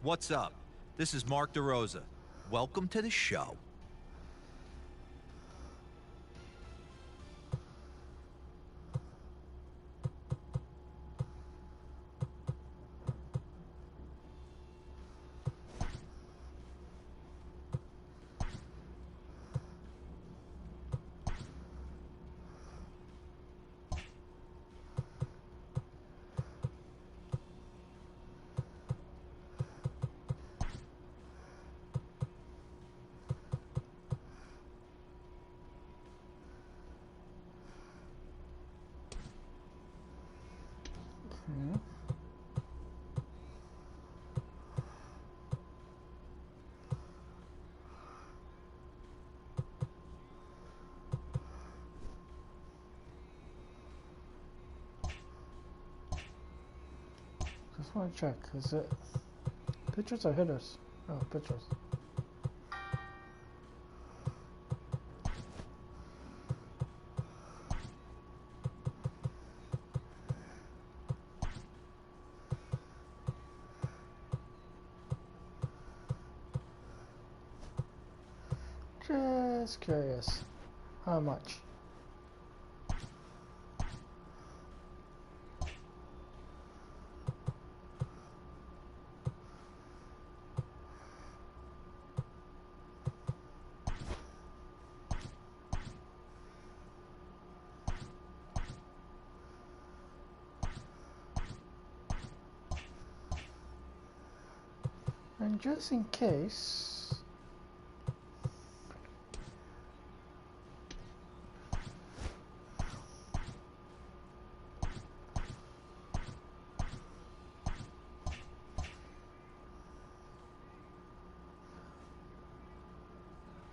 What's up? This is Mark DeRosa. Welcome to the show. Just want to check. Is it pitchers or hitters? Oh, pitchers. Just curious. How much? And just in case,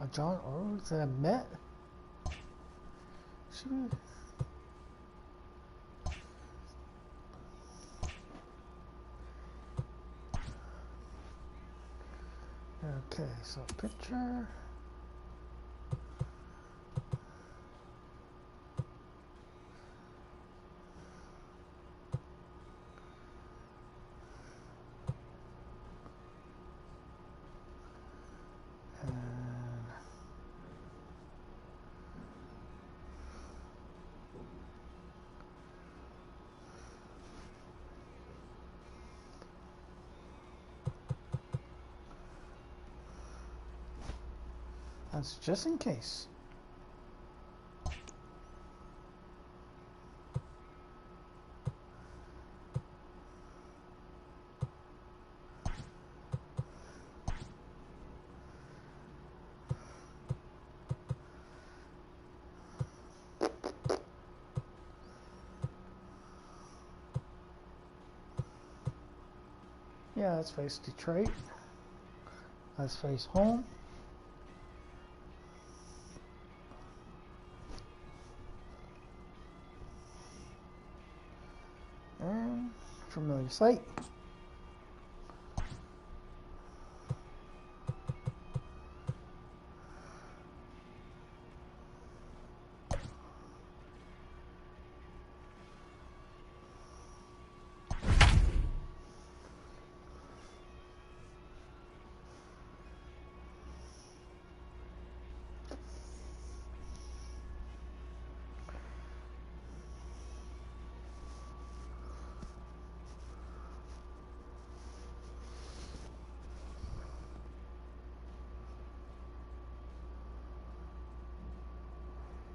a John or is it a Met? Should we? Okay, so picture. That's just in case. Yeah, let's face Detroit. Let's face home. And familiar sight.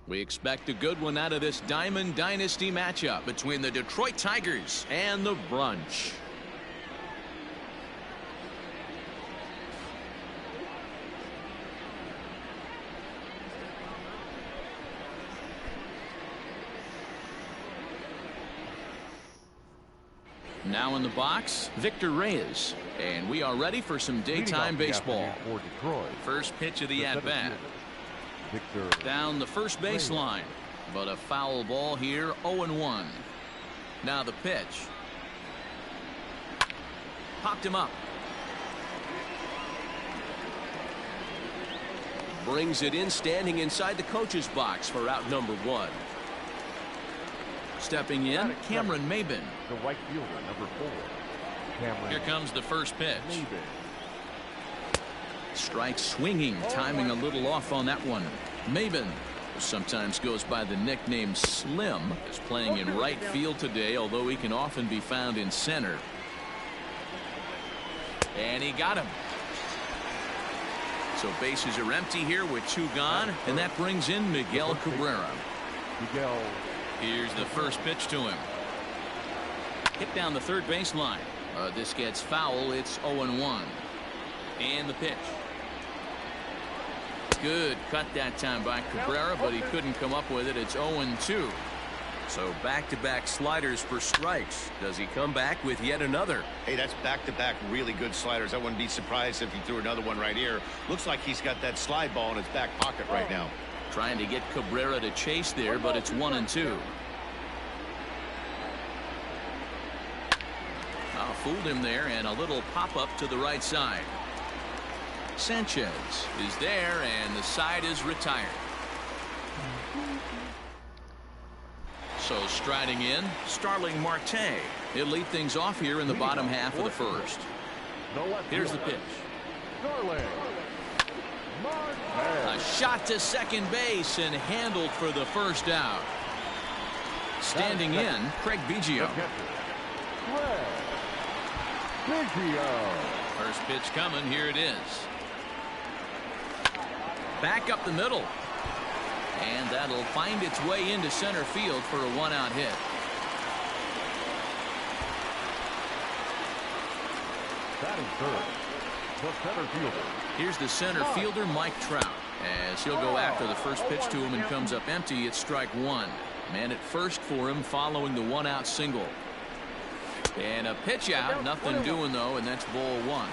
We expect a good one out of this Diamond Dynasty matchup between the Detroit Tigers and the Brunch. Now in the box, Victor Reyes. And we are ready for some daytime baseball. For Detroit, First pitch of the at-bat. Victor Down the first baseline. But a foul ball here, 0-1. Now the pitch. Popped him up. Brings it in, standing inside the coach's box for out number 1. Stepping in, Cameron Maben. the right fielder, number 4. Cameron Here comes the first pitch. Maben. Strike swinging, timing a little off on that one. Maben, who sometimes goes by the nickname Slim, is playing in right field today, although he can often be found in center. And he got him. So bases are empty here with 2 gone, and that brings in Miguel Cabrera. Miguel. Here's the first pitch to him. Hit down the third baseline. This gets foul. It's 0-1. And the pitch. Good cut that time by Cabrera, but he couldn't come up with it. It's 0-2. So back-to-back sliders for strikes. Does he come back with yet another? Hey, that's back-to-back really good sliders. I wouldn't be surprised if he threw another one right here. Looks like he's got that slide ball in his back pocket right now. Trying to get Cabrera to chase there, but it's 1-2. Fooled him there, and a little pop-up to the right side. Sanchez is there, and the side is retired. So striding in, Starling Marte. He'll lead things off here in the bottom half of the first. Here's the pitch. A shot to second base and handled for the first out. Standing in, Craig Biggio. First pitch coming. Here it is. Back up the middle. And that'll find its way into center field for a 1-out hit. Batting third, the center fielder. Here's the center fielder, Mike Trout. As he'll go after the first pitch to him and comes up empty, it's strike 1. Man at first for him following the 1-out single. And a pitch out, nothing doing though, and that's ball 1.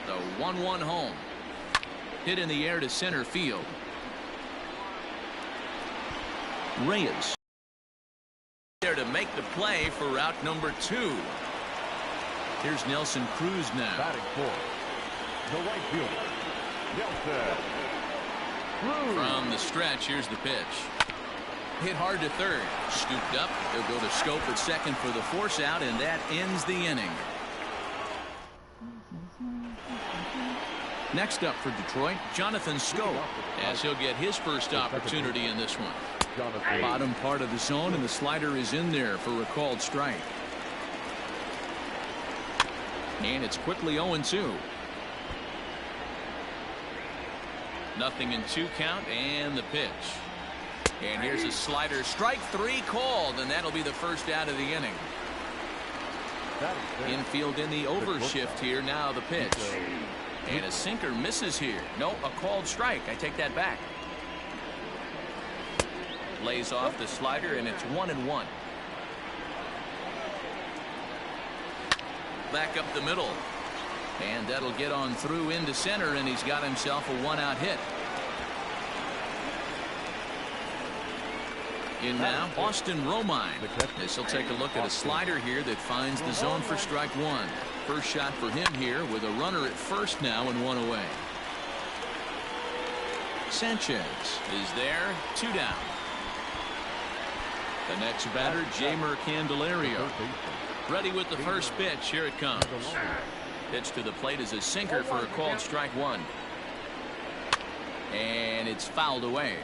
The 1-1 home. Hit in the air to center field. Reyes there to make the play for route number 2. Here's Nelson Cruz now. Batting fourth, the right fielder, Nelson Cruz. From the stretch, here's the pitch. Hit hard to third. Scooped up. They'll go to Scope at second for the force out, and that ends the inning. Next up for Detroit, Jonathan Scope, as he'll get his first opportunity in this one. Bottom part of the zone, and the slider is in there for a called strike. And it's quickly 0-2. Nothing in 2 count, and the pitch. And here's a slider. Strike 3 called, and that'll be the first out of the inning. Infield in the overshift here. Now the pitch. And a sinker misses here. No, a called strike. I take that back. Lays off the slider, and it's 1-1. Back up the middle. And that'll get on through into center, and he's got himself a 1-out hit. In now, Austin Romine. As he'll take a look at a slider here that finds the zone for strike 1. First shot for him here with a runner at first now and 1 away. Sanchez is there, 2 down. The next batter, Jeimer Candelario. Ready with the first pitch. Here it comes. Pitch to the plate is a sinker for a called strike 1. And it's fouled away.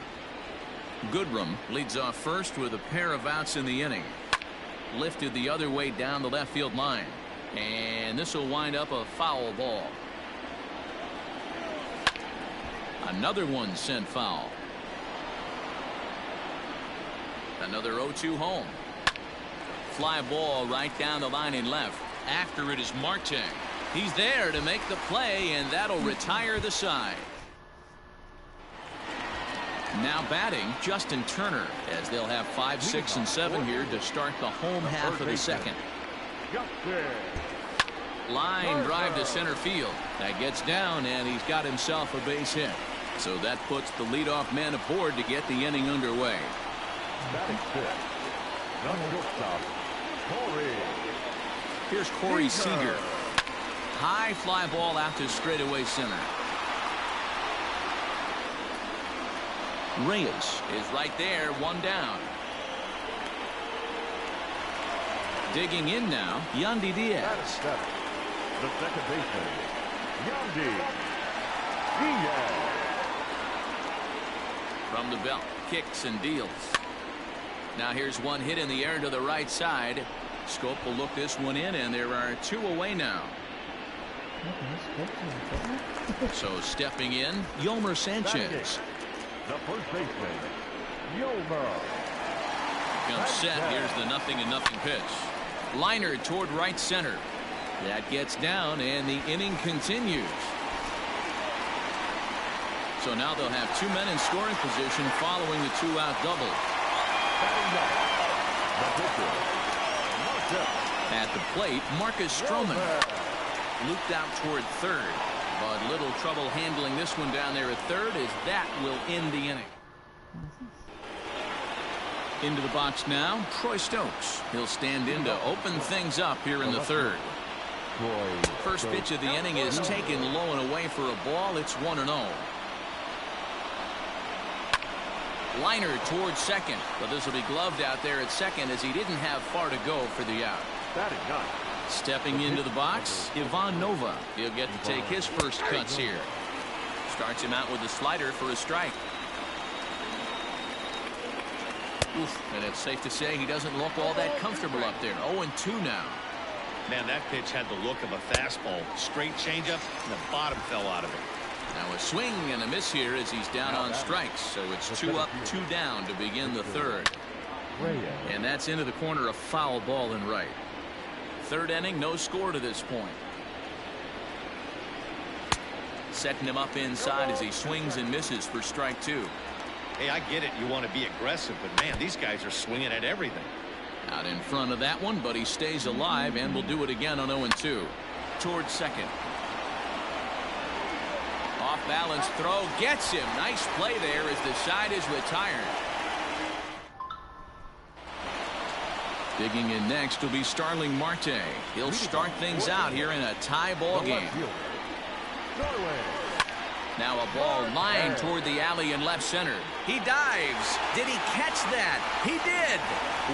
Goodrum leads off first with a pair of outs in the inning. Lifted the other way down the left field line. And this will wind up a foul ball. Another one sent foul. Another 0-2 home. Fly ball right down the line in left. After it is Marte. He's there to make the play, and that'll retire the side. Now batting, Justin Turner, as they'll have 5, 6, and 7 here to start the home half of the second. Line drive to center field. That gets down, and he's got himself a base hit. So that puts the leadoff man aboard to get the inning underway. Here's Corey Seager. High fly ball out to straightaway center. Reyes is right there, one down. Digging in now, Yandy Diaz. The second baseman, Yandy Diaz. From the belt, kicks and deals. Now here's one hit in the air to the right side. Scope will look this one in, and there are 2 away now. So stepping in, Yolmer Sanchez. The first baseman, Yolmer. Comes set. Here's the 0-0 pitch. Liner toward right center. That gets down, and the inning continues. So now they'll have 2 men in scoring position following the 2-out double. At the plate, Marcus Stroman. Looped out toward third, but little trouble handling this one down there at third, as that will end the inning. Into the box now, Troy Stokes. He'll stand in to open things up here in the third. First pitch of the inning is taken low and away for a ball. It's 1-0. Liner towards second, but this will be gloved out there at second, as he didn't have far to go for the out. Stepping into the box, Ivan Nova. He'll get to take his first cuts here. Starts him out with a slider for a strike. Oof, and it's safe to say he doesn't look all that comfortable up there. 0-2 now. Man, that pitch had the look of a fastball. Straight changeup, and the bottom fell out of it. Now a swing and a miss here as he's down on strikes. So it's 2 up, 2 down to begin the third. And that's into the corner, a foul ball in right. Third inning, no score to this point. Setting him up inside as he swings and misses for strike 2. Hey, I get it. You want to be aggressive, but man, these guys are swinging at everything. Out in front of that one, but he stays alive and will do it again on 0-2. Towards second. Off balance throw gets him. Nice play there as the side is retired. Digging in next will be Starling Marte. He'll start things out here in a tie ball game. Now a ball lined toward the alley in left center. He dives. Did he catch that? He did.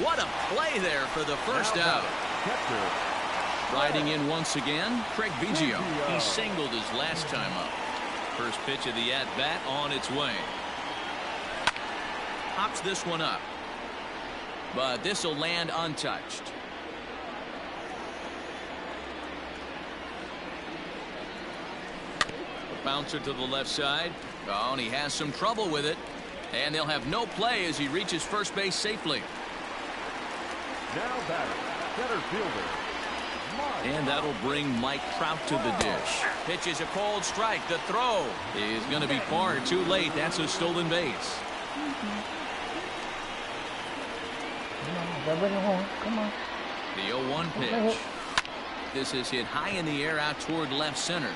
What a play there for the first out. Riding in once again, Craig Biggio. He singled his last time up. First pitch of the at-bat on its way. Hops this one up. But this will land untouched. A bouncer to the left side. Oh, and he has some trouble with it. And they'll have no play as he reaches first base safely. Now batter, center fielder. And that'll bring Mike Trout to the dish. Pitches a cold strike. The throw is going to be far too late. That's a stolen base. Come on. The 0-1 pitch. This is hit high in the air out toward left center.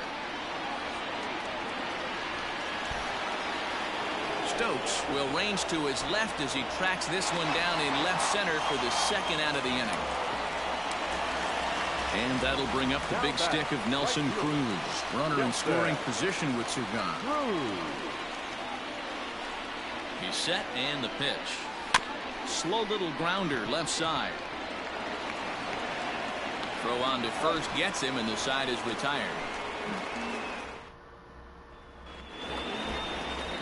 Stokes will range to his left as he tracks this one down in left center for the second out of the inning. And that'll bring up the big stick of Nelson Cruz. Runner in scoring position with 2 gone. He's set and the pitch. Slow little grounder left side. Throw on to first gets him, and the side is retired.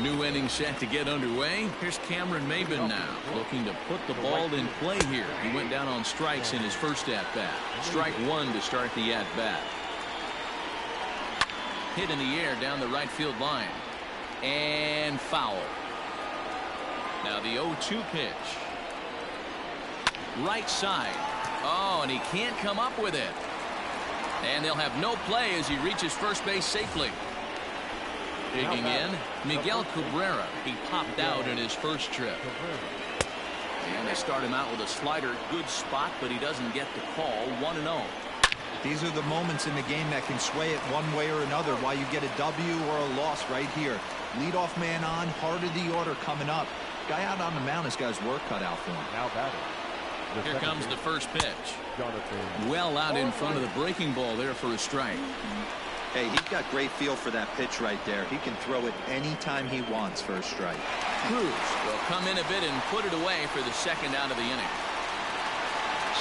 New inning set to get underway. Here's Cameron Maben now, looking to put the ball in play here. He went down on strikes in his first at-bat. Strike 1 to start the at-bat. Hit in the air down the right field line. And foul. Now the 0-2 pitch. Right side. Oh, and he can't come up with it. And they'll have no play as he reaches first base safely. Digging in, Miguel Cabrera. He popped out in his first trip. And they start him out with a slider. Good spot, but he doesn't get the call. 1-0. These are the moments in the game that can sway it one way or another, why you get a W or a loss right here. Leadoff man on, heart of the order coming up. Guy out on the mound has got his work cut out for him. Now batting. Here comes the first pitch. Well out in front of the breaking ball there for a strike. Hey, he's got great feel for that pitch right there. He can throw it anytime he wants for a strike. Cruz will come in a bit and put it away for the second out of the inning.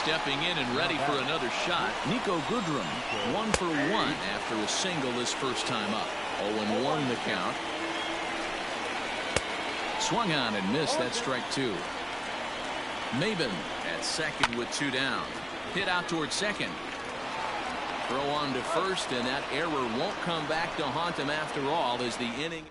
Stepping in and ready for another shot, Nico Goodrum. 1 for 1 after a single his first time up. 0-1 the count. Swung on and missed. That strike 2. Maben at second with 2 down. Hit out toward second. Throw on to first, and that error won't come back to haunt him after all as the inning.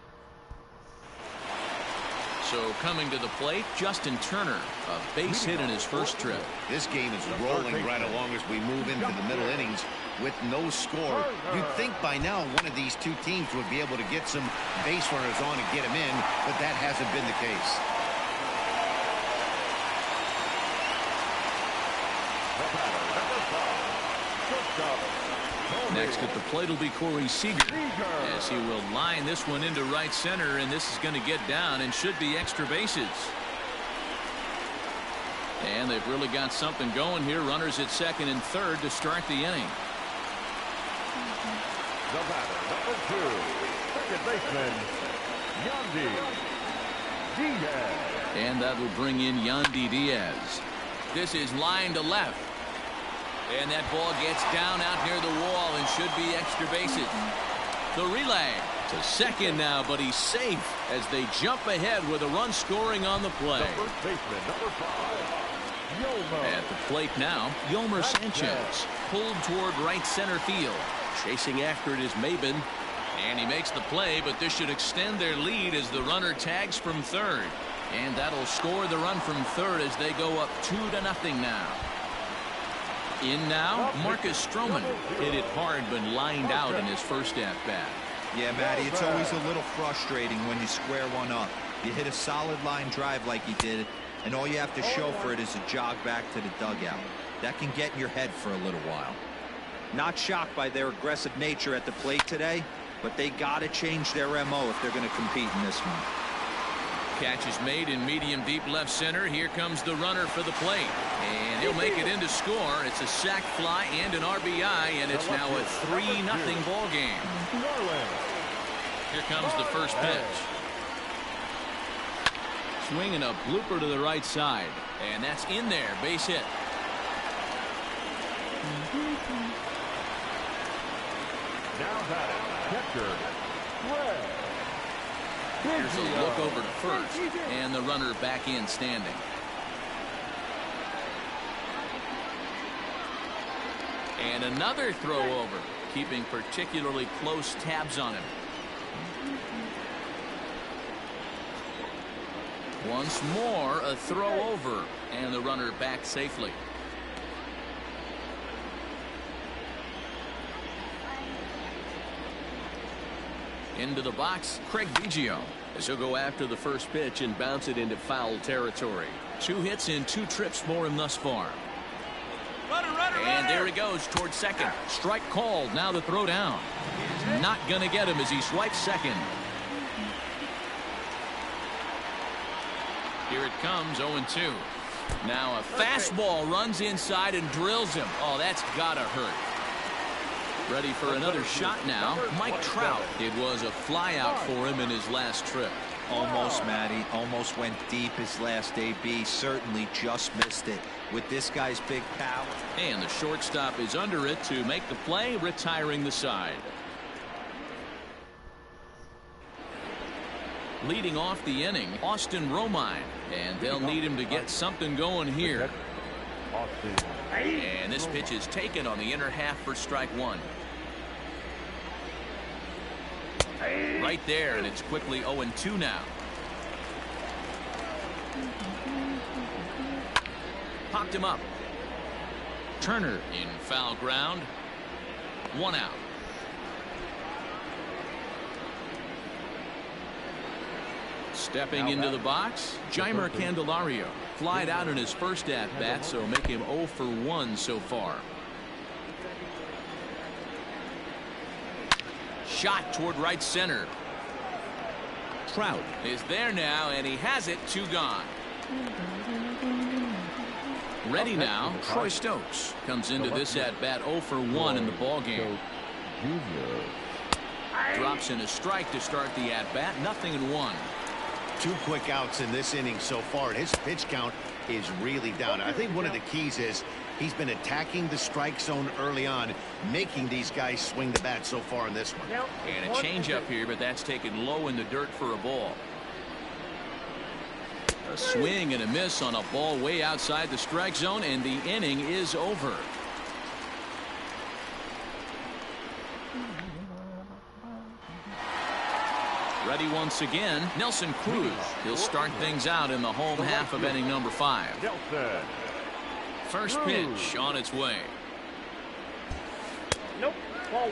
So coming to the plate, Justin Turner, a base hit in his first trip. This game is rolling right along as we move into the middle innings with no score. You'd think by now one of these two teams would be able to get some base runners on and get them in, but that hasn't been the case. Next at the plate will be Corey Seager, as he will line this one into right center, and this is going to get down and should be extra bases. And they've really got something going here. Runners at second and third to start the inning. The batter, number 2, second baseman, Yandy Diaz. And that will bring in Yandy Diaz. This is line to left. And that ball gets down out near the wall and should be extra bases. The relay to second now, but he's safe as they jump ahead with a run scoring on the play. The first baseman, number 5, Yolmer. At the plate now, Yolmer Sanchez pulled toward right center field. Chasing after it is Maben. And he makes the play, but this should extend their lead as the runner tags from third. And that'll score the run from third as they go up 2-0 now. In now, Marcus Stroman hit it hard but lined out in his first at-bat. Yeah, Matty, it's always a little frustrating when you square one up. You hit a solid line drive like he did, and all you have to show for it is a jog back to the dugout. That can get in your head for a little while. Not shocked by their aggressive nature at the plate today, but they got to change their MO if they're going to compete in this one. Catch is made in medium deep left center. Here comes the runner for the plate, and he'll make it in to score. It's a sac fly and an RBI, and it's now a 3-0 ball game. Here comes the first pitch. Swinging a blooper to the right side, and that's in there. Base hit. Now batting, catcher, Red. Here's a look over to first, and the runner back in standing. And another throw over, keeping particularly close tabs on him. Once more, a throw over, and the runner back safely. Into the box, Craig Biggio, as he'll go after the first pitch and bounce it into foul territory. 2 hits in 2 trips for him thus far. And there he goes towards second. Strike called. Now the throw down. Not going to get him as he swipes second. Here it comes, 0-2. Now a fastball runs inside and drills him. Oh, that's got to hurt. Ready for another shot now, Mike Trout. It was a fly out for him in his last trip. Almost, Matty. Almost went deep his last AB. Certainly just missed it. With this guy's big power. And the shortstop is under it to make the play, retiring the side. Leading off the inning, Austin Romine. And they'll need him to get something going here. And this pitch is taken on the inner half for strike 1. Right there, and it's quickly 0-2 now. Popped him up. Turner in foul ground. 1 out. Stepping into the box, Jeimer Candelario. Flied out in his first at-bat, so make him 0 for 1 so far. Shot toward right center. Trout is there now, and he has it. 2 gone. Ready now, Troy Stokes comes into this at-bat 0 for 1 in the ballgame. Drops in a strike to start the at-bat. 0-1. 2 quick outs in this inning so far, and his pitch count is really down. I think one of the keys is he's been attacking the strike zone early on, making these guys swing the bat so far in this one. And a changeup here, but that's taken low in the dirt for a ball. A swing and a miss on a ball way outside the strike zone, and the inning is over. Ready once again, Nelson Cruz. He'll start things out in the home half of inning number 5. First pitch on its way. Nope, ball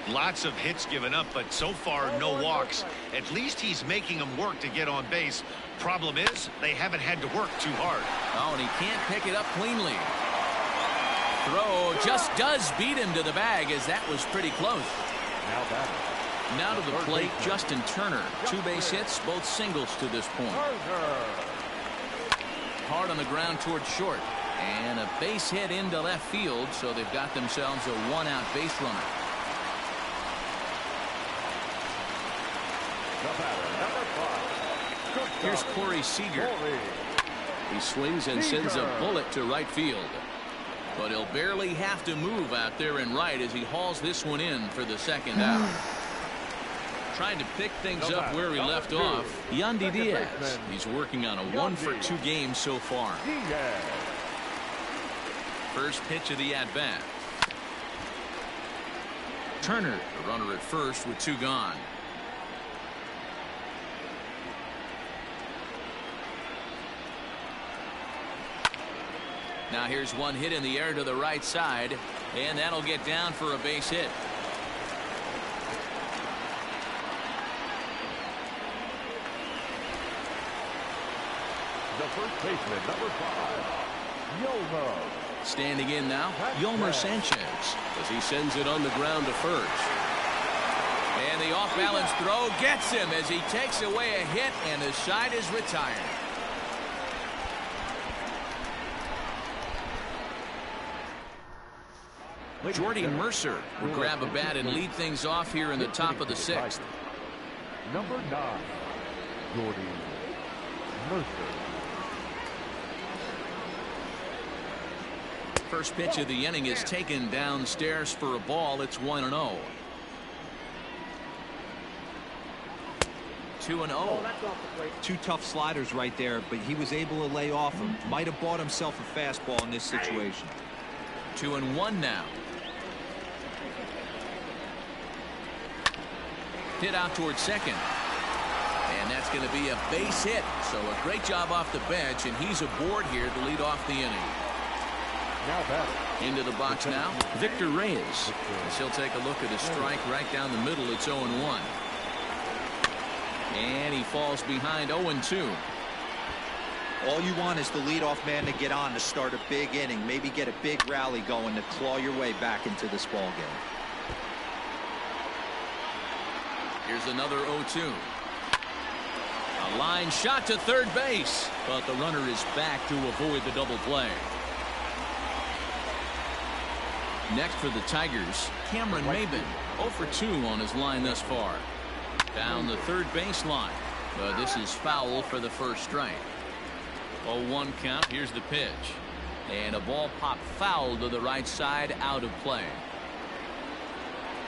1. Lots of hits given up, but so far no walks. At least he's making them work to get on base. Problem is, they haven't had to work too hard. Oh, and he can't pick it up cleanly. Throw just does beat him to the bag, as that was pretty close. Now to the plate, Justin Turner. 2 base hits, both singles to this point. Hard on the ground toward short. And a base hit into left field, so they've got themselves a 1-out base runner. Here's Corey Seager. He swings and sends a bullet to right field. But he'll barely have to move out there in right as he hauls this one in for the 2nd out. Trying to pick things up where he left off, Yandy Diaz. He's working on a 1 for 2 game so far. First pitch of the at-bat. Turner, the runner at first with 2 gone. Now here's one hit in the air to the right side, and that'll get down for a base hit. The first baseman, number 5, Yolmer. Standing in now, Yolmer Sanchez, as he sends it on the ground to first. And the off-balance throw gets him as he takes away a hit, and the side is retired. Jordy Mercer will grab a bat and lead things off here in the top of the 6th. Number 9, Jordy Mercer. First pitch of the inning is taken downstairs for a ball. It's 1-0. 2-0. 2 tough sliders right there, but he was able to lay off them. Might have bought himself a fastball in this situation. 2-1 now. Hit out towards second. And that's going to be a base hit. So a great job off the bench, and he's aboard here to lead off the inning. Into the box now, Victor Reyes. As he'll take a look at a strike right down the middle. It's 0-1. And he falls behind 0-2. All you want is the leadoff man to get on to start a big inning, maybe get a big rally going to claw your way back into this ball game. Here's another 0-2. A line shot to third base, but the runner is back to avoid the double play. Next for the Tigers, Cameron Maben, 0 for 2 on his line thus far. Down the third baseline, but this is foul for the first strike. 0-1 count. Here's the pitch, and a ball popped foul to the right side, out of play.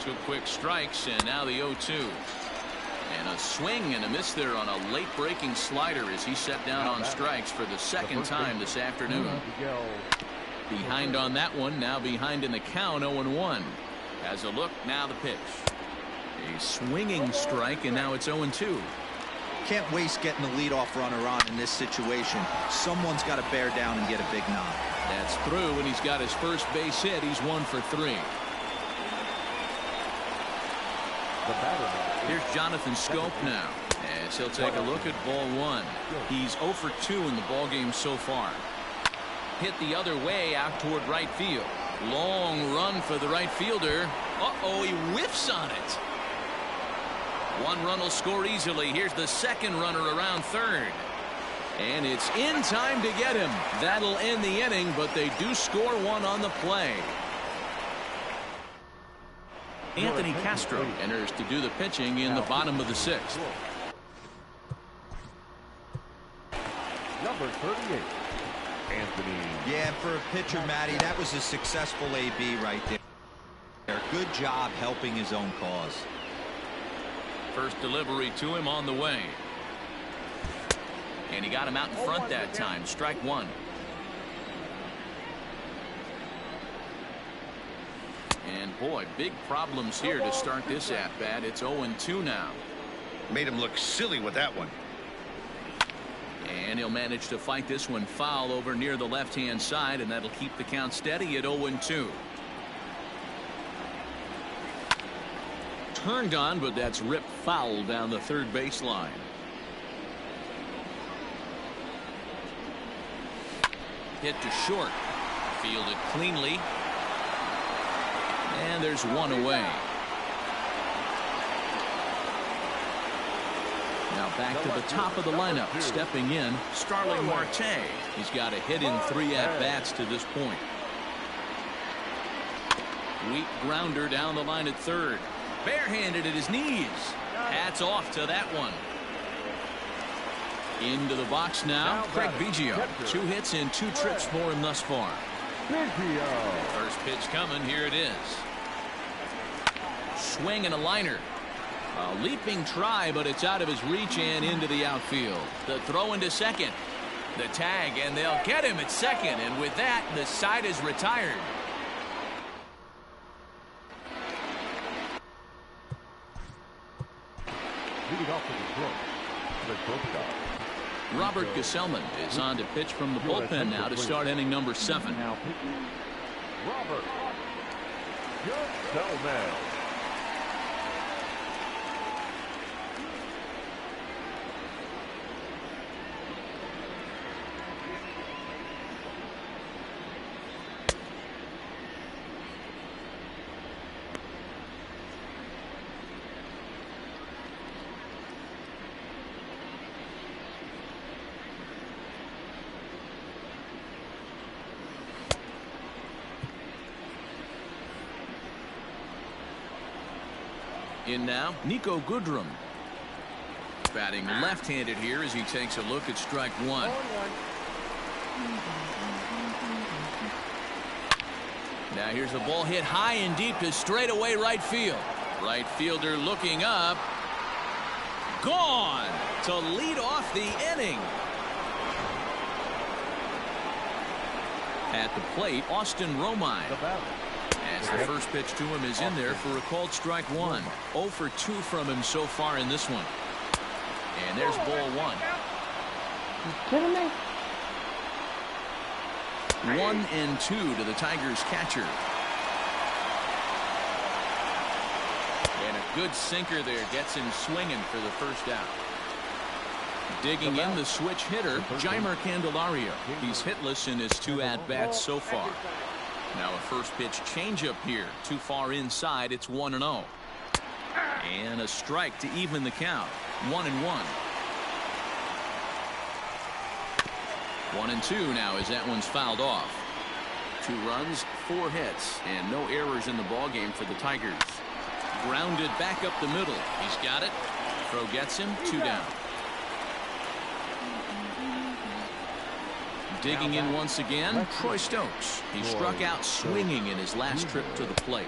2 quick strikes, and now the 0-2. And a swing and a miss there on a late breaking slider as he set down on strikes for the 2nd time this afternoon. Behind on that one, now behind in the count. 0-1. Has a look, now the pitch. A swinging strike, and now it's 0-2. Can't waste getting the leadoff runner on in this situation. Someone's got to bear down and get a big knock. That's through, and he's got his first base hit. He's 1 for 3. Here's Jonathan Scope now, as strikes. He'll take a look at ball one. He's 0 for 2 in the ball game so far. Hit the other way out toward right field. Long run for the right fielder. Uh-oh, he whiffs on it. One run will score easily. Here's the second runner around third. And it's in time to get him. That'll end the inning, but they do score one on the play. Anthony Castro enters to do the pitching in the bottom of the sixth. Number 38, Anthony. Yeah, for a pitcher, Matty, that was a successful AB right there. Good job helping his own cause. First delivery to him on the way. And he got him out in front that time. Strike one. And boy, big problems here to start this at-bat. It's 0-2 now. Made him look silly with that one. And he'll manage to fight this one foul over near the left-hand side, and that'll keep the count steady at 0-2. Turned on, but that's ripped foul down the third baseline. Hit to short. Fielded cleanly. And there's one away. Now back to the top of the lineup. Stepping in, Starling Marte. He's got a hit in 3 at-bats to this point. Weak grounder down the line at third. Barehanded at his knees. Hats off to that one. Into the box now, Craig Biggio. 2 hits and 2 trips for him thus far. First pitch coming. Here it is. Swing and a liner. A leaping try, but it's out of his reach and into the outfield. The throw into second. The tag, and they'll get him at second. And with that, the side is retired. Leading off to the shortstop. Robert Gesellman is on to pitch from the bullpen now to start inning number 7. Now pitching, Robert Gesellman. In now, Nico Goodrum. Batting left-handed here as he takes a look at strike one. Now here's the ball hit high and deep to straightaway right field. Right fielder looking up. Gone to lead off the inning. At the plate, Austin Romine. As the first pitch to him is in there for a called strike one. 0 for 2 from him so far in this one. And there's ball one. You kidding me? 1-2 to the Tigers catcher. And a good sinker there gets him swinging for the first out. Digging in the switch hitter, Jeimer Candelario. He's hitless in his 2 at-bats so far. Now a first pitch changeup here. Too far inside. It's 1-0. And a strike to even the count. 1-1. 1-2 now as that one's fouled off. 2 runs, 4 hits, and no errors in the ballgame for the Tigers. Grounded back up the middle. He's got it. Throw gets him. 2 down. Digging in once again, Troy Stokes. He struck out swinging in his last trip to the plate.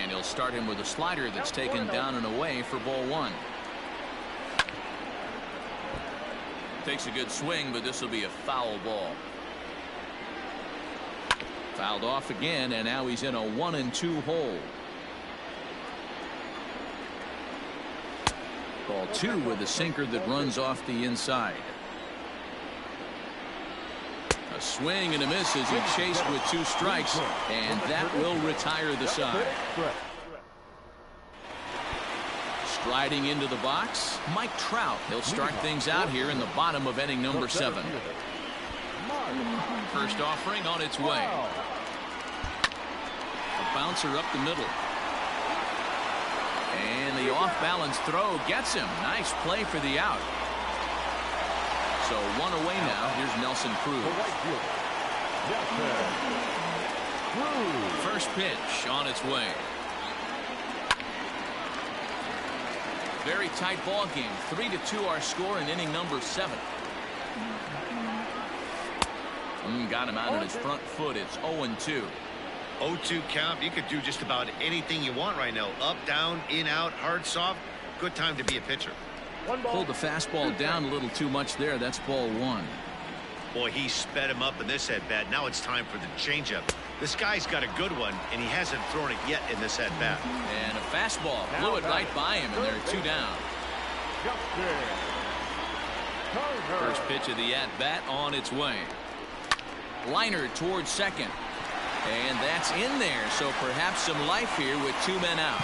And he'll start him with a slider that's taken down and away for ball one. Takes a good swing, but this will be a foul ball. Fouled off again, and now he's in a 1-2 hole. Ball 2 with a sinker that runs off the inside. A swing and a miss as he chased with 2 strikes, and that will retire the side. Striding into the box, Mike Trout. He'll start things out here in the bottom of inning number 7. First offering on its way. A bouncer up the middle. And the off-balance throw gets him. Nice play for the out. So 1 away now. Here's Nelson Cruz. First pitch on its way. Very tight ball game. 3-2 our score in inning number 7. Got him out on his front foot. It's 0-2. 0-2 count. You could do just about anything you want right now. Up, down, in, out, hard, soft. Good time to be a pitcher. Pulled the fastball down a little too much there. That's ball 1. Boy, he sped him up in this at-bat. Now it's time for the changeup. This guy's got a good one, and he hasn't thrown it yet in this at-bat. And a fastball blew it right by him, and there are 2 down. First pitch of the at-bat on its way. Liner towards second. And that's in there, so perhaps some life here with 2 men out.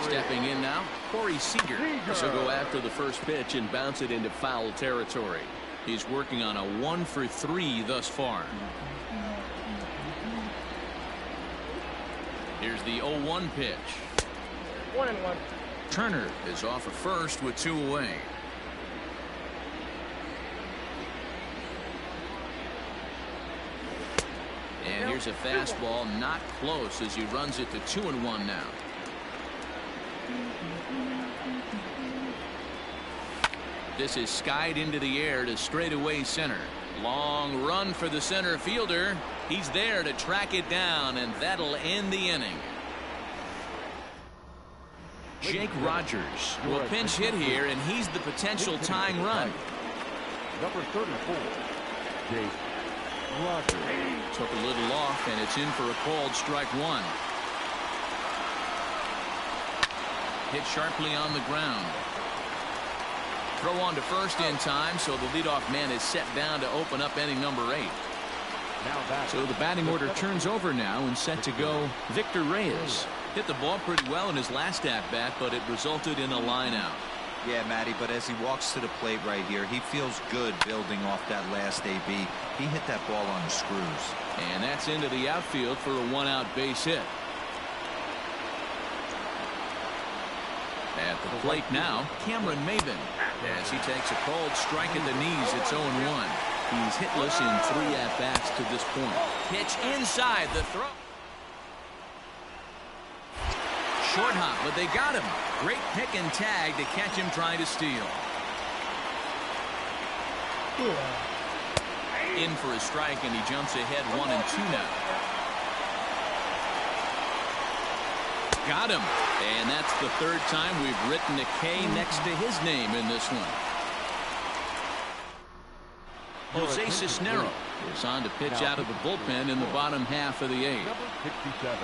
Stepping in now, Corey Seager. He'll go after the first pitch and bounce it into foul territory. He's working on a 1 for 3 thus far. Here's the 0-1 pitch. 1-1. Turner is off at first with 2 away. And here's a fastball not close as he runs it to 2-1 now. This is skied into the air to straightaway center. Long run for the center fielder. He's there to track it down, and that'll end the inning. Jake Rogers will pinch hit here, and he's the potential tying run. Number 34, Jake Rogers. Took a little off, and it's in for a called strike 1. Hit sharply on the ground. Throw on to first in time, so the leadoff man is set down to open up inning number 8. So the batting order turns over now and set to go Victor Reyes. Hit the ball pretty well in his last at-bat, but it resulted in a line out. Yeah, Matty, but as he walks to the plate right here, he feels good building off that last AB. He hit that ball on the screws. And that's into the outfield for a 1-out base hit. At the plate now, Cameron Maben. As he takes a called strike at the knees, it's 0-1. He's hitless in 3 at-bats to this point. Pitch inside the throw. Short hop, but they got him. Great pick and tag to catch him trying to steal. In for a strike, and he jumps ahead 1-2 now. Got him. And that's the 3rd time we've written a K next to his name in this one. Jose Cisneros is on to pitch out of the bullpen in the bottom half of the 8th. Number 67,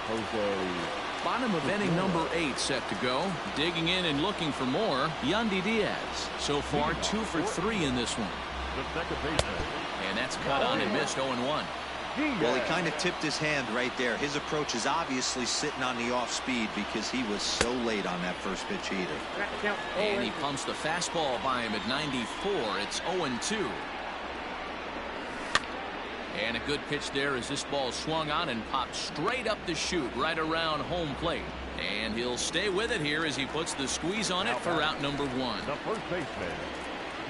Jose. Bottom of inning number 8 set to go. Digging in and looking for more, Yandy Diaz. So far 2 for 3 in this one. The second baseman. And that's cut on and missed 0-1. Well, he kind of tipped his hand right there. His approach is obviously sitting on the off speed because he was so late on that first pitch heater. And he pumps the fastball by him at 94. It's 0-2. And a good pitch there as this ball swung on and popped straight up the chute right around home plate. And he'll stay with it here as he puts the squeeze on it for out number 1. The first baseman,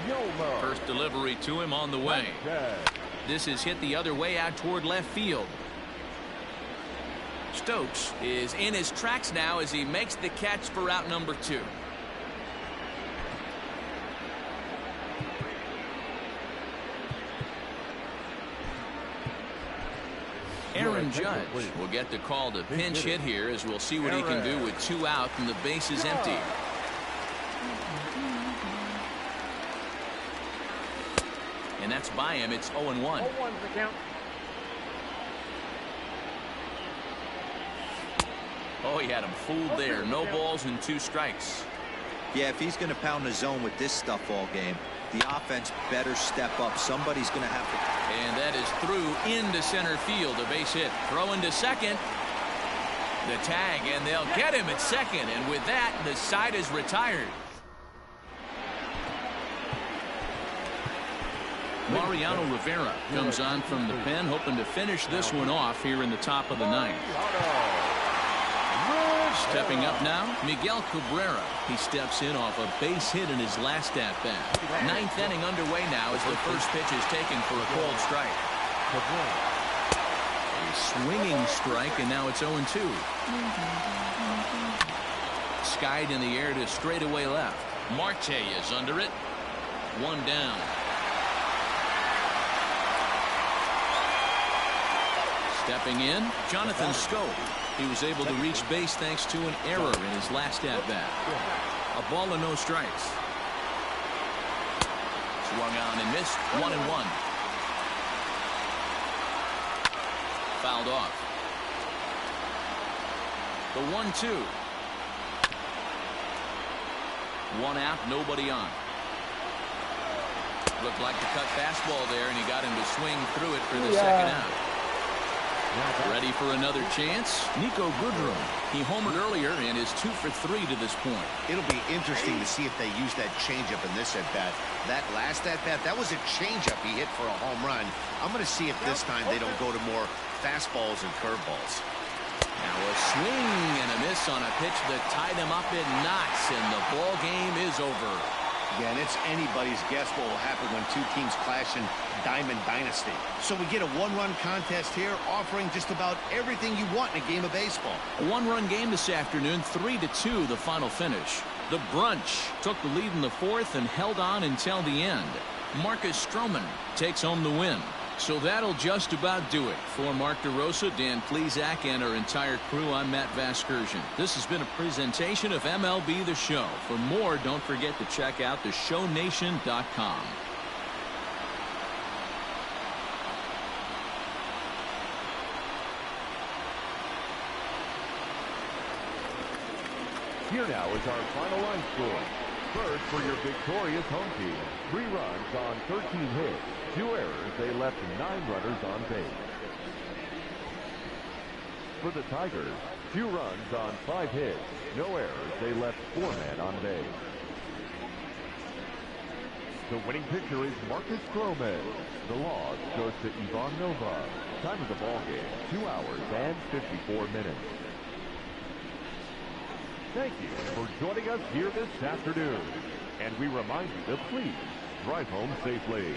Yoma. First delivery to him on the way. This is hit the other way out toward left field. Stokes is in his tracks now as he makes the catch for out number 2. Aaron Judge will get the call to pinch hit here as we'll see what he can do with 2 out and the base is empty. And that's by him. It's 0-1. 0-1 the count. Oh, he had him fooled there. No balls and 2 strikes. Yeah, if he's going to pound the zone with this stuff all game, The offense better step up. Somebody's going to have to. And that is through into center field. A base hit. Throw into second. The tag, and they'll get him at second. And with that, the side is retired. Mariano Rivera comes on from the pen, hoping to finish this one off here in the top of the ninth. Stepping up now, Miguel Cabrera. He steps in off a base hit in his last at-bat. Ninth inning underway now as the first pitch is taken for a called strike. A swinging strike, and now it's 0-2. Skied in the air to straightaway left. Marte is under it. One down. Stepping in, Jonathan Scope. He was able to reach base thanks to an error in his last at-bat. A ball and no strikes. Swung on and missed. 1-1. Fouled off. The 1-2. One out, nobody on. Looked like the cut fastball there, and he got him to swing through it for the second out. Ready for another chance? Nico Goodrum. He homered earlier and is 2 for 3 to this point. It'll be interesting to see if they use that changeup in this at-bat. That last at-bat, that was a changeup he hit for a home run. I'm going to see if this time they don't go to more fastballs and curveballs. Now a swing and a miss on a pitch that tied him up in knots, and the ball game is over. Yeah, and it's anybody's guess what will happen when two teams clash in Diamond Dynasty. So we get a one-run contest here, offering just about everything you want in a game of baseball. A one-run game this afternoon, 3-2 the final finish. The Brunch took the lead in the fourth and held on until the end. Marcus Stroman takes home the win. So that'll just about do it. For Mark DeRosa, Dan Plesac, and our entire crew, I'm Matt Vasgersian. This has been a presentation of MLB The Show. For more, don't forget to check out theshownation.com. Here now is our final line score. First for your victorious home team. 3 runs on 13 hits. 2 errors. They left 9 runners on base. For the Tigers, 2 runs on 5 hits. No errors. They left 4 men on base. The winning pitcher is Marcus Stroman. The loss goes to Ivan Nova. Time of the ball game, 2 hours and 54 minutes. Thank you for joining us here this afternoon. And we remind you to please drive home safely.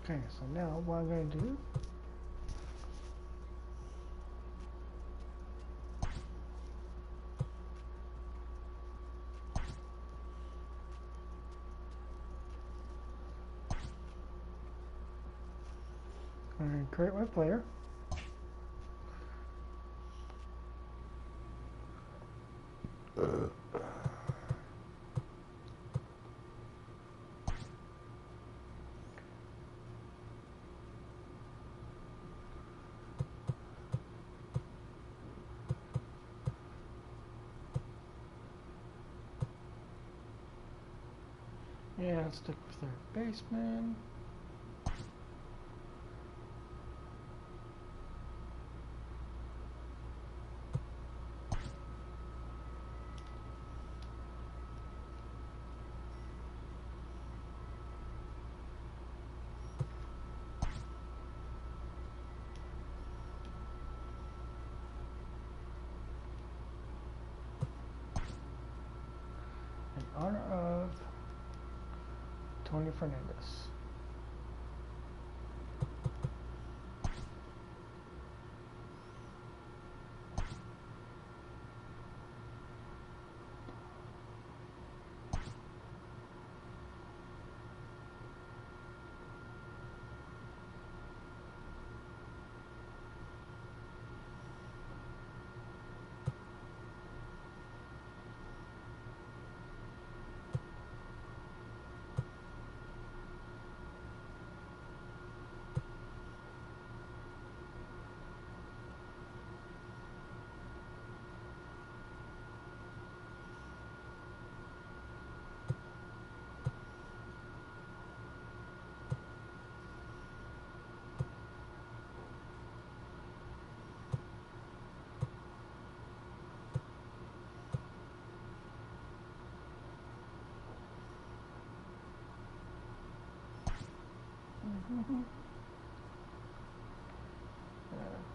Okay, so now what I'm going to do, I'm going to create my player. Yeah, let's stick with third baseman. In honor of Tony Fernandez.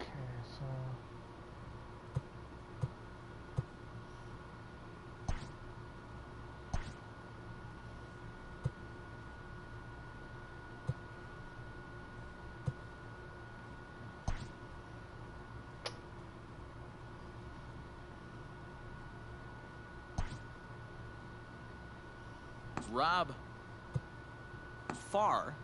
Okay, so Rob Farr.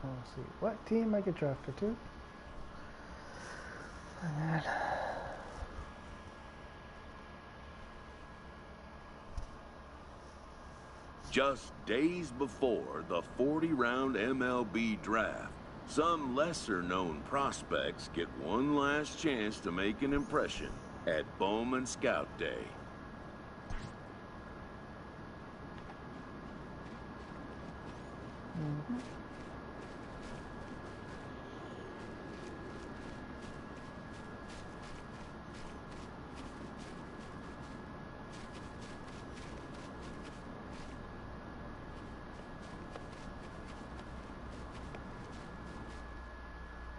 So let's see what team I get drafted to. And then Just days before the 40-round MLB draft, some lesser-known prospects get one last chance to make an impression at Bowman Scout Day.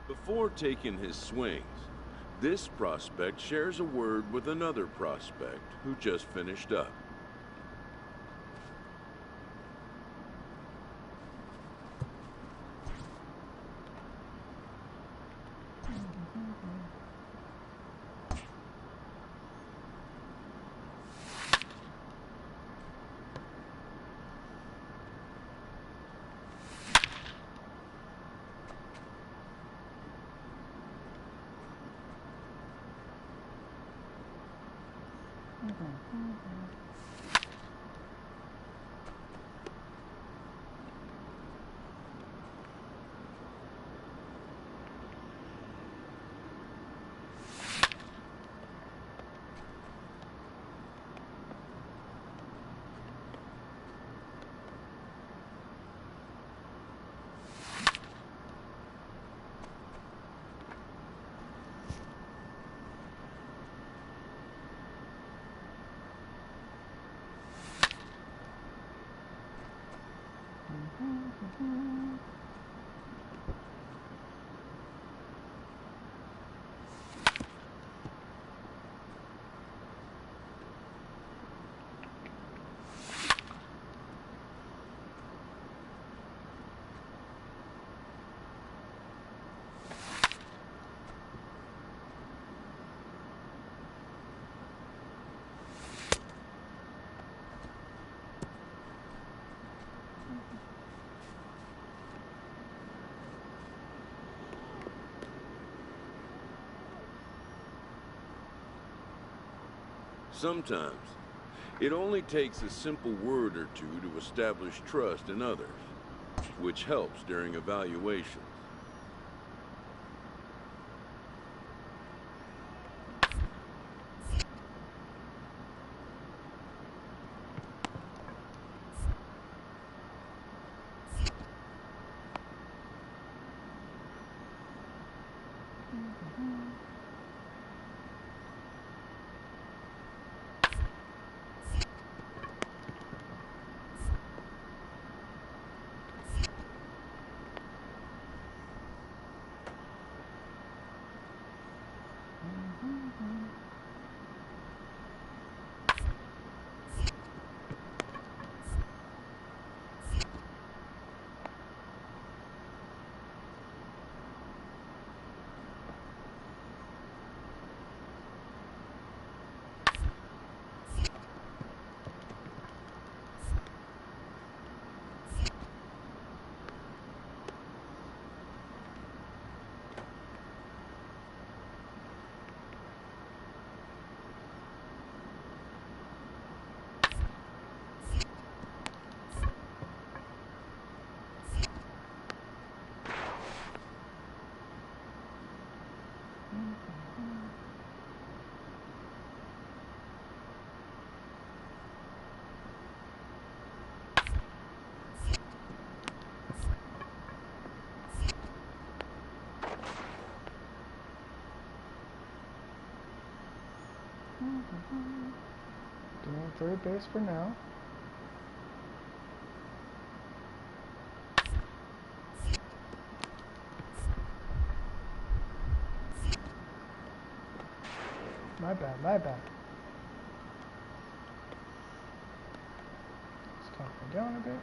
Before taking his swings, this prospect shares a word with another prospect who just finished up. Sometimes, it only takes a simple word or two to establish trust in others, which helps during evaluations. Doing third base for now. My bad, my bad. Let's calm me down a bit.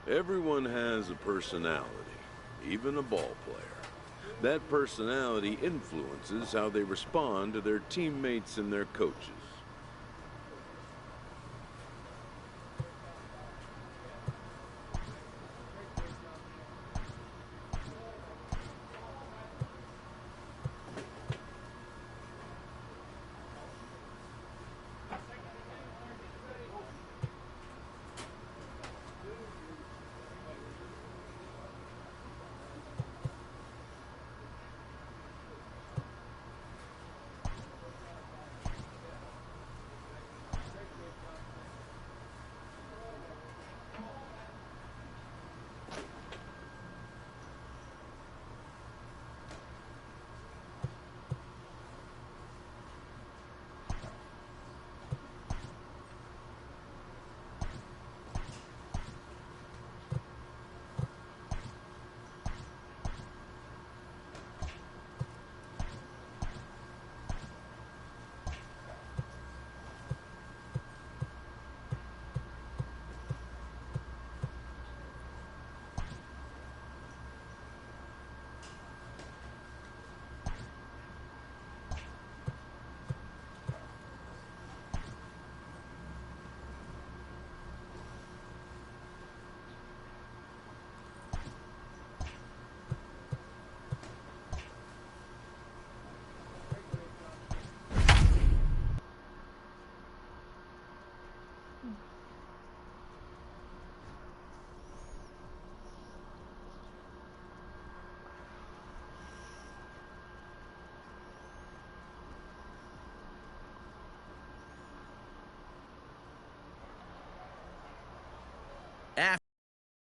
Everyone has a personality, even a ball player. That personality influences how they respond to their teammates and their coaches.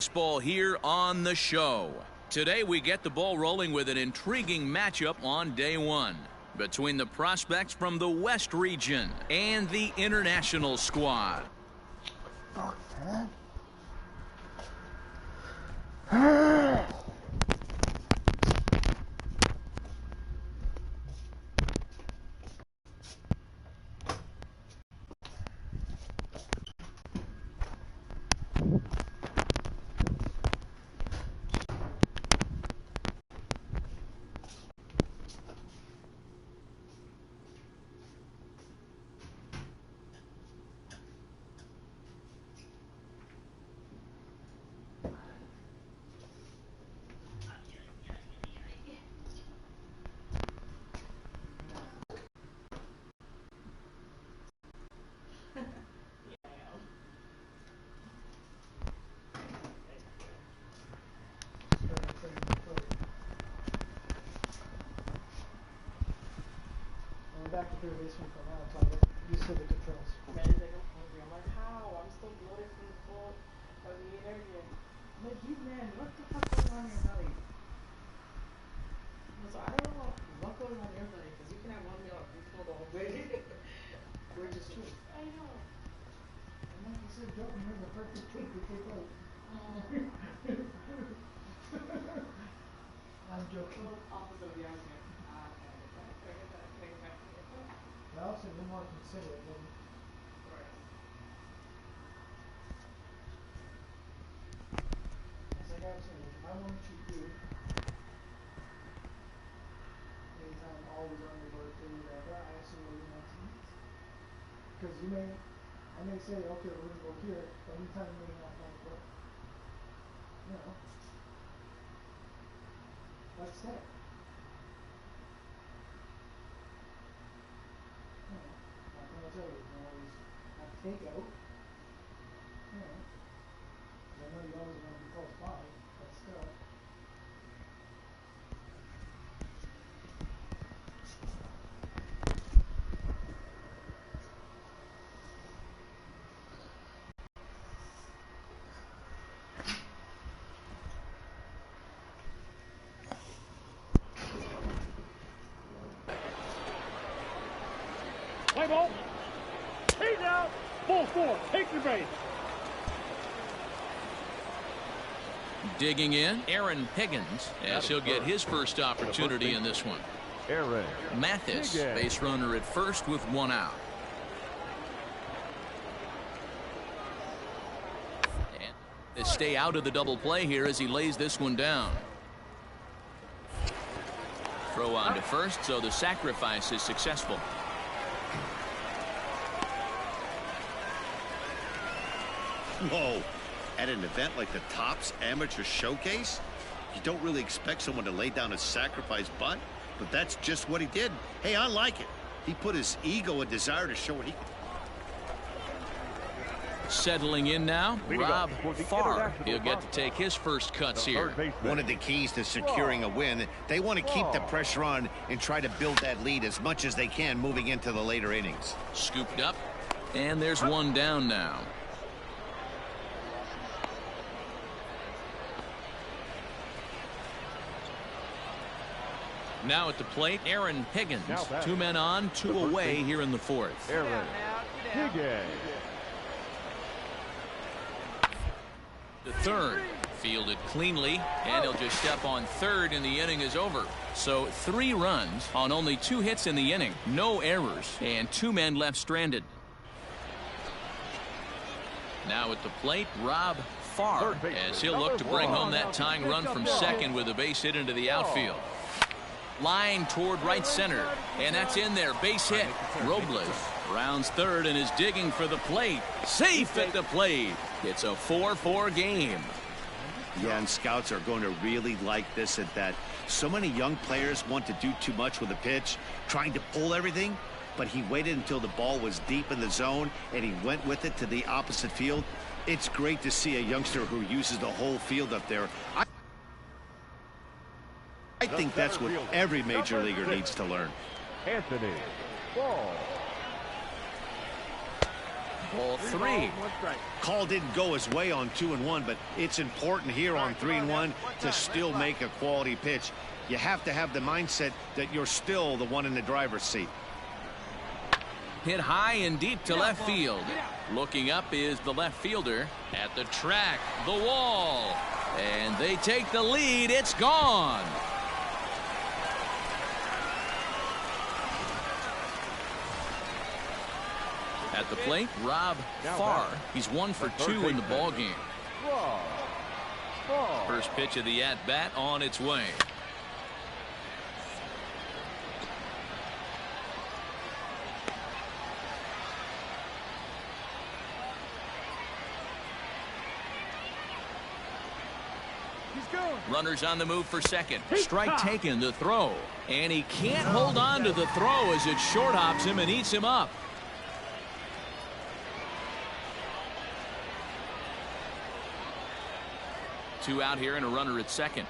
Baseball here on the show. Today we get the ball rolling with an intriguing matchup on day one between the prospects from the West region and the international squad. Fuck, man. Back to third baseman for now until I get used to the controls. I'm like, how? I'm still bloated from the full of the interview. I'm like, you man, what the fuck goes on in your belly? So I don't know what goes on in your belly, because you can have 1 meal and full the whole day. Which is true. I know. And like you said, Jordan, you're the perfect tweet to take out. I'm joking. Opposite of the answer. I also didn't want to consider it. Then. As I got to, if I want to treat you, anytime always on your birthday, whatever, I assume what you want to eat. Because I may say, okay, we're going to go here, but anytime you may not like what, what's that? I'll tell you, always have takeout. I know you always want to be close by, but still. Play ball. Hey now. Ball 4. Take the base. Digging in, Aaron Higgins, as he'll get his first opportunity in this one. Aaron Mathis, Higgins. base runner at first with 1 out. And they stay out of the double play here as he lays this one down. Throw on to first, so the sacrifice is successful. Whoa. At an event like the Topps Amateur Showcase, you don't really expect someone to lay down a sacrifice bunt, but that's just what he did. Hey, I like it. He put his ego and desire to show what he... Settling in now, Rob Farr. He'll get to take his first cuts here. One of the keys to securing a win, they want to keep the pressure on and try to build that lead as much as they can moving into the later innings. Scooped up, and there's one down now. Now at the plate, Aaron Higgins. 2 men on, 2 away here in the 4th. Aaron Higgins. The 3rd, fielded cleanly, and he'll just step on 3rd, and the inning is over. So 3 runs on only 2 hits in the inning, no errors, and 2 men left stranded. Now at the plate, Rob Farr, as he'll look to bring home that tying run from second with a base hit into the outfield. Line toward right center, and that's in there. Base hit. Robles rounds 3rd and is digging for the plate. Safe at the plate. It's a 4-4 game. Yeah, and scouts are going to really like this at that. So many young players want to do too much with a pitch, trying to pull everything, but he waited until the ball was deep in the zone, and he went with it to the opposite field. It's great to see a youngster who uses the whole field up there. I think that's what every major leaguer needs to learn. Anthony Ball. Ball 3. Call didn't go his way on 2-1, but it's important here on 3-1 to still make a quality pitch. You have to have the mindset that you're still the one in the driver's seat. Hit high and deep to left field. Looking up is the left fielder. At the track, the wall. And they take the lead. It's gone. At the plate, Rob Farr. He's 1 for 2 in the ball game. First pitch of the at-bat on its way. Runners on the move for second. Strike taken, the throw. And he can't hold on to the throw as it short hops him and eats him up. Two out here and a runner at second.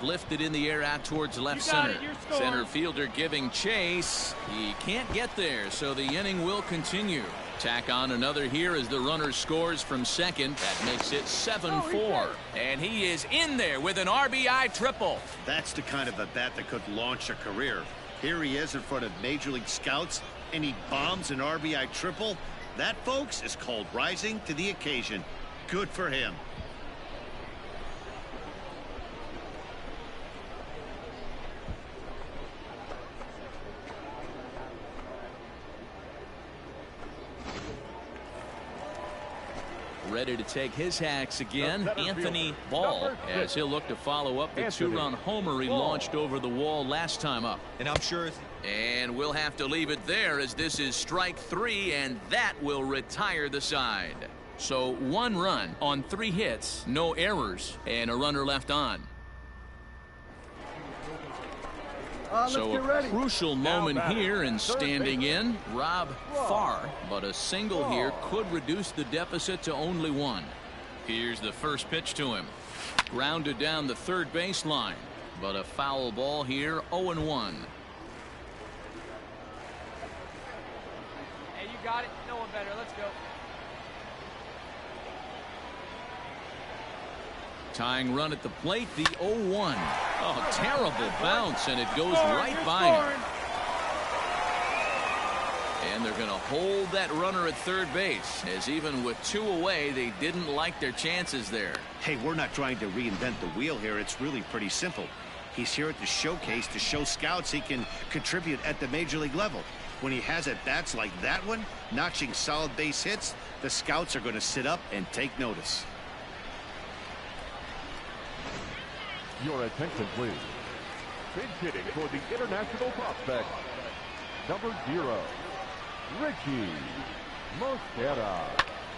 Lifted in the air out towards left center. Center fielder giving chase. He can't get there, so the inning will continue. Tack on another here as the runner scores from second. That makes it 7-4. And he is in there with an RBI triple. That's the kind of a bat that could launch a career. Here he is in front of Major League scouts, and he bombs an RBI triple. That, folks, is called rising to the occasion. Good for him. Ready to take his hacks again, Anthony Ball, as he'll look to follow up the two-run homer he launched over the wall last time up. And I'm sure. And we'll have to leave it there as this is strike 3, and that will retire the side. So 1 run on 3 hits, no errors, and a runner left on. So a crucial moment here, and standing in, Rob Farr. But a single here could reduce the deficit to only 1. Here's the first pitch to him. Grounded down the third baseline. But a foul ball here, 0-1. Hey, you got it. No one better. Let's go. Tying run at the plate, the 0-1. Oh, terrible bounce, and it goes right by him. And they're going to hold that runner at third base, as even with 2 away, they didn't like their chances there. Hey, we're not trying to reinvent the wheel here. It's really pretty simple. He's here at the showcase to show scouts he can contribute at the major league level. When he has at-bats like that one, notching solid base hits, the scouts are going to sit up and take notice. Your attention, please. Pinch hitting for the international prospect, number 0, Ricky Mosqueda.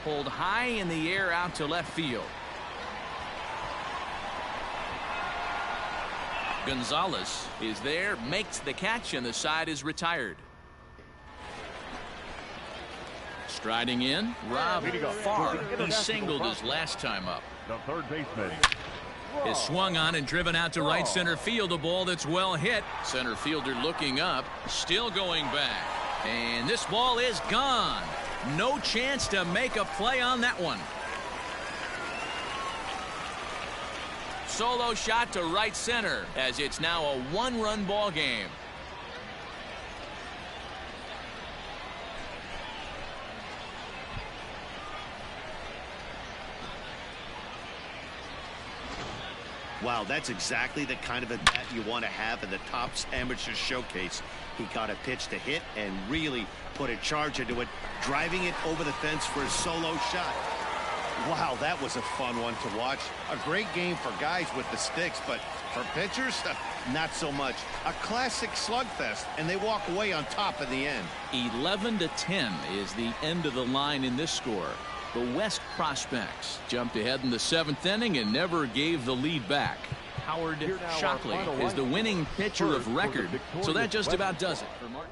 Pulled high in the air out to left field. Gonzalez is there, makes the catch, and the side is retired. Striding in, Rob Farr. He singled his last time up. The third baseman is swung on and driven out to right center field. A ball that's well hit. Center fielder looking up, still going back. And this ball is gone. No chance to make a play on that one. Solo shot to right center as it's now a 1-run ball game. Wow, that's exactly the kind of a bat you want to have in the Topps Amateur Showcase. He got a pitch to hit and really put a charge into it, driving it over the fence for a solo shot. Wow, that was a fun one to watch. A great game for guys with the sticks, but for pitchers, not so much. A classic slugfest, and they walk away on top in the end. 11-10 is the end of the line in this score. The West Prospects jumped ahead in the 7th inning and never gave the lead back. Howard Shockley is the winning pitcher of record, so that just about does it for Mark.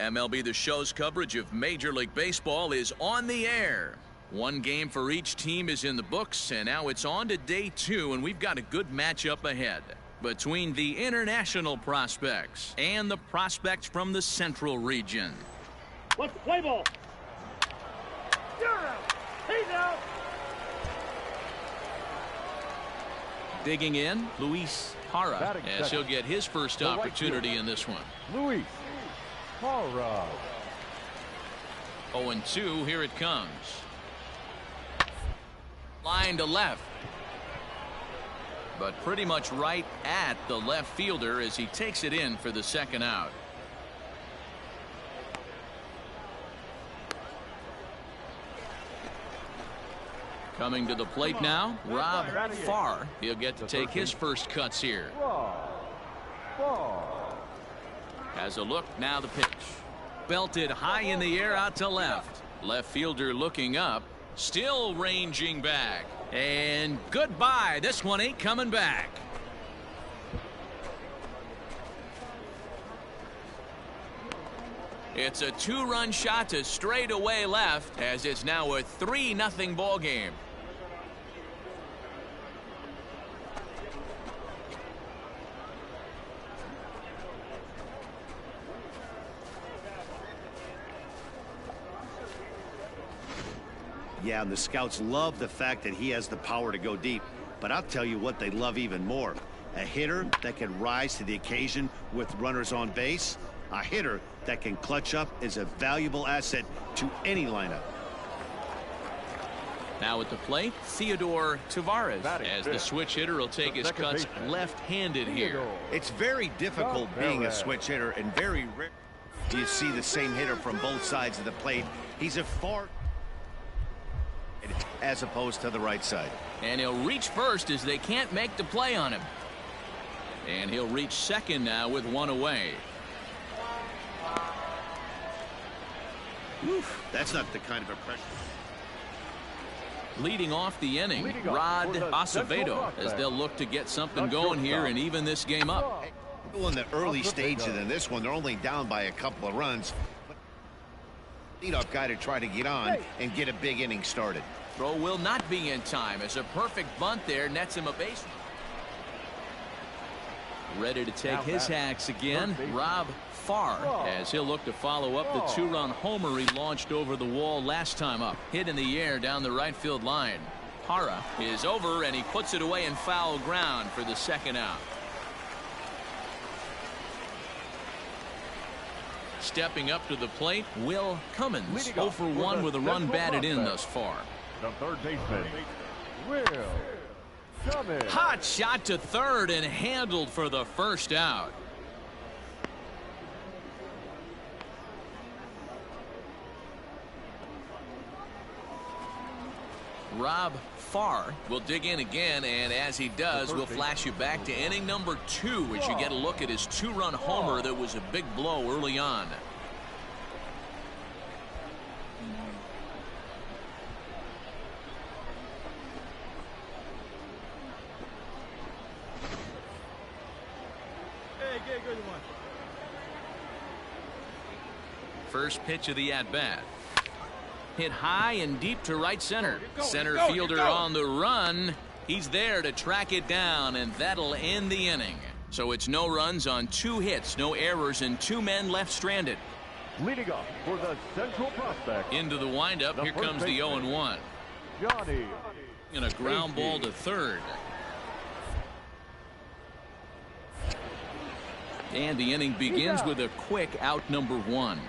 MLB The Show's coverage of Major League Baseball is on the air. One game for each team is in the books, and now it's on to day 2, and we've got a good matchup ahead between the international prospects and the prospects from the Central region. Let's play ball. You're out. He's out. Digging in, Luis Farr, as he'll get his first opportunity in this one. Luis Farr. 0-2, here it comes. Line to left. But pretty much right at the left fielder as he takes it in for the second out. Coming to the plate now, Rob Farr. He'll get to take his first cuts here. Has a look, now the pitch. Belted high in the air out to left. Left fielder looking up, still ranging back. And goodbye, this one ain't coming back. It's a 2-run shot to straightaway left as it's now a 3-0 ball game. Yeah, and the scouts love the fact that he has the power to go deep. But I'll tell you what they love even more. A hitter that can rise to the occasion with runners on base. A hitter that can clutch up is a valuable asset to any lineup. Now at the plate, Theodore Tavares, as the switch hitter will take his cuts left-handed here. It's very difficult being a switch hitter, and very rare do you see the same hitter from both sides of the plate. He's a far as opposed to the right side. And he'll reach first as they can't make the play on him. And he'll reach second now with one away. Oof, that's not the kind of impression. Leading off the inning, Rod Acevedo, as they'll look to get something going here and even this game up. In the early stages in this one, they're only down by a couple of runs. Leadoff guy to try to get on and get a big inning started. Throw will not be in time as a perfect bunt there nets him a base. Ready to take his hacks again, Rob Farr, as he'll look to follow up the 2-run homer he launched over the wall last time up. Hit in the air down the right field line. Parra is over and he puts it away in foul ground for the second out. Stepping up to the plate, Will Cummins, 0 for 1 with a run batted in thus far. The third baseman, Will Cummins. Hot shot to third and handled for the first out. Rob Farr will dig in again, and as he does, we'll flash you back to inning number 2 as you get a look at his 2-run homer that was a big blow early on. First pitch of the at-bat. Hit high and deep to right center. Center fielder on the run. He's there to track it down, and that'll end the inning. So it's no runs on 2 hits, no errors, and 2 men left stranded. Leading off for the Central prospect. Into the windup, here comes the 0-1. Johnny. And a ground ball to third. And the inning begins with a quick out number 1.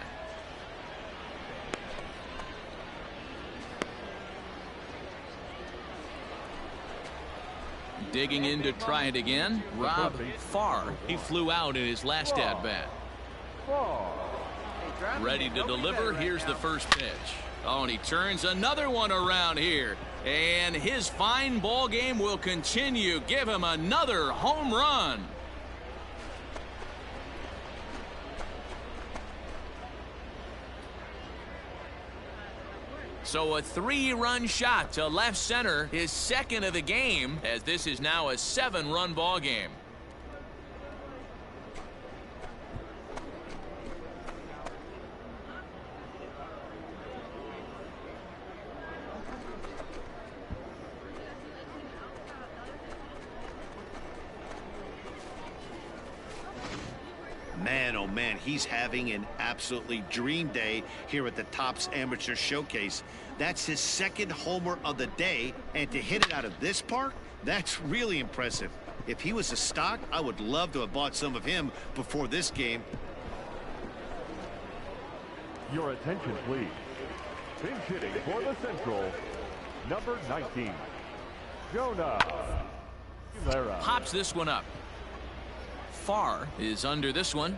Digging in to try it again, Rob Farr. He flew out in his last at-bat. Ready to deliver. Here's the first pitch. Oh, and he turns another one around here. And his fine ball game will continue. Give him another home run. So a 3-run shot to left center, his second of the game, as this is now a 7-run ball game. man, he's having an absolutely dream day here at the Topps Amateur Showcase. That's his second homer of the day, and to hit it out of this park, that's really impressive. If he was a stock, I would love to have bought some of him before this game. Your attention, please. Pinch hitting for the Central, number 19, Jonah Aguilera. Pops this one up. Farr is under this one,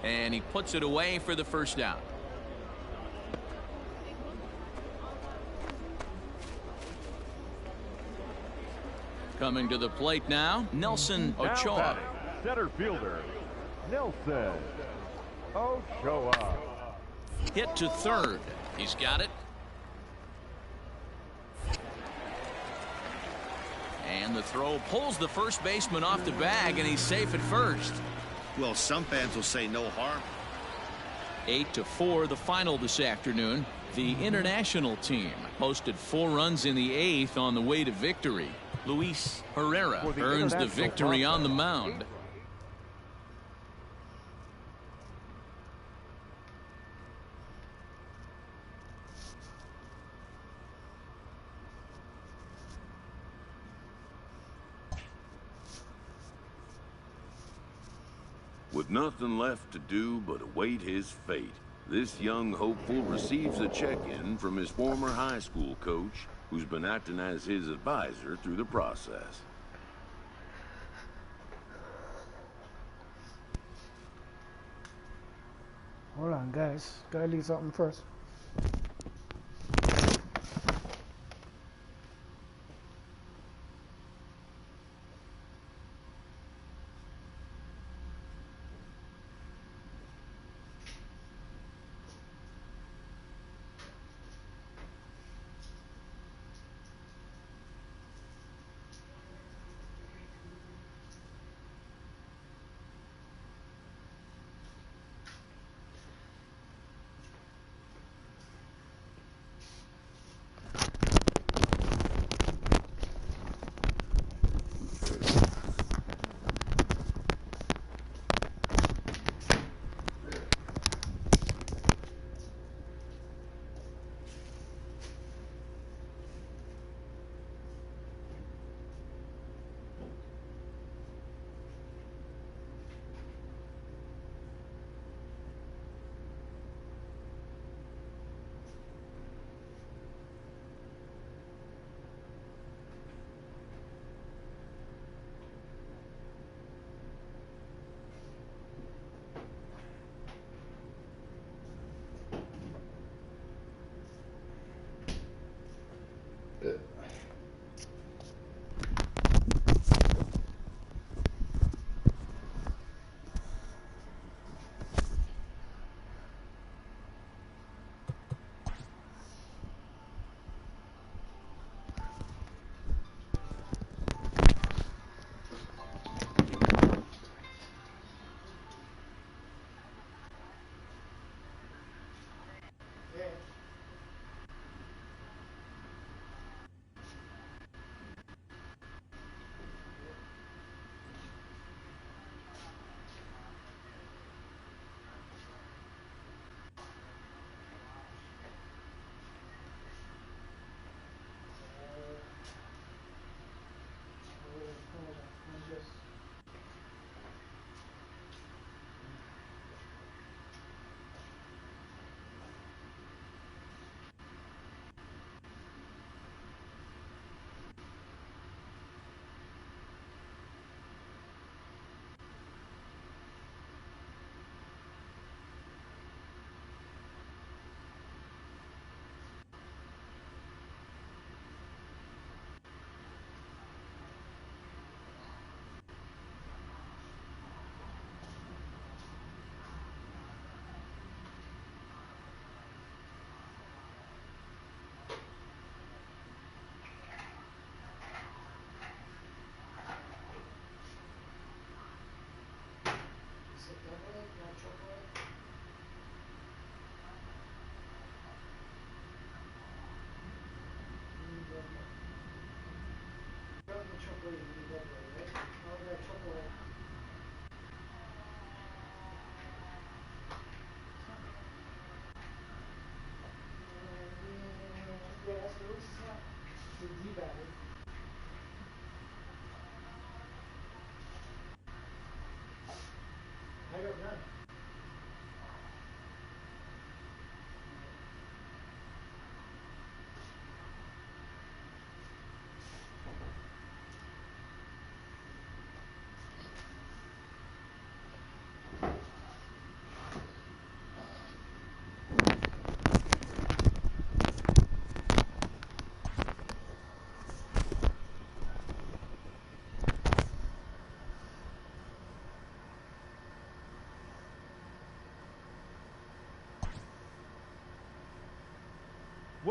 and he puts it away for the first down. Coming to the plate now, Nelson Ochoa. Center fielder, Nelson Ochoa. Hit to third. He's got it. And the throw pulls the first baseman off the bag, and he's safe at first. Well, some fans will say no harm. 8-4 the final this afternoon. The international team posted 4 runs in the 8th on the way to victory. Luis Herrera earns the victory on the mound. With nothing left to do but await his fate, this young hopeful receives a check-in from his former high school coach, who's been acting as his advisor through the process. Hold on, guys. Gotta leave something first.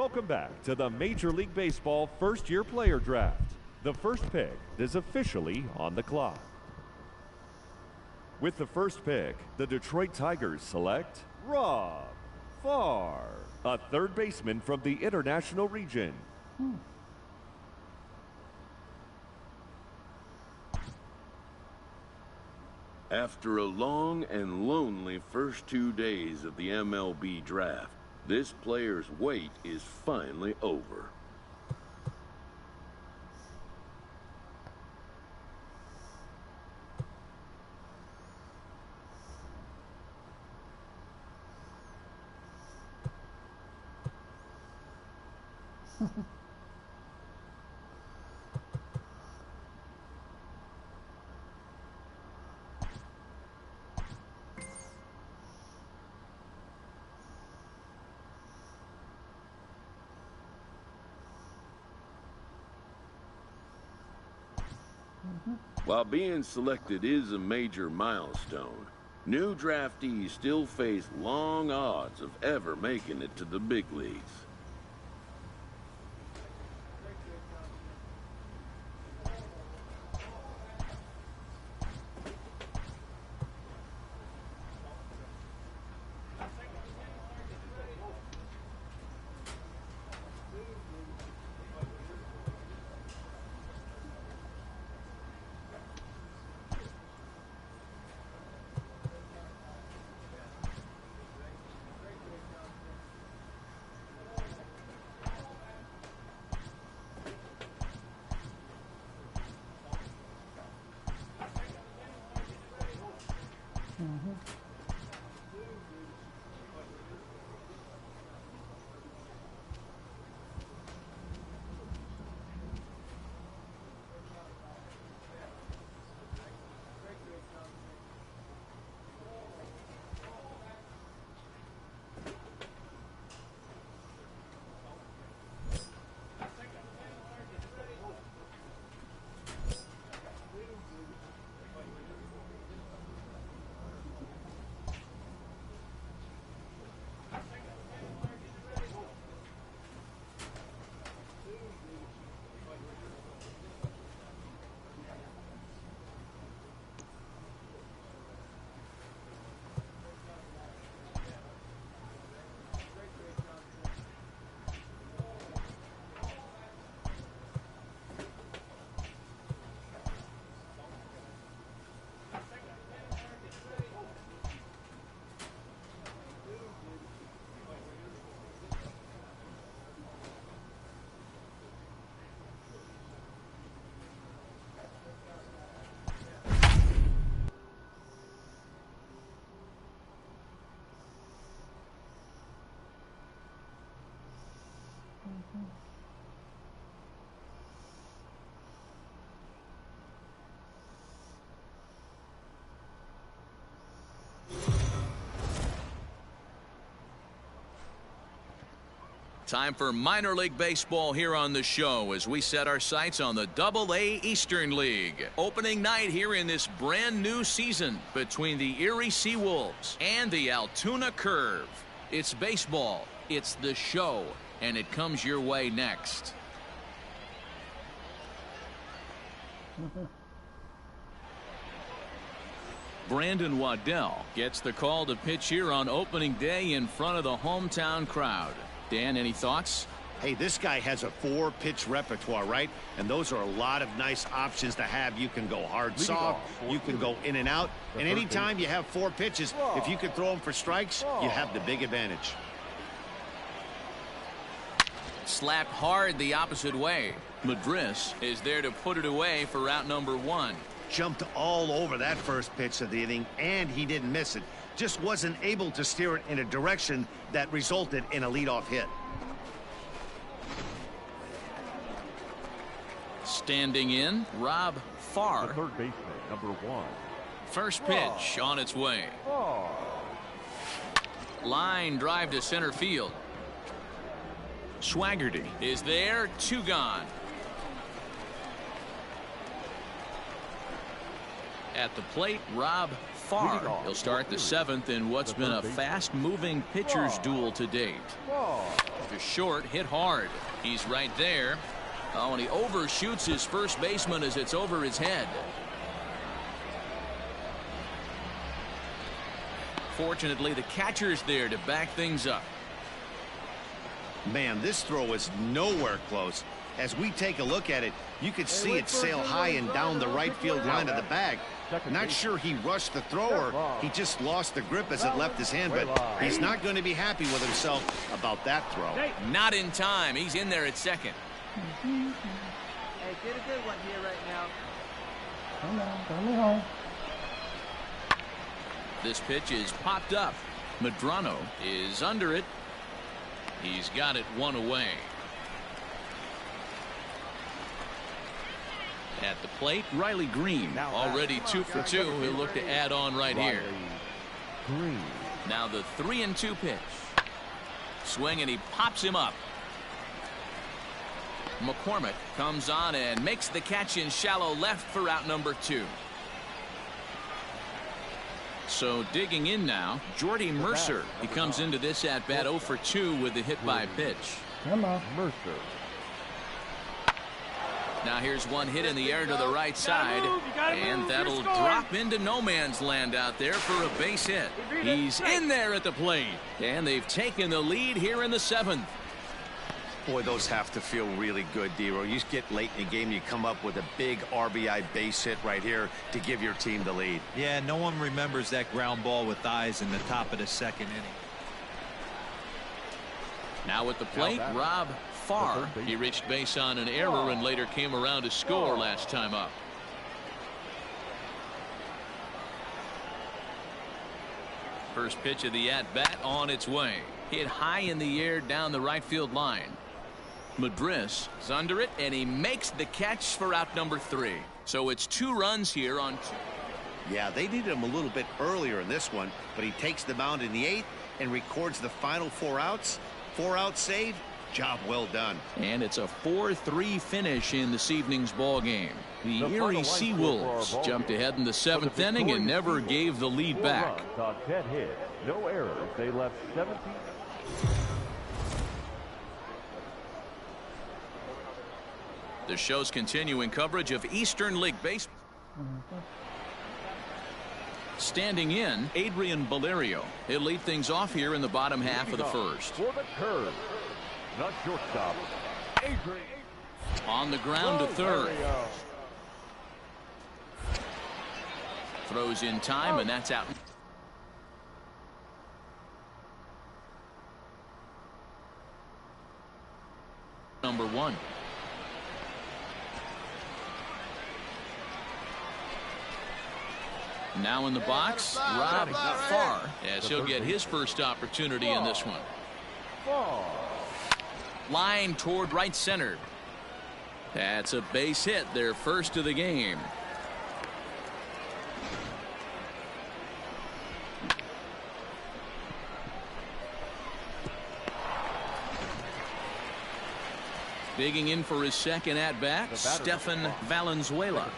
Welcome back to the Major League Baseball first-year player draft. The first pick is officially on the clock. With the first pick, the Detroit Tigers select Rob Farr, a third baseman from the International Region. After a long and lonely first 2 days of the MLB draft, this player's wait is finally over. While being selected is a major milestone, new draftees still face long odds of ever making it to the big leagues. Time for minor league baseball here on the show as we set our sights on the Double-A Eastern League. Opening night here in this brand new season between the Erie Seawolves and the Altoona Curve. It's baseball, it's the show, and it comes your way next. Brandon Waddell gets the call to pitch here on opening day in front of the hometown crowd. Dan, any thoughts? Hey, this guy has a 4-pitch repertoire, right? And those are a lot of nice options to have. You can go hard, soft, you can go in and out. And anytime you have 4 pitches, if you can throw them for strikes, you have the big advantage. Slapped hard the opposite way. Madris is there to put it away for out number 1. Jumped all over that first pitch of the inning, and he didn't miss it. Just wasn't able to steer it in a direction that resulted in a leadoff hit. Standing in, Rob Farr. The third baseman, number 1. First pitch on its way. Line drive to center field. Swaggerty is there, 2 gone. At the plate, Rob Farr. He'll start the 7th in what's been a fast-moving pitcher's duel to date. to short, hit hard. He's right there. Oh, and he overshoots his first baseman as it's over his head. Fortunately, the catcher's there to back things up. Man, this throw is nowhere close. As we take a look at it, you could see it sail high and down the right field line of the bag. Not sure he rushed the throw or he just lost the grip as it left his hand, but he's not going to be happy with himself about that throw. Not in time. He's in there at second. Hey, get a good one here right now. Come on, come home. This pitch is popped up. Medrano is under it. He's got it one away. At the plate, Riley Green, already 2 for 2. He'll look to add on right here. Now the 3-2 pitch. Swing, and he pops him up. McCormick comes on and makes the catch in shallow left for out number 2. So digging in now, Jordy Mercer. He comes into this at bat 0 for 2 with the hit by pitch. Come on, Mercer. Now here's one hit in the air to the right side, and that'll drop into no man's land out there for a base hit. He's in there at the plate, and they've taken the lead here in the 7th. Boy, those have to feel really good, Dero. You get late in the game, you come up with a big RBI base hit right here to give your team the lead. Yeah, no one remembers that ground ball with eyes in the top of the 2nd inning. Now at the plate, Rob Farr. He reached base on an error and later came around to score last time up. First pitch of the at-bat on its way. Hit high in the air down the right field line. Madris is under it, and he makes the catch for out number 3. So it's 2 runs here on 2. Yeah, they needed him a little bit earlier in this one, but he takes the mound in the 8th and records the final 4 outs. 4-out save. Job well done. And it's a 4-3 finish in this evening's ball game. The Erie Seawolves jumped ahead in the 7th inning and never gave the lead back. On 10 hits, no errors. They left 17. The show's continuing coverage of Eastern League Baseball. Standing in, Adrian Valerio. He'll lead things off here in the bottom half of the 1st. For the curve. Not shortstop. Adrian. On the ground to 3rd. Throws in time, and that's out. Number 1. Now in the box, Rob Farr, as he'll get his first opportunity in this one. Line toward right center. That's a base hit, their first of the game. Digging in for his second at-bat, Stefan Valenzuela.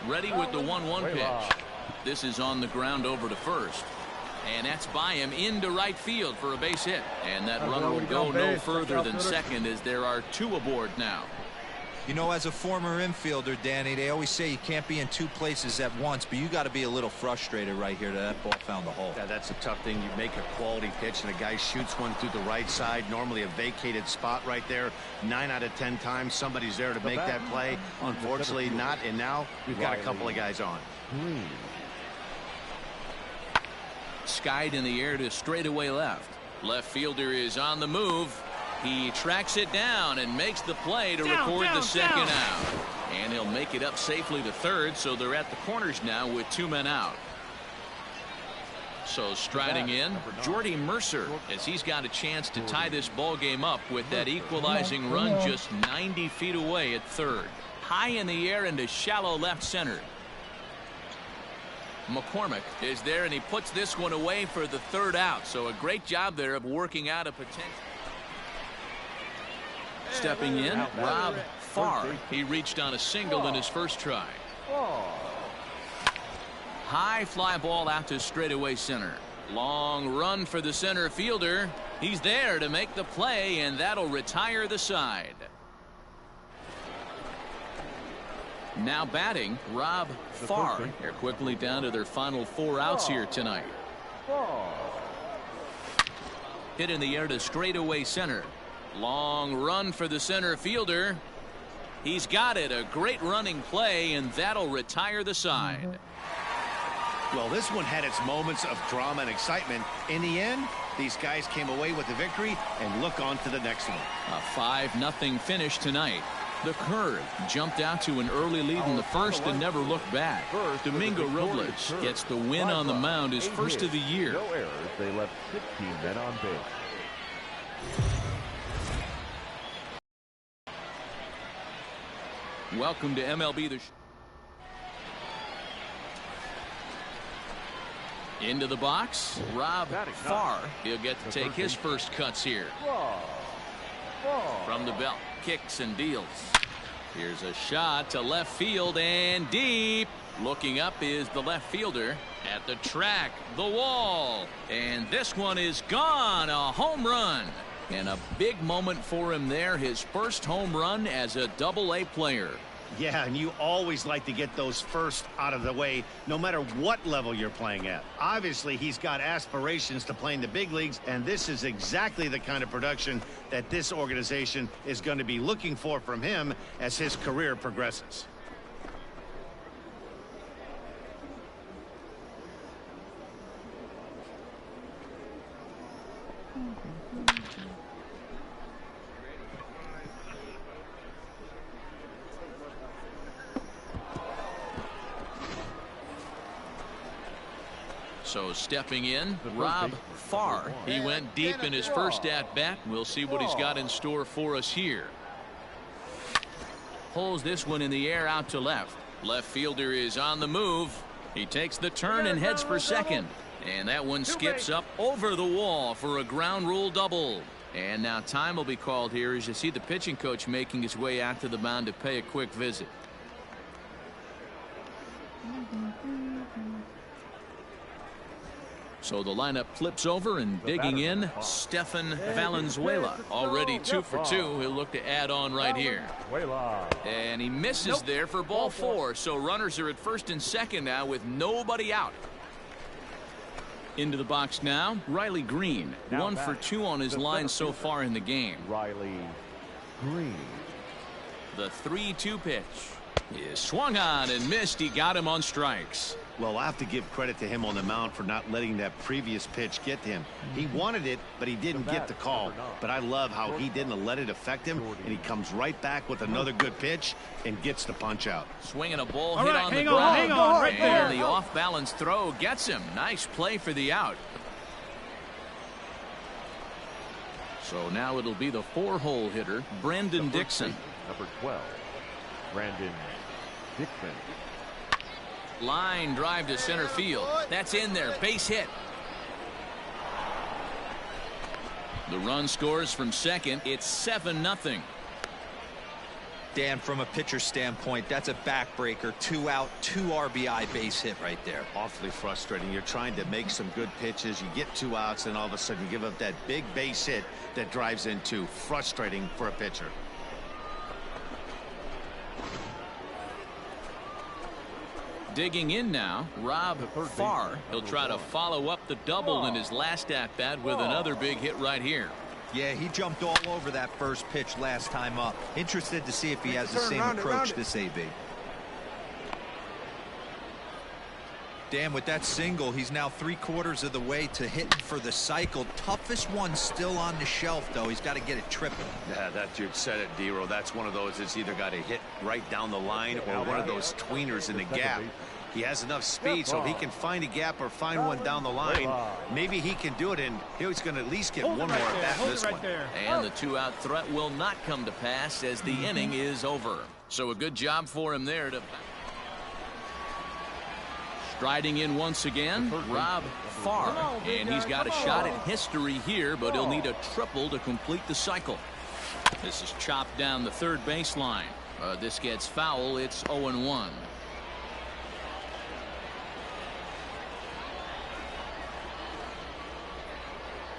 Ready with the 1-1 pitch. This is on the ground over to first. And that's by him into right field for a base hit. And that runner will go no further than second as there are 2 aboard now. You know, as a former infielder, Danny, they always say you can't be in 2 places at once, but you got to be a little frustrated right here that ball found the hole. Yeah, that's a tough thing. You make a quality pitch and a guy shoots one through the right side, normally a vacated spot right there. 9 out of 10 times somebody's there to make that play. Unfortunately not, and now we've got a couple of guys on. Skied in the air to straightaway left. Left fielder is on the move. He tracks it down and makes the play to record the second out. And he'll make it up safely to 3rd, so they're at the corners now with 2 men out. So striding in, Jordy Mercer, as he's got a chance to tie this ball game up with that equalizing run just 90 feet away at 3rd. High in the air into shallow left center. McCormick is there, and he puts this one away for the 3rd out. So a great job there of working out a potential. Stepping in, Rob Farr. He reached on a single in his first try. High fly ball out to straightaway center. Long run for the center fielder. He's there to make the play, and that'll retire the side. Now batting, Rob Farr. They're quickly down to their final 4 outs here tonight. Hit in the air to straightaway center. Long run for the center fielder. He's got it. A great running play, and that'll retire the side. Well, this one had its moments of drama and excitement. In the end, these guys came away with the victory and look on to the next one. A 5-0 finish tonight. The Curve jumped out to an early lead in the first and never looked back. Domingo Robles gets the win on the mound, his first of the year. No errors. They left 16 men on base. Welcome to MLB Into the box, Rob Farr. He'll get to take his first cuts here. From the belt, kicks and deals. Here's a shot to left field and deep. Looking up is the left fielder. At the track, the wall. And this one is gone. A home run. And a big moment for him there. His first home run as a Double-A player. Yeah, and you always like to get those first out of the way, no matter what level you're playing at. Obviously, he's got aspirations to play in the big leagues, and this is exactly the kind of production that this organization is going to be looking for from him as his career progresses. So stepping in, Rob Farr. He went deep in his first at-bat. We'll see what he's got in store for us here. Pulls this one in the air out to left. Left fielder is on the move. He takes the turn and heads for second. And that one skips up over the wall for a ground rule double. And now time will be called here as you see the pitching coach making his way out to the mound to pay a quick visit. So the lineup flips over and digging in, Stefan Valenzuela. Already 2 for 2. He'll look to add on right here. And he misses there for ball 4. So runners are at first and second now with nobody out. Into the box now, Riley Green. 1 for 2 on his line so far in the game. Riley Green. The 3-2 pitch is swung on and missed. He got him on strikes. Well, I have to give credit to him on the mound for not letting that previous pitch get to him. He wanted it, but he didn't get the call. But I love how he didn't let it affect him, and he comes right back with another good pitch and gets the punch out. Swinging a ball hit on the ground. Hang on, right there. And the off-balance throw gets him. Nice play for the out. So now it'll be the 4-hole hitter, Brandon Dixon. Number 12, Brandon Dixon. Line drive to center field. That's in there. Base hit. The run scores from second. It's 7-0. Dan, from a pitcher standpoint, that's a backbreaker. 2 out, 2 RBI base hit right there. Awfully frustrating. You're trying to make some good pitches. You get 2 outs, and all of a sudden you give up that big base hit that drives in 2. Frustrating for a pitcher. Digging in now, Rob Farr. He'll try to follow up the double in his last at-bat with another big hit right here. Yeah, he jumped all over that first pitch last time up. Interested to see if he has the same approach this AB. Dan, with that single, he's now 3/4 of the way to hitting for the cycle. Toughest one still on the shelf, though. He's got to get it tripping. Yeah, that dude said it, D-Row. That's one of those that's either got to hit right down the line or one of those tweeners in the gap. He has enough speed so he can find a gap or find one down the line. Maybe he can do it, and he's going to at least get one more at bat in this one. And the 2-out threat will not come to pass as the inning is over. So a good job for him there to... Striding in once again, Rob Farr, and he's got a shot at history here, but he'll need a triple to complete the cycle. This is chopped down the third baseline. This gets foul. It's 0-1.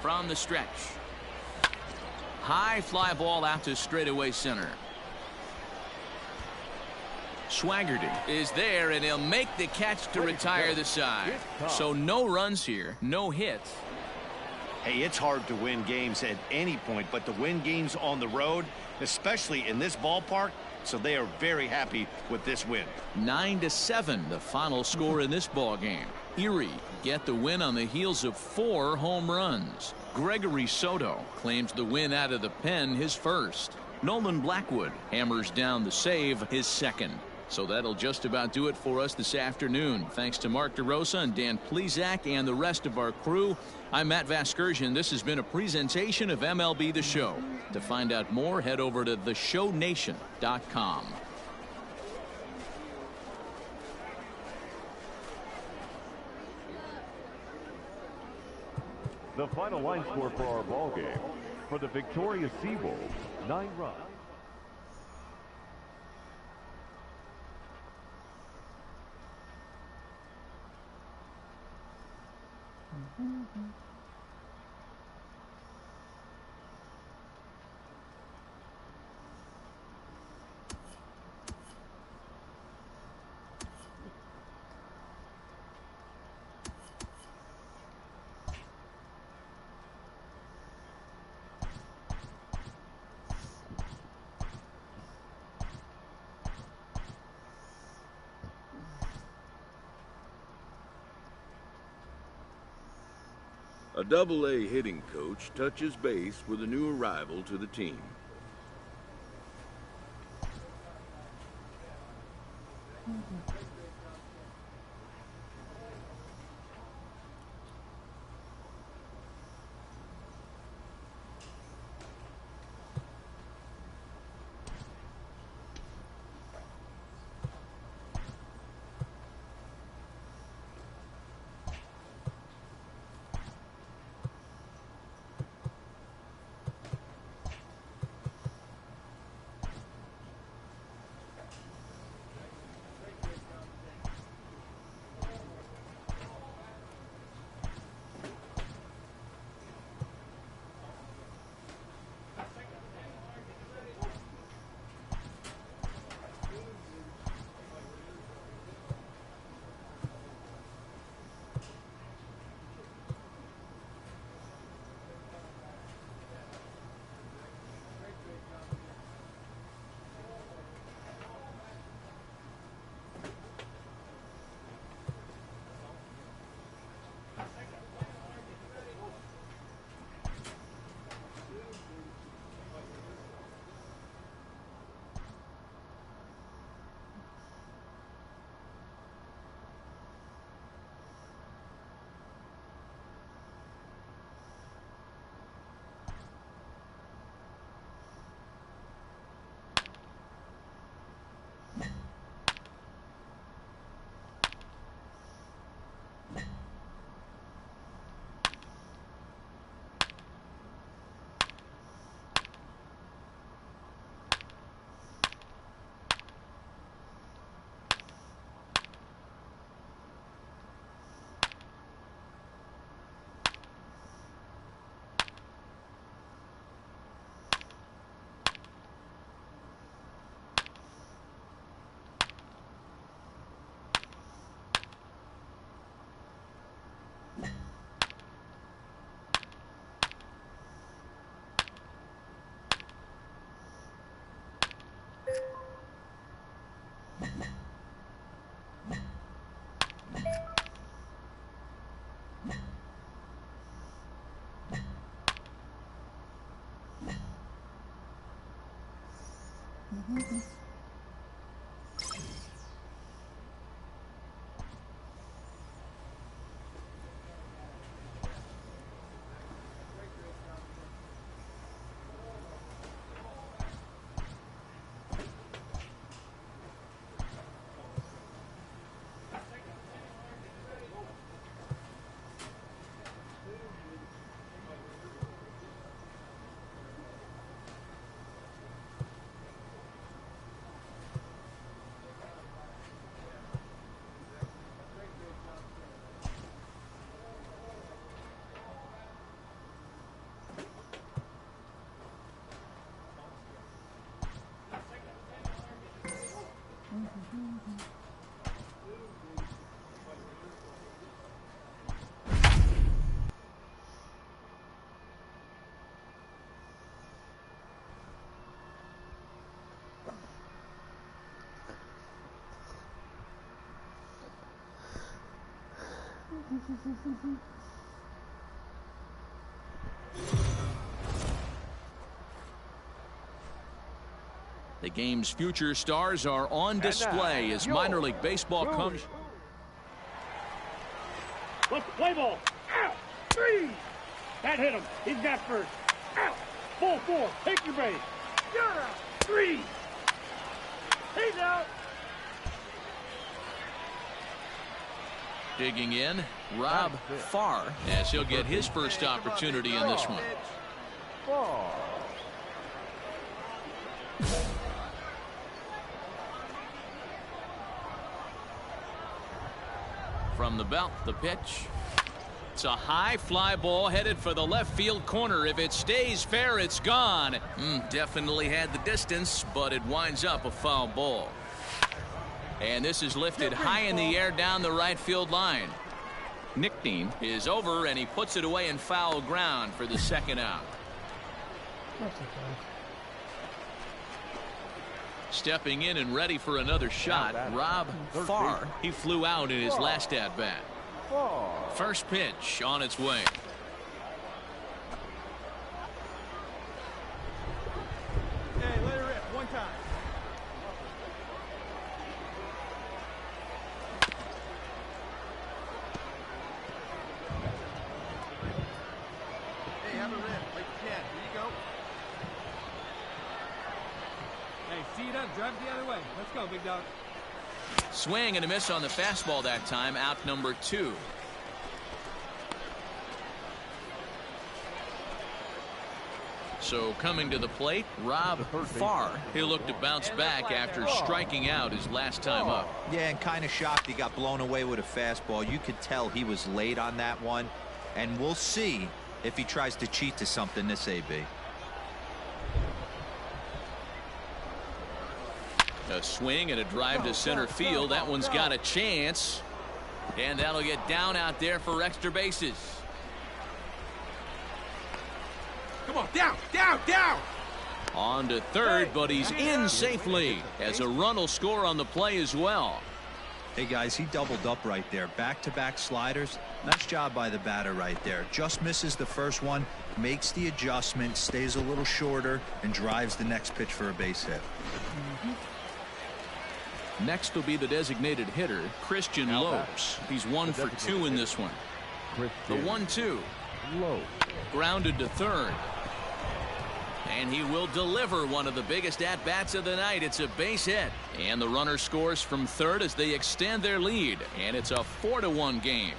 from the stretch. High fly ball out to straightaway center. Swaggerty is there, and he'll make the catch to retire the side. So no runs here, no hits. Hey, it's hard to win games at any point, but to win games on the road, especially in this ballpark, so they are very happy with this win. 9-7, the final score in this ball game. Erie get the win on the heels of 4 home runs. Gregory Soto claims the win out of the pen, his first. Nolan Blackwood hammers down the save, his second. So that'll just about do it for us this afternoon. Thanks to Mark DeRosa and Dan Plesac and the rest of our crew. I'm Matt Vasgersian. This has been a presentation of MLB The Show. To find out more, head over to theshownation.com. The final line score for our ball game. For the victorious Seawolves, 9 runs. A Double-A hitting coach touches base with a new arrival to the team. The game's future stars are on display as minor league baseball comes. Let's play ball. Out. 3. That hit him. He's got first. Out. Ball 4. Take your base. You're out. 3. He's out. Digging in, Rob Farr, as he'll get his first opportunity in this one. From the belt, the pitch. It's a high fly ball headed for the left field corner. If it stays fair, it's gone. Definitely had the distance, but it winds up a foul ball. And this is lifted high in the air down the right field line. Nickname is over, and he puts it away in foul ground for the second out. Stepping in and ready for another shot, Rob Farr. He flew out in his last at-bat. First pitch on its way. Hey, let it rip one time. Hey, have a rip like you can. Here you go. Hey, see it up, drive it the other way. Let's go, big dog. Swing and a miss on the fastball that time, out number 2. So coming to the plate, Rob Farr. He'll look to bounce back after striking out his last time up. Yeah, and kind of shocked he got blown away with a fastball. You could tell he was late on that one, and we'll see if he tries to cheat to something this AB. A swing and a drive to center field. That one's got a chance. And that'll get down out there for extra bases. Come on, down, down, down. On to third, but he's in safely as a run will score on the play as well. Hey guys, he doubled up right there. Back-to-back sliders. Nice job by the batter right there. Just misses the first one, makes the adjustment, stays a little shorter, and drives the next pitch for a base hit. Next will be the designated hitter, Christian Lopes. He's 1 for 2 in this one. The 1-2. Grounded to third. And he will deliver one of the biggest at-bats of the night. It's a base hit. And the runner scores from third as they extend their lead. And it's a 4-1 game.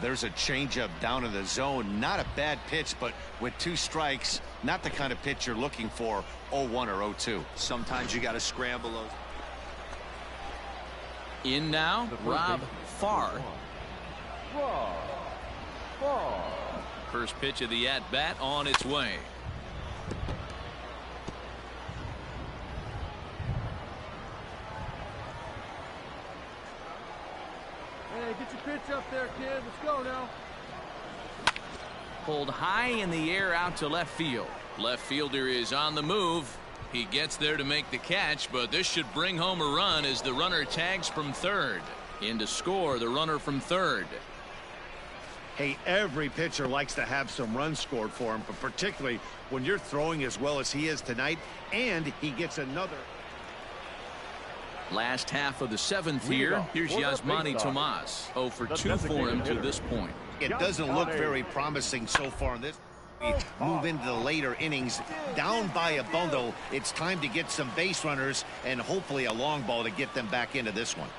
There's a changeup down in the zone. Not a bad pitch, but with 2 strikes, not the kind of pitch you're looking for 0-1 or 0-2. Sometimes you got to scramble those. In now, Rob Farr. First pitch of the at-bat on its way. Hey, get your pitch up there, kid. Let's go now. Pulled high in the air out to left field. Left fielder is on the move. He gets there to make the catch, but this should bring home a run as the runner tags from third. In to score the runner from third. Hey, every pitcher likes to have some runs scored for him, but particularly when you're throwing as well as he is tonight, and he gets another. Last half of the 7th here. Here's Yasmani Tomas. 0 for 2 for him to this point. It doesn't look very promising so far in this. We move into the later innings, down by a bundle. It's time to get some base runners and hopefully a long ball to get them back into this one.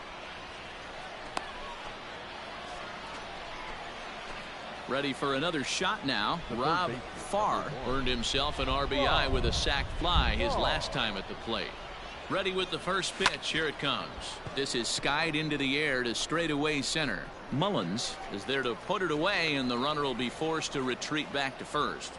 Ready for another shot now. Rob Farr earned himself an RBI with a sac fly his last time at the plate. Ready with the first pitch. Here it comes. This is skied into the air to straightaway center. Mullins is there to put it away, and the runner will be forced to retreat back to first.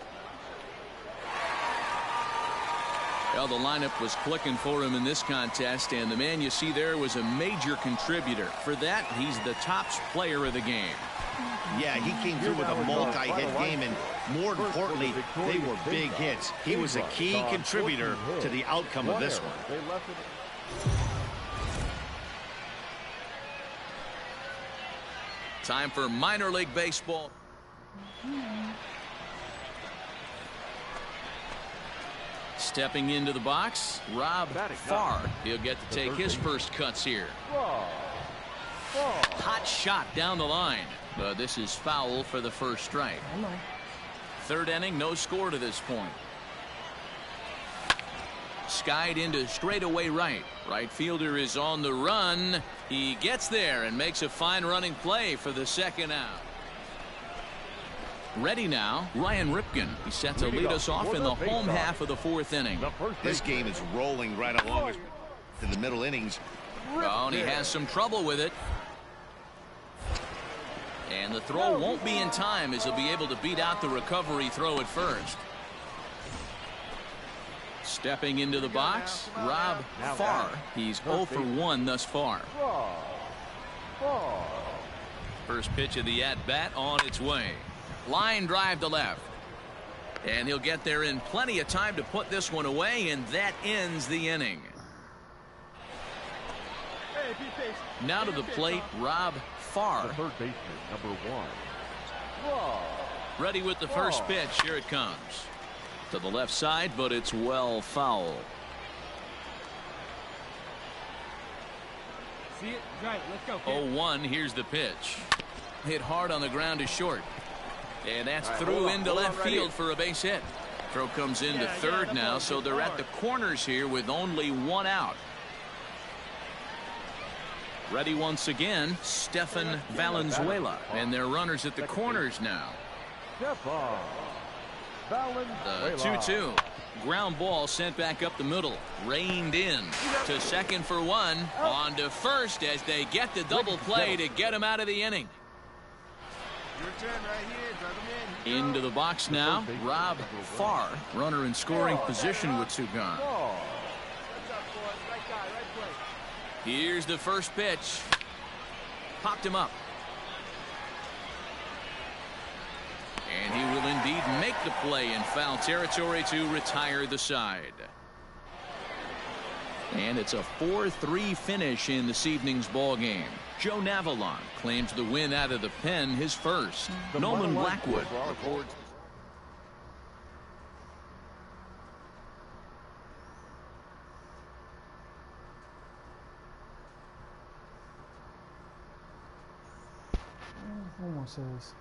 Well, the lineup was clicking for him in this contest, and the man you see there was a major contributor. For that, he's the top player of the game. Yeah, he came through with a multi-hit game, and more importantly, they were big hits. He was a key contributor to the outcome of this one. Time for minor league baseball. Stepping into the box, Rob Farr. He'll get to take his first cuts here. Hot shot down the line, but this is foul for the first strike. Third inning, no score to this point. Skied into straightaway right. Right fielder is on the run. He gets there and makes a fine running play for the second out. Ready now, Ryan Ripken. He's set to lead us off in the home half of the fourth inning. This game is rolling right along to the middle innings. Oh, and he has some trouble with it. And the throw won't be in time as he'll be able to beat out the recovery throw at first. Stepping into the box, Rob Farr. He's 0 for 1 thus far. First pitch of the at-bat on its way. Line drive to left. And he'll get there in plenty of time to put this one away, and that ends the inning. Now to the plate, Rob Farr. Third baseman, number 1. Ready with the first pitch. Here it comes. To the left side, but it's well foul. See it? Right, let's go. Kid. 0-1, here's the pitch. Hit hard on the ground to short. And that's through into left field for a base hit. Throw comes into third now, so they're at the corners here with only one out. Ready once again, Stefan Valenzuela. And they're runners at the corners now. The 2-2. Ground ball sent back up the middle. Reined in to second for one. On to first as they get the double play to get him out of the inning. Your turn right here. Drive him in. Into the box now, Rob Farr. Runner in scoring position with two gone. Here's the first pitch. Popped him up. And he will indeed make the play in foul territory to retire the side. And it's a 4-3 finish in this evening's ball game. Joe Navalon claims the win out of the pen, his first. Nolan Blackwood reports. Almost says.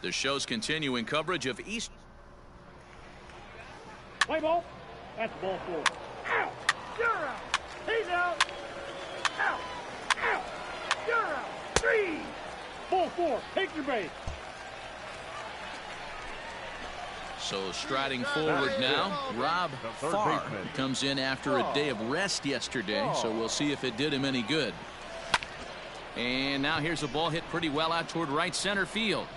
The show's continuing coverage of East. Play ball. That's ball 4. Out. You're out. He's out. Out. Out. You're out. 3. Ball 4. Take your base. So striding forward now, Rob Farr comes in after a day of rest yesterday, so we'll see if it did him any good. And now here's a ball hit pretty well out toward right center field.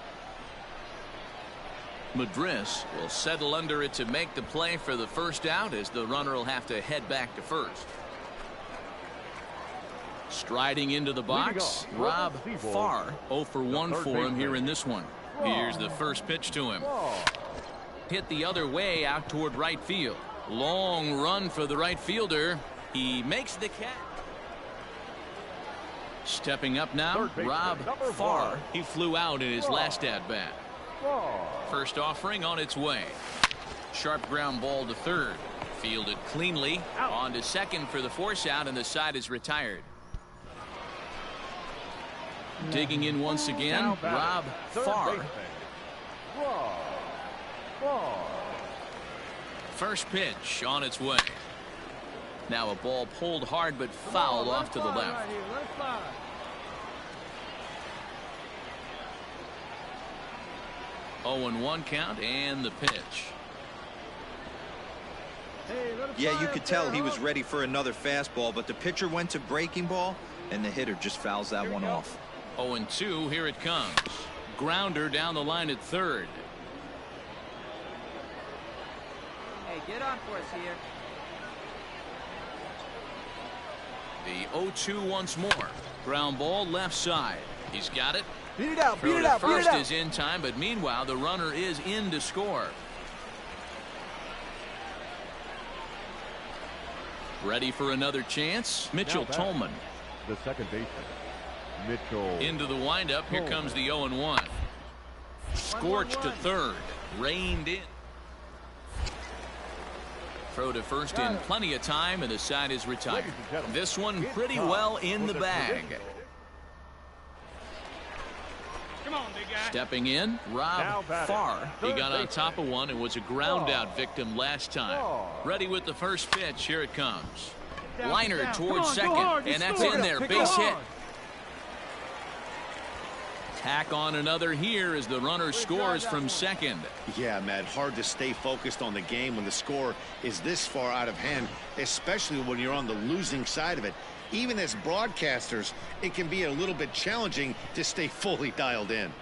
Madris will settle under it to make the play for the first out as the runner will have to head back to first. Striding into the box, Rob Farr. 0 for 1 for him here in this one. Here's the first pitch to him. Hit the other way out toward right field. Long run for the right fielder. He makes the catch. Stepping up now, Rob Farr. He flew out in his last at-bat. First offering on its way. Sharp ground ball to third. Fielded cleanly. On to second for the force out, and the side is retired. Digging in once again, Rob Farr. First pitch on its way. Now a ball pulled hard but fouled off to the left. 0-1 count and the pitch. Yeah, you could tell he was ready for another fastball, but the pitcher went to breaking ball, and the hitter just fouls that one off. 0-2, here it comes. Grounder down the line at third. Hey, get on for us here. The 0-2 once more. Ground ball left side. He's got it. Beat it out, beat it out, first is in time, but meanwhile the runner is in to score. Ready for another chance. Mitchell Tolman. The second baseman, Mitchell. Into the windup. Here comes the 0-1. Scorched to third. Reined in. Throw to first in plenty of time, and the side is retired. This one pretty well in the bag. Come on, big guy. Stepping in, Rob Farr. He got on top of one and was a ground out victim last time. Ready with the first pitch. Here it comes. Liner towards second, and that's in there. Base hit. Tack on another here as the runner scores from second. Yeah, Matt, hard to stay focused on the game when the score is this far out of hand, especially when you're on the losing side of it. Even as broadcasters, it can be a little bit challenging to stay fully dialed in.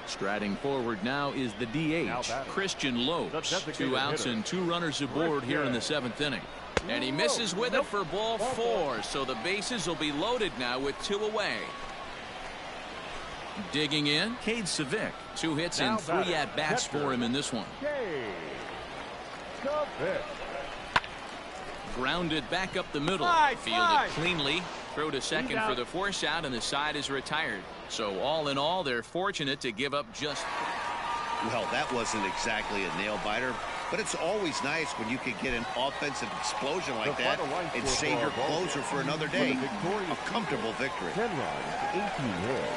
Striding forward now is the DH, Christian Lopes. 2 outs and 2 runners aboard here in the 7th inning. And he misses with it for ball 4, so the bases will be loaded now with 2 away. Digging in, Cade Savick. 2 hits and 3 at-bats for him in this one. Grounded back up the middle. Fielded cleanly. Throw to second for the force out, and the side is retired. So all in all, they're fortunate to give up just... Well, that wasn't exactly a nail-biter, but it's always nice when you can get an offensive explosion like that and save your closer for another day. A comfortable victory. 10 runs, 18 hits,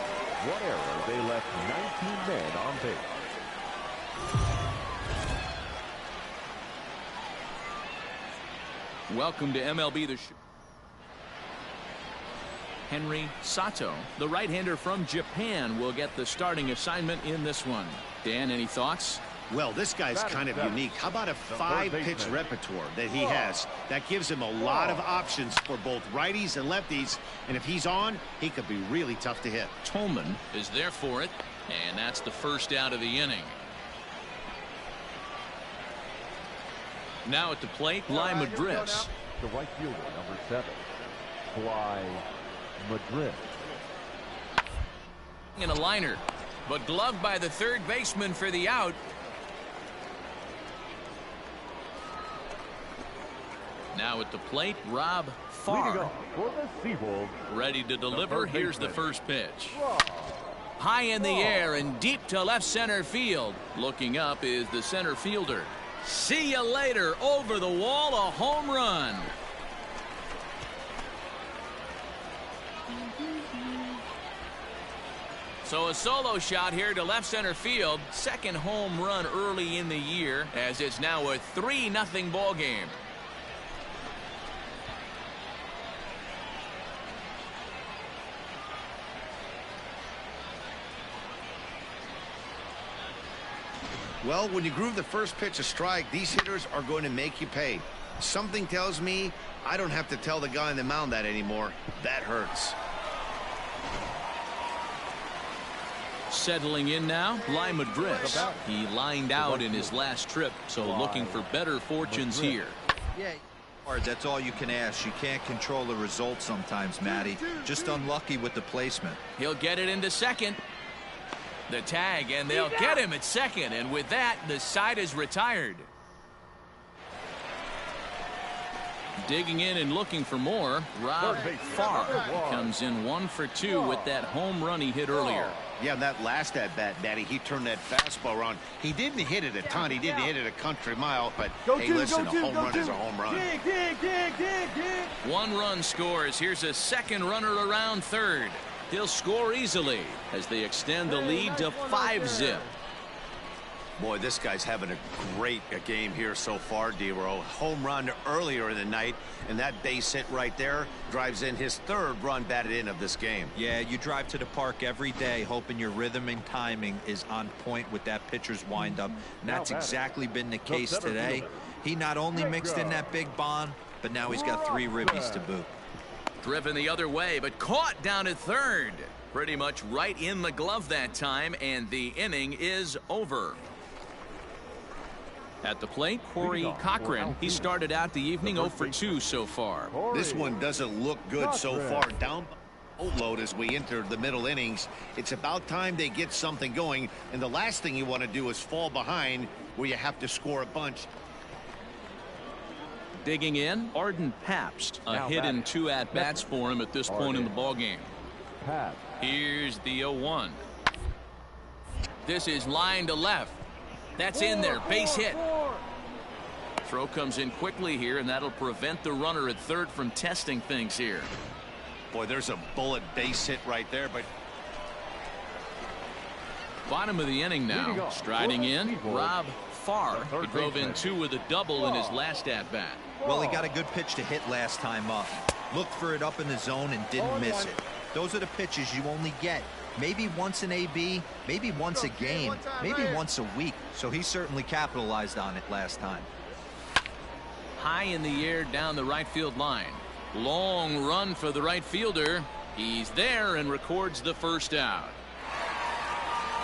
1 error. They left 19 men on base. Welcome to MLB The Show. Henry Sato, the right-hander from Japan, will get the starting assignment in this one. Dan, any thoughts? Well, this guy's kind of unique. How about a 5-pitch repertoire that he has? That gives him a lot of options for both righties and lefties. And if he's on, he could be really tough to hit. Tolman is there for it, and that's the first out of the inning. Now at the plate, Bly Madris. The right fielder, number 7, Bly Madris. In a liner, but gloved by the third baseman for the out. Now at the plate, Rob Farr. For the Seawolves. Ready to deliver. Here's the first pitch. High in the air and deep to left center field. Looking up is the center fielder. See you later. Over the wall, a home run. So a solo shot here to left center field. Second home run early in the year, as it's now a 3-0 ball game. Well, when you groove the first pitch a strike, these hitters are going to make you pay. Something tells me I don't have to tell the guy on the mound that anymore. That hurts. Settling in now, Bly Madris. He lined out in his last trip, so looking for better fortunes here. Yeah, that's all you can ask. You can't control the result sometimes, Matty. Just unlucky with the placement. He'll get it into second. The tag, and they'll get him at second, and with that, the side is retired. Digging in and looking for more, Rob Farr comes in 1 for 2 with that home run he hit earlier. Yeah, that last at-bat, Daddy, he turned that fastball around. He didn't hit it a ton. He didn't hit it a country mile, but hey, listen, a home run is a home run. Dig. 1 run scores. Here's a second runner around third. He'll score easily as they extend the lead to 5-zip. Boy, this guy's having a great game here so far, D-Row. Home run earlier in the night, and that base hit right there drives in his 3rd run batted in of this game. Yeah, you drive to the park every day hoping your rhythm and timing is on point with that pitcher's windup, and that's exactly been the case today. He not only mixed in that big bomb, but now he's got 3 ribbies to boot. Driven the other way, but caught down at third. Pretty much right in the glove that time, and the inning is over. At the plate, Corey Cochran. He started out the evening 0 for 2 so far. This one doesn't look good so far. Down load as we enter the middle innings. It's about time they get something going, and the last thing you want to do is fall behind where you have to score a bunch. Digging in, Arden Pabst. A hit in 2 at-bats for him at this point in the ballgame. Here's the 0-1. This is line to left. That's in there. Base hit. Throw comes in quickly here, and that'll prevent the runner at third from testing things here. Boy, there's a bullet base hit right there, but bottom of the inning now. Striding in, Rob Farr. He drove in 2 with a double in his last at-bat. Well, he got a good pitch to hit last time up. Looked for it up in the zone and didn't miss it. Those are the pitches you only get maybe once an AB, maybe once a game, maybe once a week. So he certainly capitalized on it last time. High in the air down the right field line. Long run for the right fielder. He's there and records the first out.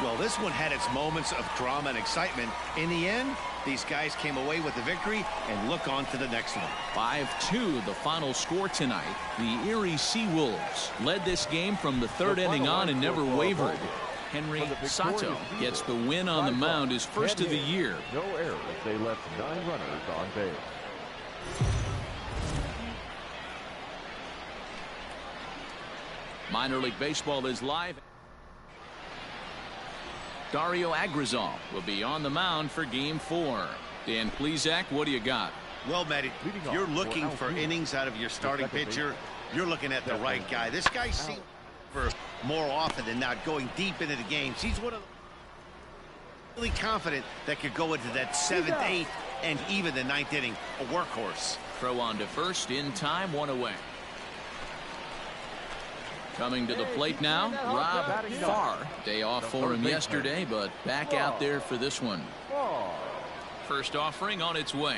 Well, this one had its moments of drama and excitement. In the end, these guys came away with the victory and look on to the next one. 5-2 the final score tonight. The Erie Seawolves led this game from the 3rd inning on and never wavered. Henry Sato gets the win on the mound, his first of the year. No errors. They left 9 runners on base. Minor League Baseball is live. Dario Agrizal will be on the mound for Game 4. Dan Plesac, what do you got? Well, Matty, if you're looking for innings out of your starting pitcher, you're looking at the right guy. This guy seems for more often than not going deep into the games. He's one of the really confident that could go into that 7th, 8th, and even the 9th inning. A workhorse. Throw on to first in time, 1 away. Coming to the plate now, Rob Farr. Day off for him yesterday, but back out there for this one. First offering on its way.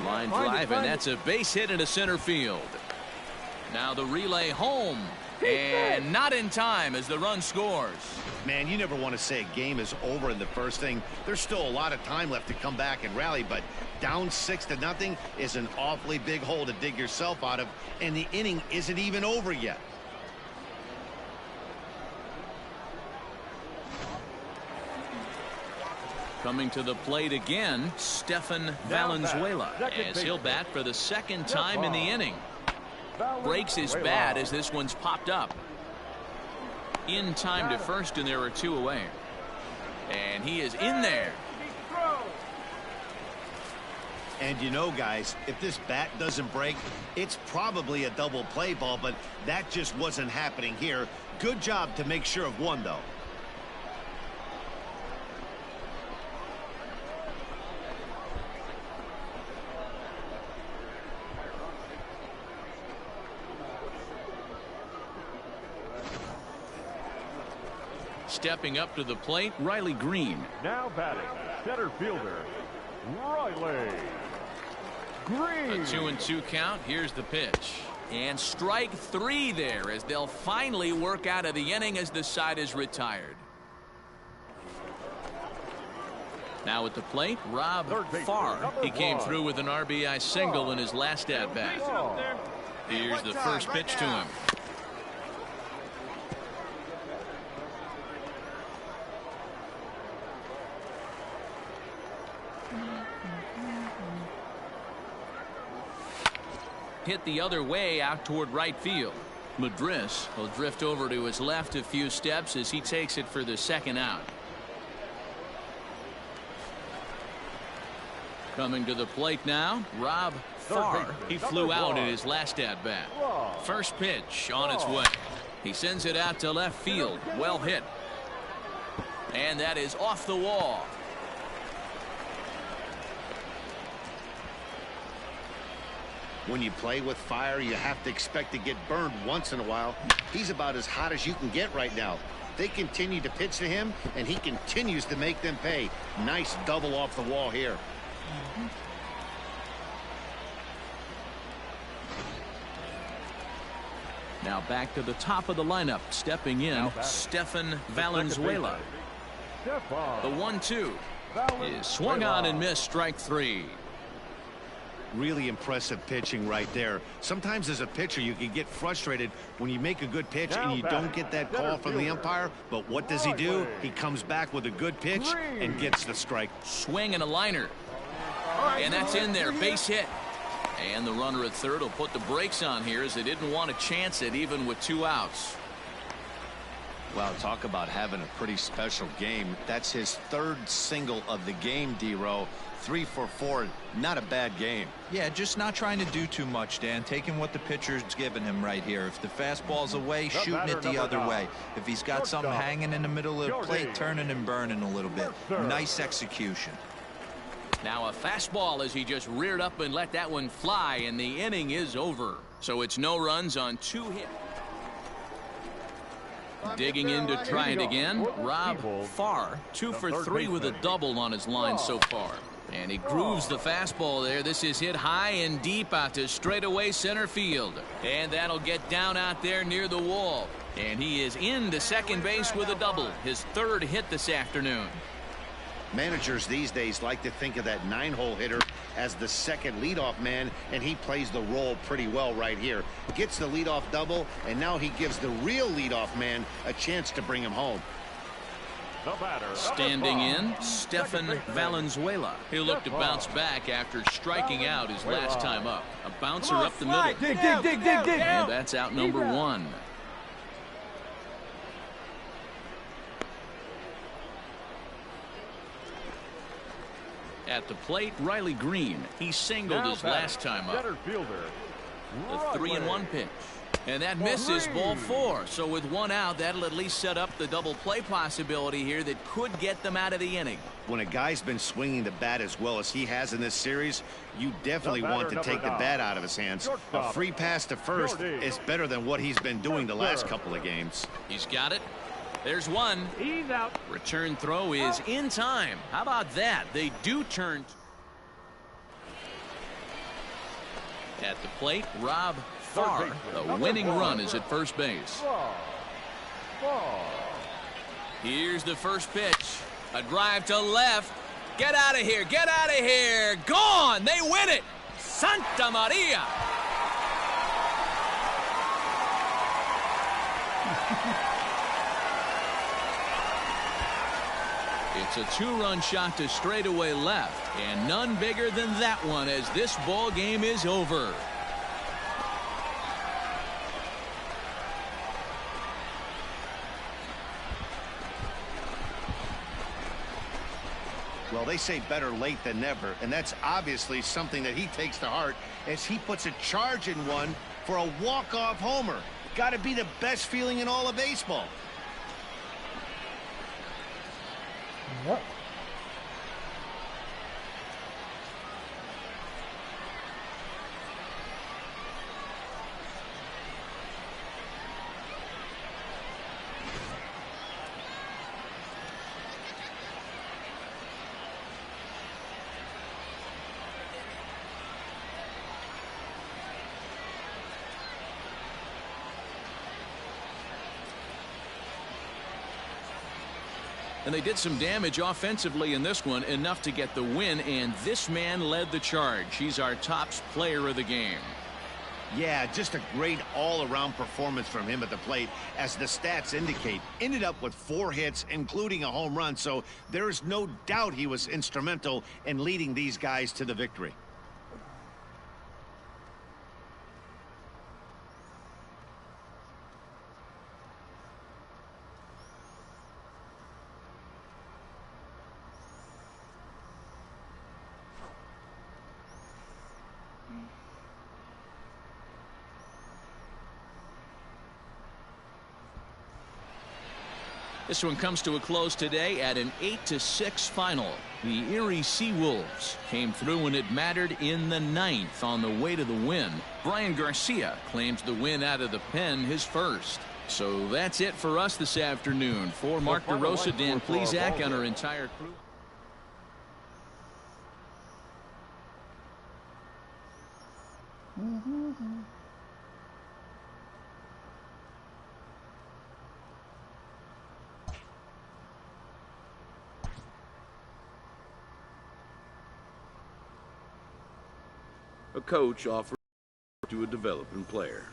Line drive, and that's a base hit into center field. Now the relay home, and not in time as the run scores. Man, you never want to say a game is over in the first thing. There's still a lot of time left to come back and rally, but down 6-0 is an awfully big hole to dig yourself out of, and the inning isn't even over yet. Coming to the plate again, Stefan Valenzuela, as he'll bat for the 2nd time in the inning. Breaks his bat as this one's popped up. In time to first, and there are 2 away. And he is in there. And you know, guys, if this bat doesn't break, it's probably a double play ball, but that just wasn't happening here. Good job to make sure of 1, though. Stepping up to the plate, Riley Green. Now batting, center fielder, Riley Green. A 2-2 count. Here's the pitch. And strike 3 there as they'll finally work out of the inning as the side is retired. Now at the plate, Rob Farr. He came through with an RBI single in his last at-bat. Here's the first pitch to him. hit the other way out toward right field. Madris will drift over to his left a few steps as he takes it for the second out. Coming to the plate now, Rob Farr. He flew out in his last at-bat. First pitch on its way. He sends it out to left field. Well hit. And that is off the wall. When you play with fire, you have to expect to get burned once in a while. He's about as hot as you can get right now. They continue to pitch to him, and he continues to make them pay. Nice double off the wall here. Now back to the top of the lineup. Stepping in, Stefan Valenzuela. The 1-2 is swung on and missed. Strike 3. Really impressive pitching right there. Sometimes as a pitcher you can get frustrated when you make a good pitch and you don't get that call from the umpire. But what does he do? He comes back with a good pitch and gets the strike. Swing and a liner. And that's in there. Base hit. And the runner at third will put the brakes on here as they didn't want to chance it even with 2 outs. Well, talk about having a pretty special game. That's his 3rd single of the game, D-Row. 3 for 4. Not a bad game. Yeah, just not trying to do too much, Dan. Taking what the pitcher's giving him right here. If the fastball's away, shooting it the other way. If he's got something hanging in the middle of the plate, turning and burning a little bit. Nice execution. Now a fastball as he just reared up and let that one fly, and the inning is over. So it's no runs on 2 hits. Digging in to try it again, Rob Farr. 2 for 3 with a double on his line so far. And he grooves the fastball there. This is hit high and deep out to straightaway center field. And that'll get down out there near the wall. And he is into second base with a double. His 3rd hit this afternoon. Managers these days like to think of that 9-hole hitter as the second leadoff man, and he plays the role pretty well right here. Gets the leadoff double, and now he gives the real leadoff man a chance to bring him home. Standing in, Stefan Valenzuela. He'll look to bounce back after striking out his last time up. A bouncer up the middle. Dig. And that's out number 1. At the plate, Riley Green. He singled his last time up. The 3-1 pitch. And that misses, ball 4. So with 1 out, that'll at least set up the double play possibility here that could get them out of the inning. When a guy's been swinging the bat as well as he has in this series, you definitely want to take the bat out of his hands. A free pass to first is better than what he's been doing the last couple of games. He's got it. There's 1. He's out. Return throw is in time. How about that? They do turn. At the plate, Rob Farr. The winning run is at first base. Here's the first pitch. A drive to left. Get out of here. Get out of here. Gone. They win it. Santa Maria. It's a 2-run shot to straightaway left, and none bigger than that one as this ball game is over. Well, they say better late than never, and that's obviously something that he takes to heart as he puts a charge in one for a walk-off homer. Got to be the best feeling in all of baseball. Yep. And they did some damage offensively in this one, enough to get the win, and this man led the charge. He's our top player of the game. Yeah, just a great all-around performance from him at the plate, as the stats indicate. Ended up with 4 hits, including a home run, so there is no doubt he was instrumental in leading these guys to the victory. This one comes to a close today at an 8-6 final. The Erie Seawolves came through when it mattered in the 9th on the way to the win. Brian Garcia claims the win out of the pen, his first. So that's it for us this afternoon. For Mark DeRosa, Dan Plesac, and our entire crew. A coach offers to a developing player.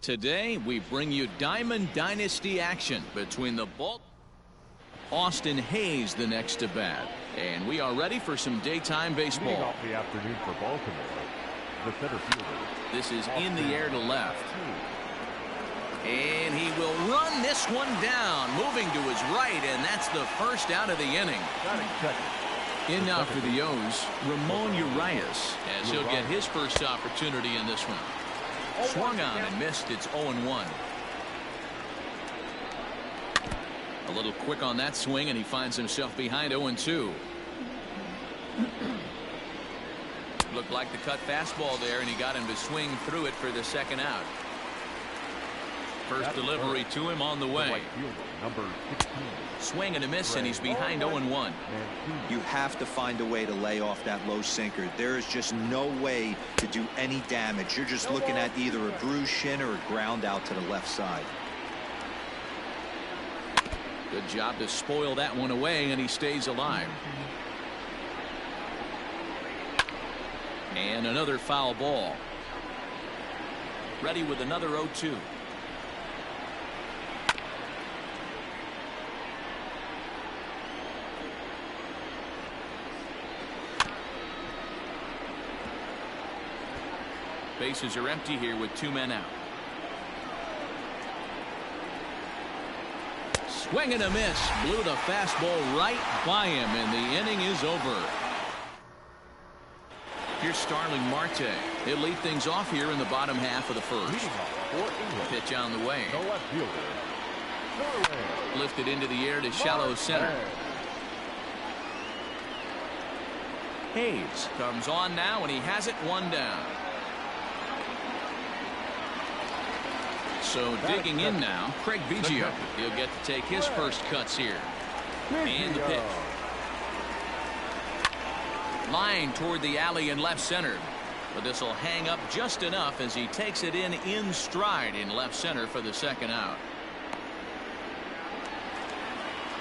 Today we bring you Diamond Dynasty action between the Austin Hayes the next to bat, and we are ready for some daytime baseball. Leading off the afternoon for Baltimore, the center fielder. This is in the air to left, and he will run this one down, moving to his right, and that's the first out of the inning. In now for the O's, Ramon Urias, as he'll get his first opportunity in this one. Swung on and missed. It's 0-1. A little quick on that swing, and he finds himself behind 0-2. Looked like the cut fastball there, and he got him to swing through it for the second out. First delivery to him on the way. Swing and a miss, and he's behind 0-1. You have to find a way to lay off that low sinker. There is just no way to do any damage. You're just looking at either a bruised shin or a ground out to the left side. Good job to spoil that one away, and he stays alive. And another foul ball. Ready with another 0-2. Bases are empty here with 2 men out. Swing and a miss. Blew the fastball right by him, and the inning is over. Here's Starling Marte. He'll lead things off here in the bottom half of the first. Pitch on the way. Lifted into the air to shallow center. Hayes comes on now, and he has it 1 down. So digging in now, Craig Biggio. He'll get to take his first cuts here. And the pitch. Line toward the alley in left center. But this will hang up just enough as he takes it in stride in left center for the second out.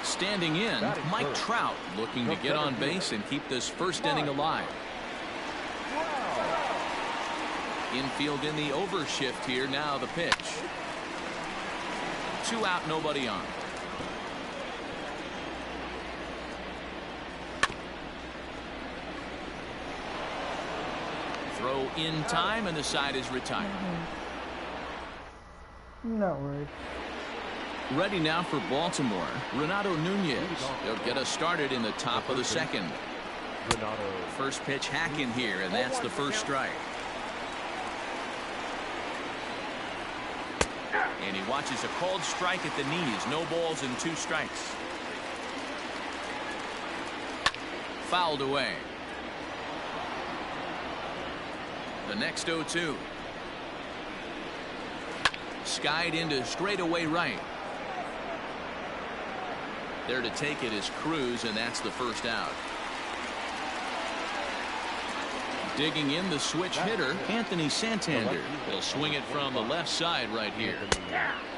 Standing in, Mike Trout looking to get on base and keep this first inning alive. Infield in the overshift here. Now the pitch. 2 out, nobody on. Throw in time, and the side is retired. Not worried. Ready now for Baltimore, Renato Nunez. He'll get us started in the top of the second. First pitch hack in here, and that's the first strike. And he watches a called strike at the knees. No balls and 2 strikes. Fouled away. The next 0-2. Skied into straightaway right. There to take it is Cruz, and that's the first out. Digging in the switch hitter, Anthony Santander. He'll swing it from the left side right here.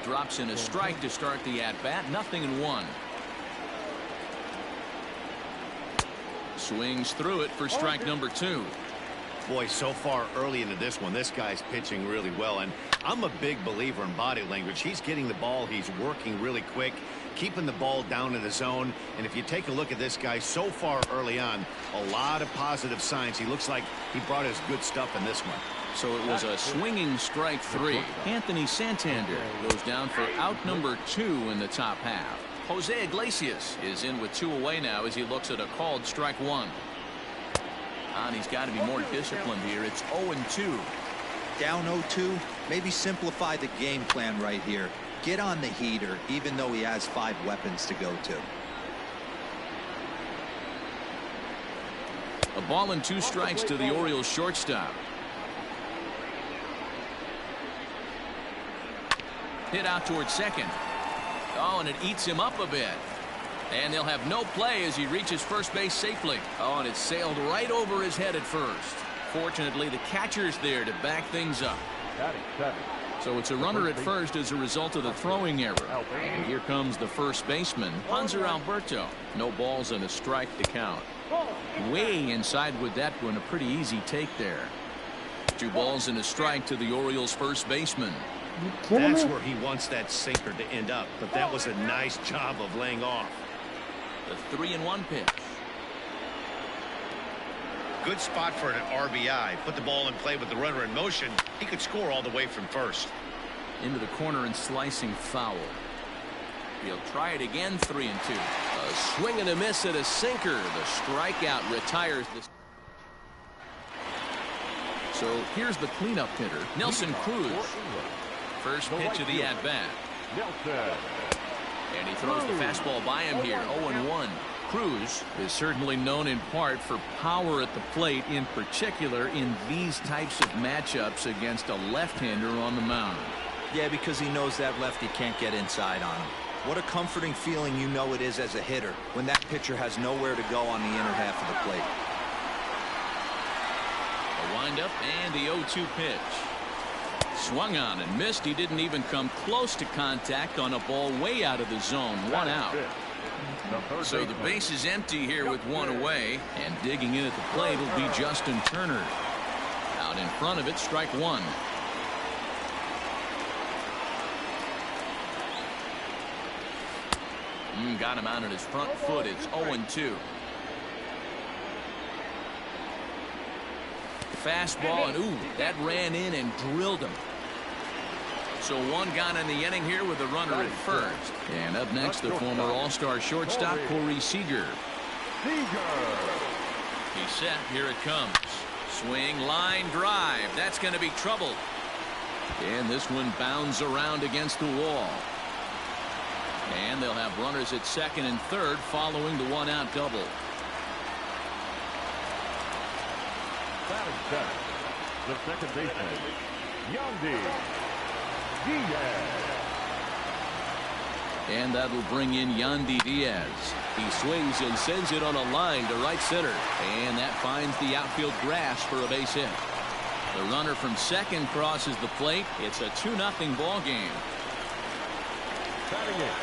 Drops in a strike to start the at-bat. 0-1. Swings through it for strike number 2. Boy, so far early into this one, this guy's pitching really well, and I'm a big believer in body language. He's getting the ball, he's working really quick, keeping the ball down in the zone, and if you take a look at this guy so far early on, a lot of positive signs. He looks like he brought his good stuff in this one. So it was a swinging strike 3. Anthony Santander goes down for out number 2 in the top half. Jose Iglesias is in with 2 away now as he looks at a called strike 1. And he's got to be more disciplined here. It's 0-2. Down 0-2. Maybe simplify the game plan right here. Get on the heater, even though he has 5 weapons to go to. A ball and 2 strikes to the Orioles shortstop. Hit out towards second. Oh, and it eats him up a bit. And they'll have no play as he reaches first base safely. Oh, and it sailed right over his head at first. Fortunately, the catcher's there to back things up. So it's a runner at first as a result of the throwing error. And here comes the first baseman, Hanser Alberto. No balls and a strike to count. Way inside with that one. A pretty easy take there. 2 balls and a strike to the Orioles first baseman. That's where he wants that sinker to end up. But that was a nice job of laying off. The 3-1 pitch. Good spot for an RBI. Put the ball in play with the runner in motion. He could score all the way from first. Into the corner and slicing foul. He'll try it again. 3-2. A swing and a miss at a sinker. The strikeout retires the. So here's the cleanup hitter, Nelson Cruz. First pitch of the at-bat. And he throws the fastball by him here. 0-1. Cruz is certainly known in part for power at the plate, in particular in these types of matchups against a left-hander on the mound. Yeah, because he knows that lefty can't get inside on him. What a comforting feeling you know it is as a hitter when that pitcher has nowhere to go on the inner half of the plate. A windup and the 0-2 pitch. Swung on and missed. He didn't even come close to contact on a ball way out of the zone. 1 out. So the base is empty here with 1 away, and digging in at the plate will be Justin Turner. Out in front of it, strike 1. Got him out at his front foot. It's 0-2. Fastball, and ooh, that ran in and drilled him. So 1 gone in the inning here with a runner at first. And up next, the former All-Star shortstop, Corey Seager. He's set. Here it comes. Swing, line, drive. That's going to be trouble. And this one bounds around against the wall. And they'll have runners at second and third following the one-out double. Batting center, the second baseman, Yandy Diaz. And that'll bring in Yandy Diaz. He swings and sends it on a line to right center. And that finds the outfield grass for a base hit. The runner from second crosses the plate. It's a 2-0 ball game. Batting it,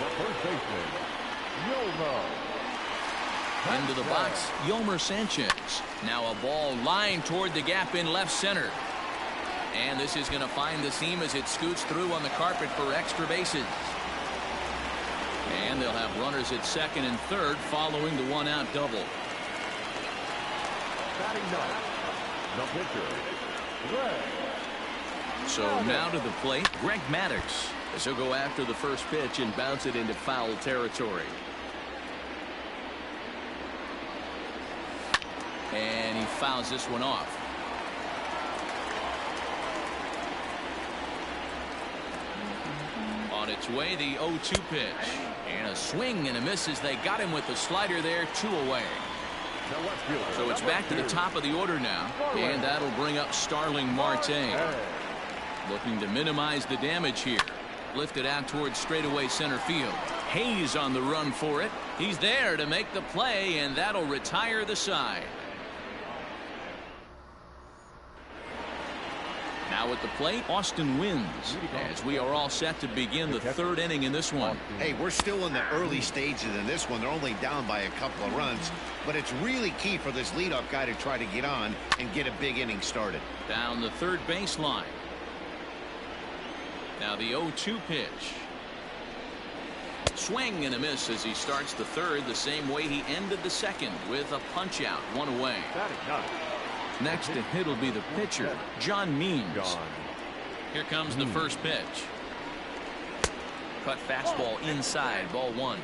the first baseman, Yolmer. Into the box, Yolmer Sanchez. Now a ball lined toward the gap in left center. And this is going to find the seam as it scoots through on the carpet for extra bases. And they'll have runners at second and third following the one-out double. Batting ninth, the pitcher, Greg. So now to the plate, Greg Maddux, as he'll go after the first pitch and bounce it into foul territory. And he fouls this one off. On its way, the 0-2 pitch. And a swing and a miss as they got him with the slider there, 2 away. So it's back to the top of the order now. And that'll bring up Starling Marte. Looking to minimize the damage here. Lifted out towards straightaway center field. Hayes on the run for it. He's there to make the play, and that'll retire the side. Now at the plate, Austin Wins, as we are all set to begin the third inning in this one. Hey, we're still in the early stages in this one. They're only down by a couple of runs, but it's really key for this leadoff guy to try to get on and get a big inning started. Down the third baseline. Now the 0-2 pitch. Swing and a miss as he starts the third the same way he ended the second with a punch out, 1 away. Next to hit will be the pitcher, John Means. Here comes the first pitch. Cut fastball inside, ball 1.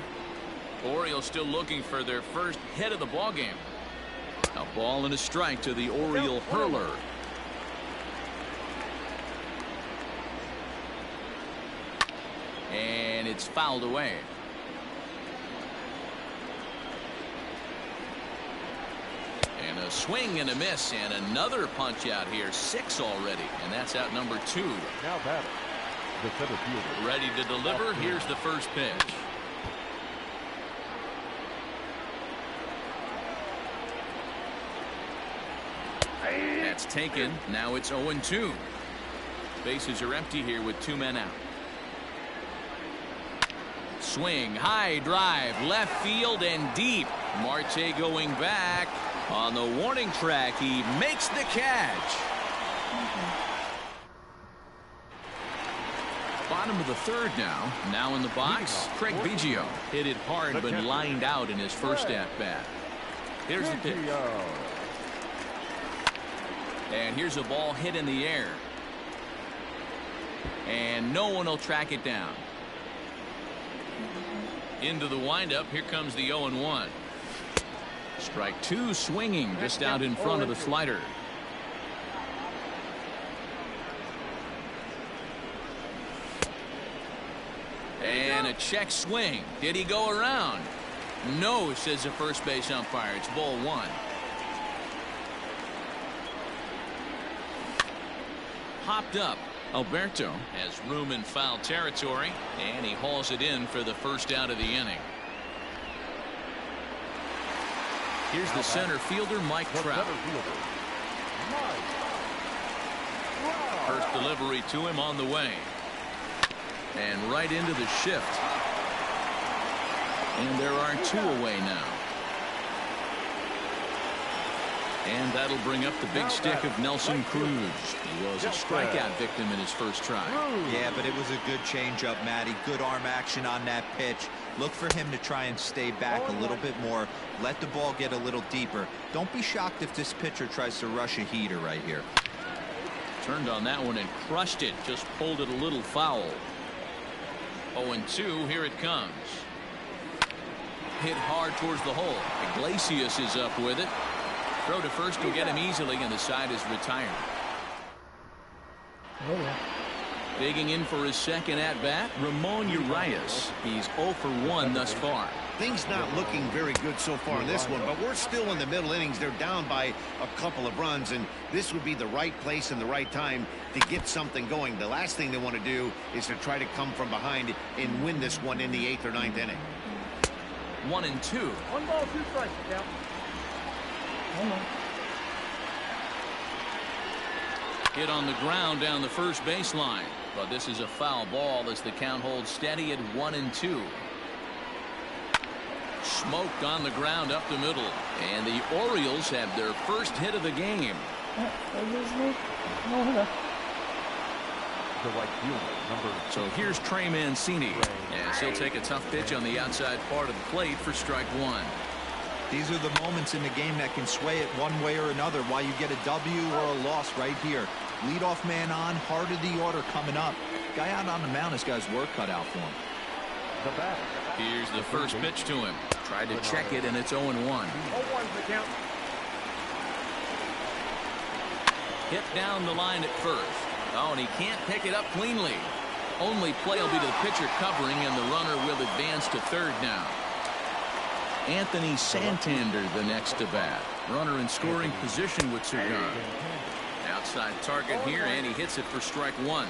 Orioles still looking for their first hit of the ball game. A ball and a strike to the Oriole hurler. And it's fouled away. And a swing and a miss and another punch out here. 6 already, and that's out number 2. Now batting, the center fielder. Ready to deliver. Here's the first pitch. That's taken. Now it's 0-2. Bases are empty here with 2 men out. Swing, high drive, left field and deep. Marte going back on the warning track. He makes the catch. Bottom of the third now. Now in the box, Craig Biggio. Hit it hard but lined out in his first at bat. Here's the pitch. And here's a ball hit in the air. And no one will track it down. Into the windup. Here comes the 0-1. Strike 2, swinging just out in front of the slider. And a check swing. Did he go around? No, says the first base umpire. It's ball 1. Hopped up. Alberto has room in foul territory, and he hauls it in for the first out of the inning. Here's the center fielder, Mike Trout. First delivery to him on the way. And right into the shift. And there are 2 away now. And that'll bring up the big stick of Nelson Cruz. He was a strikeout victim in his first try. Yeah, but it was a good changeup, Matty. Good arm action on that pitch. Look for him to try and stay back a little bit more. Let the ball get a little deeper. Don't be shocked if this pitcher tries to rush a heater right here. Turned on that one and crushed it. Just pulled it a little foul. 0-2. Here it comes. Hit hard towards the hole. Iglesias is up with it. Throw to first will get him easily, and the side is retired. Digging in for his second at-bat, Ramon Urias. He's 0 for 1 thus far. Things not looking very good so far in this one, but we're still in the middle innings. They're down by a couple of runs, and this would be the right place and the right time to get something going. The last thing they want to do is to try to come from behind and win this one in the 8th or 9th inning. 1-2. 1 ball, 2 strikes, Cal. Hit on the ground down the first baseline, but this is a foul ball as the count holds steady at 1-2. Smoked on the ground up the middle, and the Orioles have their first hit of the game. So here's Trey Mancini, as he'll take a tough pitch on the outside part of the plate for strike 1. These are the moments in the game that can sway it one way or another, why you get a W or a loss right here. Leadoff man on, heart of the order coming up. Guy out on the mound has got his work cut out for him. Here's the first pitch to him. Tried to check it, and it's 0-1. 0-1's the count. Hit down the line at first. Oh, and he can't pick it up cleanly. Only play will be to the pitcher covering, and the runner will advance to third now. Anthony Santander the next to bat. Runner in scoring position with Sugan. Outside target here, and he hits it for strike 1.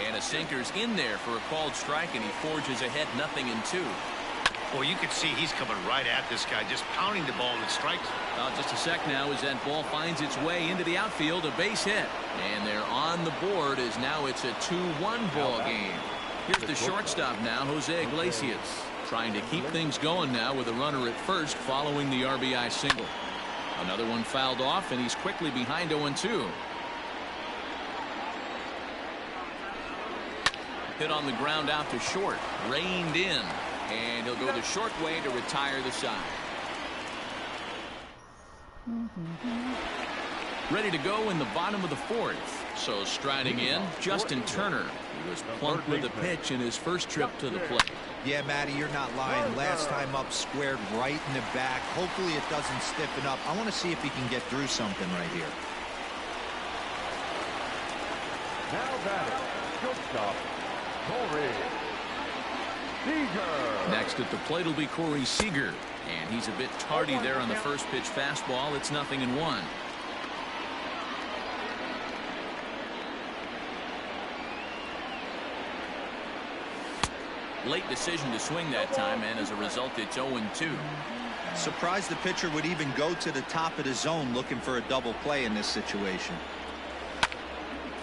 And a sinker's in there for a called strike, and he forges ahead 0-2. Well, you can see he's coming right at this guy, just pounding the ball and strikes. Just a sec now as that ball finds its way into the outfield, a base hit. And they're on the board as now it's a 2-1 ball game. Here's the shortstop now, Jose Iglesias, trying to keep things going now with a runner at first following the RBI single. Another one fouled off, and he's quickly behind 0-2. Hit on the ground out to short, reined in, and he'll go the short way to retire the side. Ready to go in the bottom of the 4th. So striding in, Justin Turner. He was plunked with a pitch in his first trip to the plate. Yeah, Matty, you're not lying. Last time up, squared right in the back. Hopefully it doesn't stiffen up. I want to see if he can get through something right here. Now batting, shortstop, Corey Seager. Next at the plate will be Corey Seager, and he's a bit tardy there on the first pitch fastball. It's 0-1. Late decision to swing that time, and as a result it's 0-2. Surprised the pitcher would even go to the top of the zone looking for a double play in this situation.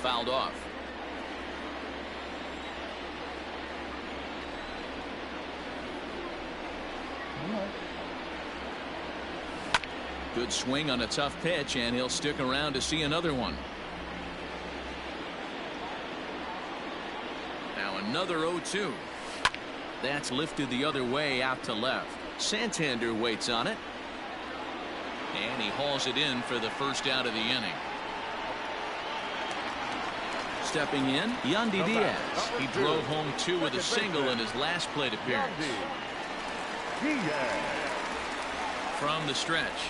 Fouled off. Good swing on a tough pitch, and he'll stick around to see another one. Now another 0-2. That's lifted the other way out to left. Santander waits on it, and he hauls it in for the first out of the inning. Stepping in, Yandy Diaz. He drove home 2 with a single in his last plate appearance. From the stretch.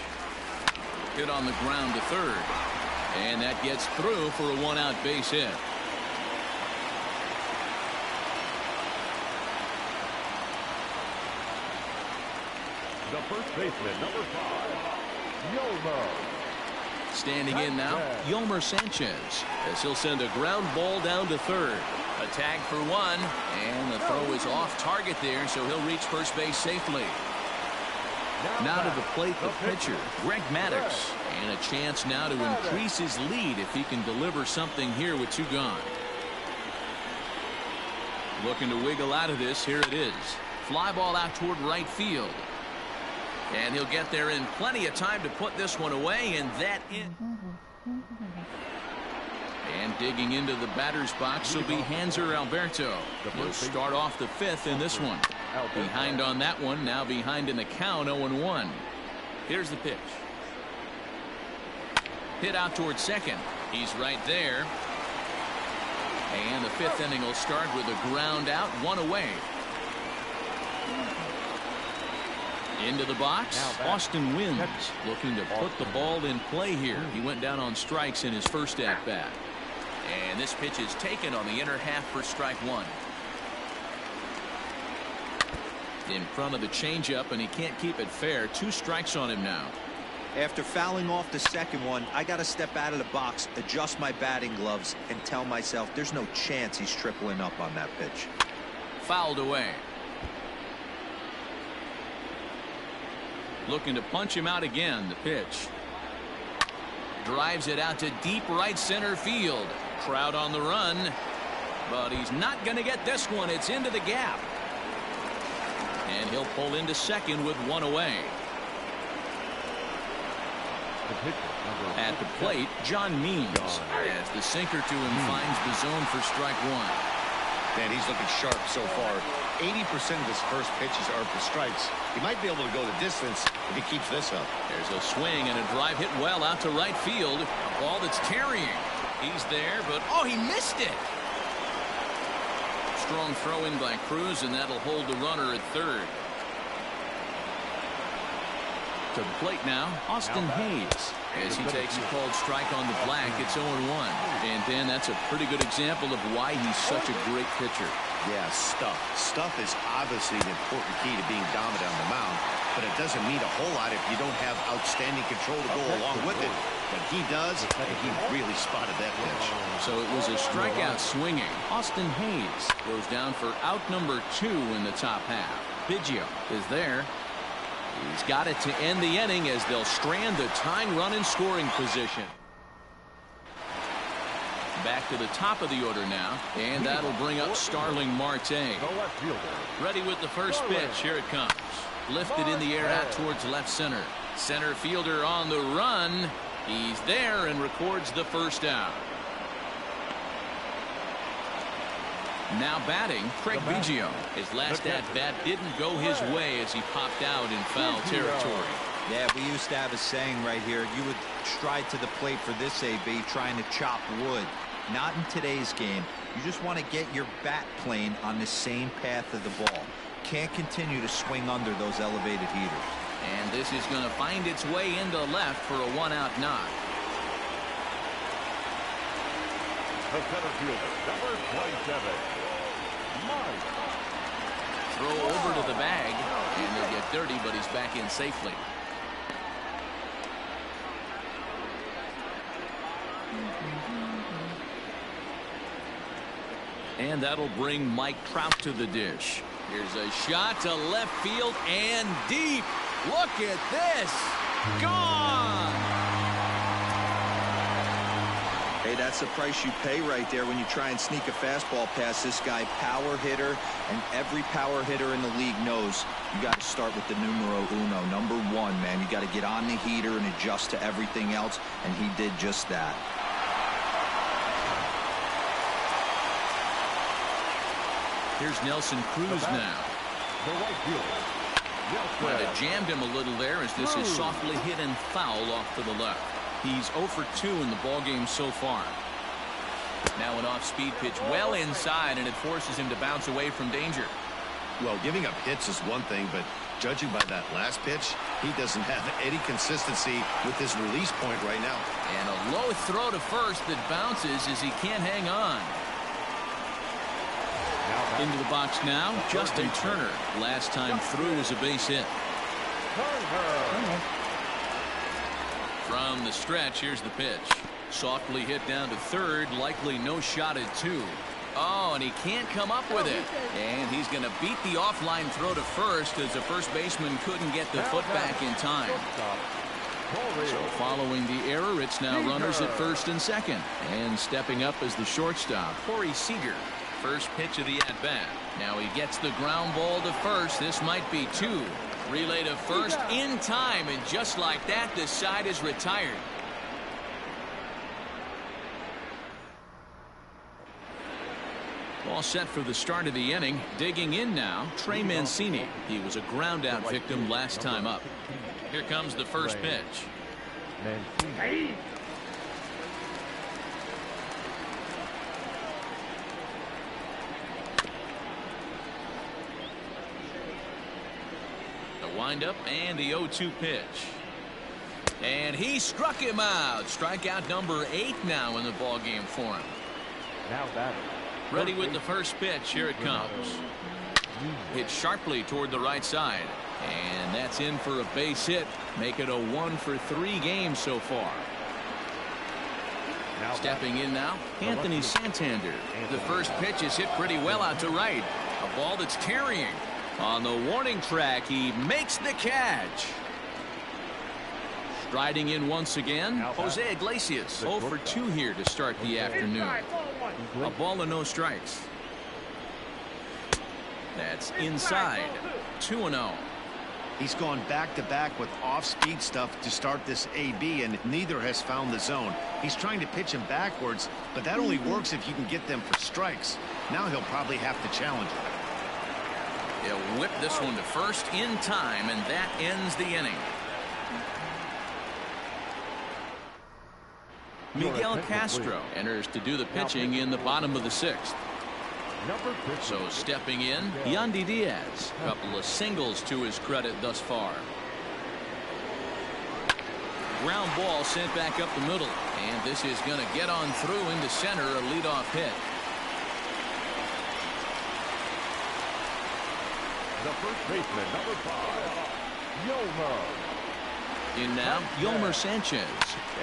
Hit on the ground to third. And that gets through for a 1-out base hit. The first baseman, number 5, Yolmer. Standing in now, Yolmer Sanchez, as he'll send a ground ball down to third. A tag for 1, and the throw is off target there, so he'll reach first base safely. Now to the plate, the pitcher, Greg Maddux, and a chance now to increase his lead if he can deliver something here with 2 gone. Looking to wiggle out of this, here it is. Fly ball out toward right field. And he'll get there in plenty of time to put this one away, and that in. And digging into the batter's box will be Hanser Alberto. He'll start off the 5th in this one. Behind on that one, now behind in the count, 0-1. Here's the pitch. Hit out towards second. He's right there. And the 5th inning will start with a ground out, 1 away. Into the box, Austin Wynns looking to put the ball in play here. He went down on strikes in his first at-bat. And this pitch is taken on the inner half for strike one. In front of the changeup, and he can't keep it fair. 2 strikes on him now. After fouling off the second one, I got to step out of the box, adjust my batting gloves, and tell myself there's no chance he's tripling up on that pitch. Fouled away. Looking to punch him out again. The pitch. Drives it out to deep right center field. Crowd on the run. But he's not going to get this one. It's into the gap. And he'll pull into second with 1 away. At the plate, John Means, as the sinker to him finds the zone for strike one. Man, he's looking sharp so far. 80% of his first pitches are for strikes. He might be able to go the distance if he keeps this up. There's a swing and a drive hit well out to right field. A ball that's carrying. He's there, but oh, he missed it. Strong throw in by Cruz, and that'll hold the runner at third. To the plate now, Austin Hayes. As he takes a called strike on the black, it's 0-1. And then that's a pretty good example of why he's such a great pitcher. Yeah, stuff. Stuff is obviously an important key to being dominant on the mound, but it doesn't mean a whole lot if you don't have outstanding control to go along with it. But he does, and he really spotted that pitch. So it was a strikeout swinging. Austin Hayes goes down for out number 2 in the top half. Biggio is there. He's got it to end the inning as they'll strand the tying run in scoring position. Back to the top of the order now, and that'll bring up Starling Marte. Ready with the first pitch. Here it comes. Lifted in the air out towards left center. Center fielder on the run. He's there and records the first out. Now batting, Craig Biggio. His last at-bat didn't go his way as he popped out in foul territory. Yeah, we used to have a saying right here. You would stride to the plate for this AB trying to chop wood. Not in today's game. You just want to get your bat plane on the same path of the ball. Can't continue to swing under those elevated heaters. And this is going to find its way into left for a 1-out knock. The center fielder, number 27. Throw over to the bag, and they'll get dirty, but he's back in safely. And that'll bring Mike Trout to the dish. Here's a shot to left field and deep. Look at this. Gone. Hey, that's the price you pay right there when you try and sneak a fastball past this guy. Power hitter, and every power hitter in the league knows you got to start with the numero uno, number 1, man. You got to get on the heater and adjust to everything else, and he did just that. Here's Nelson Cruz now. Might have jammed him a little there as this is softly hit and foul off to the left. He's 0 for 2 in the ballgame so far. Now an off-speed pitch well inside, and it forces him to bounce away from danger. Well, giving up hits is one thing, but judging by that last pitch, he doesn't have any consistency with his release point right now. And a low throw to first that bounces as he can't hang on. Into the box now, Justin Turner. Last time through was a base hit. From the stretch, here's the pitch. Softly hit down to third, likely no shot at 2. Oh, and he can't come up with it. And he's going to beat the offline throw to first as the first baseman couldn't get the foot back in time. So following the error, it's now runners at first and second. And stepping up as the shortstop, Corey Seager. First pitch of the at-bat. Now he gets the ground ball to first. This might be 2. Relay to first in time, and just like that, the side is retired. All set for the start of the inning. Digging in now, Trey Mancini. He was a ground-out victim last time up. Here comes the first pitch. Windup and the 0-2 pitch. And he struck him out. Strikeout number 8 now in the ballgame for him. Now batting. Ready with the first pitch. Here it comes. Hit sharply toward the right side. And that's in for a base hit. Make it a 1-for-3 game so far. Stepping in now, Anthony Santander. The first pitch is hit pretty well out to right. A ball that's carrying. On the warning track, he makes the catch. Striding in once again, Jose Iglesias. 0 for 2 here to start the afternoon. A ball and no strikes. That's inside. 2-0. He's gone back-to-back with off-speed stuff to start this AB, and neither has found the zone. He's trying to pitch him backwards, but that only works if you can get them for strikes. Now he'll probably have to challenge it. He'll whip this one to first in time, and that ends the inning. Miguel Castro enters to do the pitching in the bottom of the 6th. So stepping in, Yandy Diaz. A couple of singles to his credit thus far. Ground ball sent back up the middle. And this is going to get on through into center, a leadoff hit. The first baseman, number 5, Yolmer. In now, Yolmer Sanchez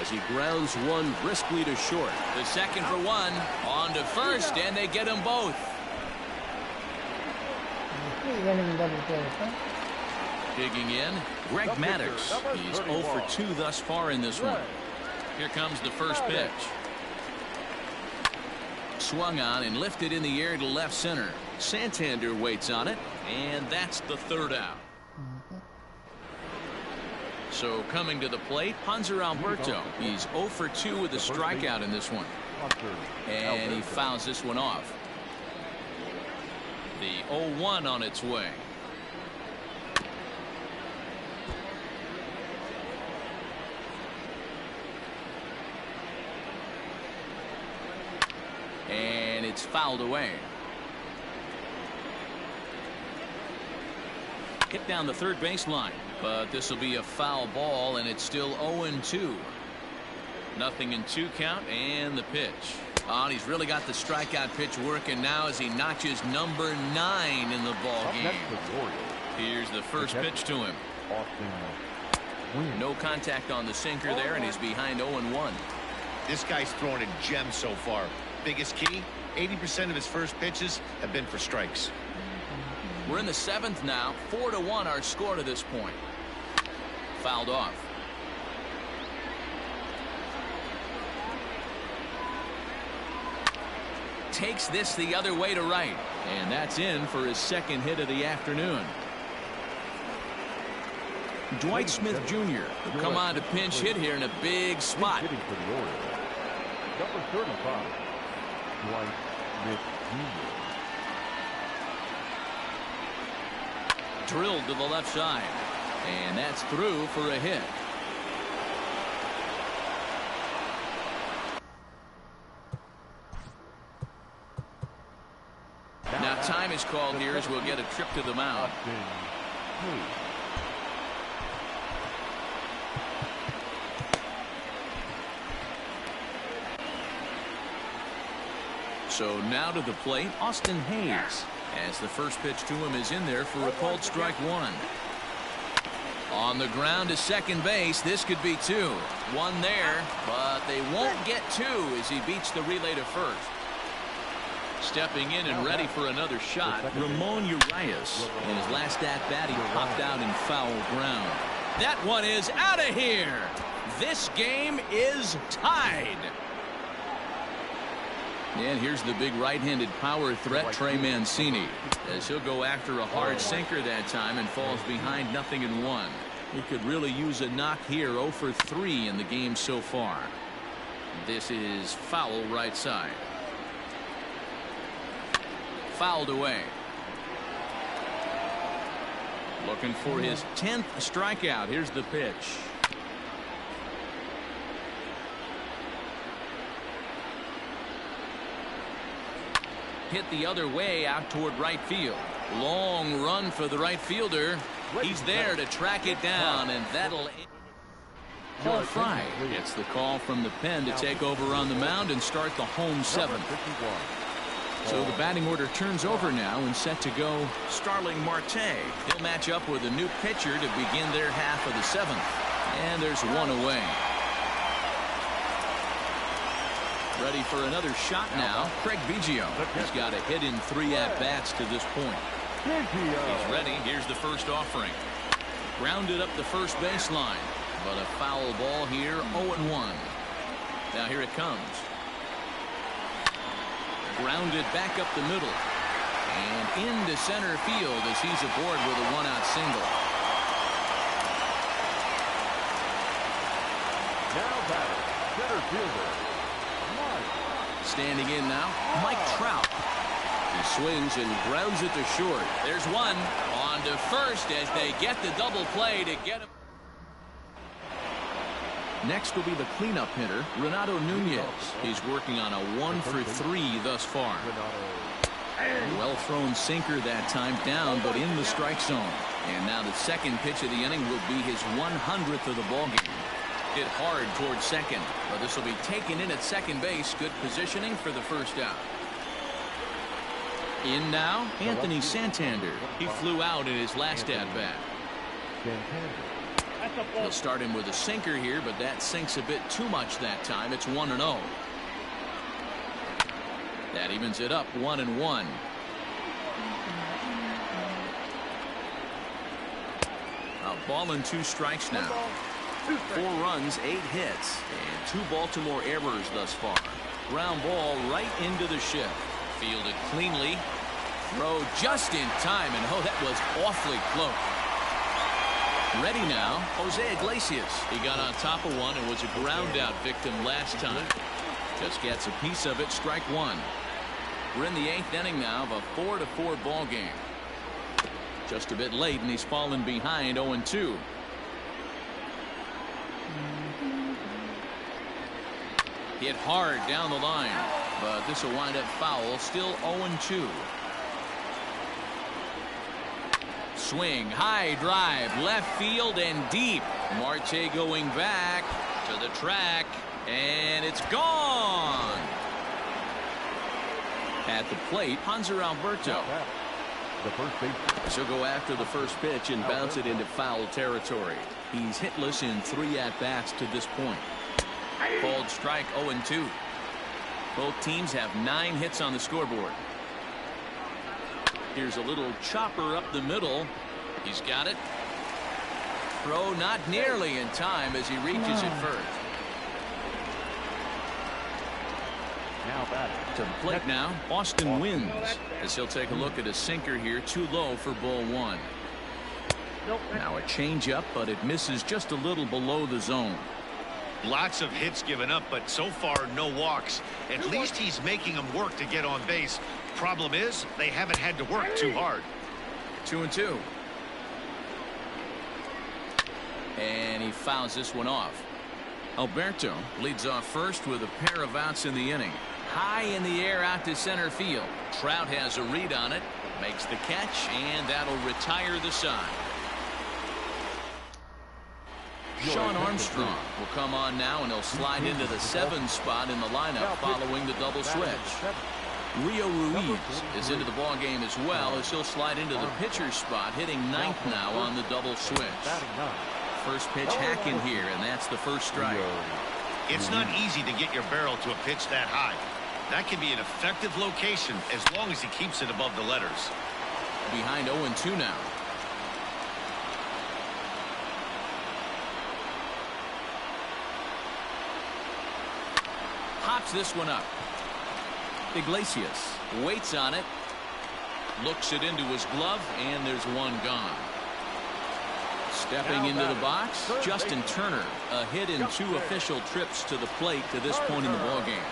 as he grounds one briskly to short. The second for one. On to first, and they get them both. Digging in, Greg Maddux. He's 0 for 2 thus far in this one. Here comes the first pitch. Swung on and lifted in the air to left center. Santander waits on it, and that's the third out. So coming to the plate, Hanser Alberto. He's 0 for 2 with a strikeout in this one. And he fouls this one off. The 0-1 on its way. And it's fouled away. Hit down the third baseline. But this will be a foul ball, and it's still 0-2. Nothing in 2 count, and the pitch. Oh, and he's really got the strikeout pitch working now as he notches number 9 in the ball game. Here's the first pitch to him. No contact on the sinker there, and he's behind 0-1. This guy's throwing a gem so far. Biggest key, 80% of his first pitches have been for strikes. We're in the 7th now. 4-1 our score to this point. Fouled off. Takes this the other way to right. And that's in for his second hit of the afternoon. Dwight Smith Jr. will come on to pinch hit here in a big spot. Hitting for the Orioles. Number 35, Dwight Smith Jr. Drilled to the left side. And that's through for a hit. Now time is called here as we'll get a trip to the mound. So now to the plate, Austin Hayes. As the first pitch to him is in there for a called strike 1. On the ground to second base. This could be 2. 1 there, but they won't get 2 as he beats the relay to first. Stepping in and ready for another shot, Ramon Urias. In his last at-bat, he popped out in foul ground. That one is out of here. This game is tied. And here's the big right-handed power threat, Trey Mancini, as he'll go after a hard sinker that time and falls behind 0-1. He could really use a knock here. 0 for 3 in the game so far. This is foul right side. Fouled away. Looking for his 10th strikeout. Here's the pitch. Hit the other way out toward right field. Long run for the right fielder. He's there to track it down, and that'll... Paul Fry gets the call from the pen to take over on the mound and start the home seventh. So the batting order turns over now and set to go Starling Marte. He'll match up with a new pitcher to begin their half of the seventh. And there's one away. Ready for another shot now. Craig Biggio. He's got a hit in 3 at-bats to this point. He's ready. Here's the first offering. Grounded up the first baseline. But a foul ball here, 0-1. Now here it comes. Grounded back up the middle. And into center field as he's aboard with a 1-out single. Now batting, center fielder, standing in now, Mike Trout. He swings and grounds it to short. There's one on to first as they get the double play to get him. Next will be the cleanup hitter, Renato Nunez. He's working on a 1-for-3 thus far. Well thrown sinker that time, down but in the strike zone. And now the second pitch of the inning will be his 100th of the ballgame. Hit hard towards second, but this will be taken in at second base. Good positioning for the first out. In now, Anthony Santander. He flew out in his last at-bat. He'll start him with a sinker here, but that sinks a bit too much that time. It's 1-0. That evens it up, 1-1. A ball and 2 strikes now. 4 runs, 8 hits, and 2 Baltimore errors thus far. Ground ball right into the shift. Fielded cleanly. Throw just in time, and oh, that was awfully close. Ready now, Jose Iglesias. He got on top of one and was a ground out victim last time. Just gets a piece of it, strike 1. We're in the 8th inning now of a 4-4 ball game. Just a bit late, and he's fallen behind 0-2. Hit hard down the line, but this will wind up foul. Still 0-2. Swing, high drive, left field and deep. Marte going back to the track, and it's gone. At the plate, Hanser Alberto. The first base. She'll go after the first pitch and bounce it into foul territory. He's hitless in 3 at-bats to this point. Called strike, 0-2. Both teams have 9 hits on the scoreboard. Here's a little chopper up the middle. He's got it. Throw not nearly in time as he reaches it first. Now batting. To the plate now, Austin wins as he'll take a look at a sinker here, too low for ball 1. Now a changeup, but it misses just a little below the zone. Lots of hits given up, but so far no walks. At least he's making them work to get on base. Problem is, they haven't had to work too hard. 2-2. And he fouls this one off. Alberto leads off first with a pair of outs in the inning. High in the air out to center field. Trout has a read on it, makes the catch, and that'll retire the side. Sean Armstrong will come on now, and he'll slide into the 7th spot in the lineup following the double switch. Rio Ruiz is into the ball game as well, as he'll slide into the pitcher's spot, hitting 9th now on the double switch. First pitch hack in here, and that's the first strike. It's not easy to get your barrel to a pitch that high. That can be an effective location as long as he keeps it above the letters. Behind 0-2 now. Pops this one up. Iglesias waits on it, looks it into his glove, and there's one gone. Stepping into the box, Justin Turner, a hit in 2 official trips to the plate to this point in the ballgame.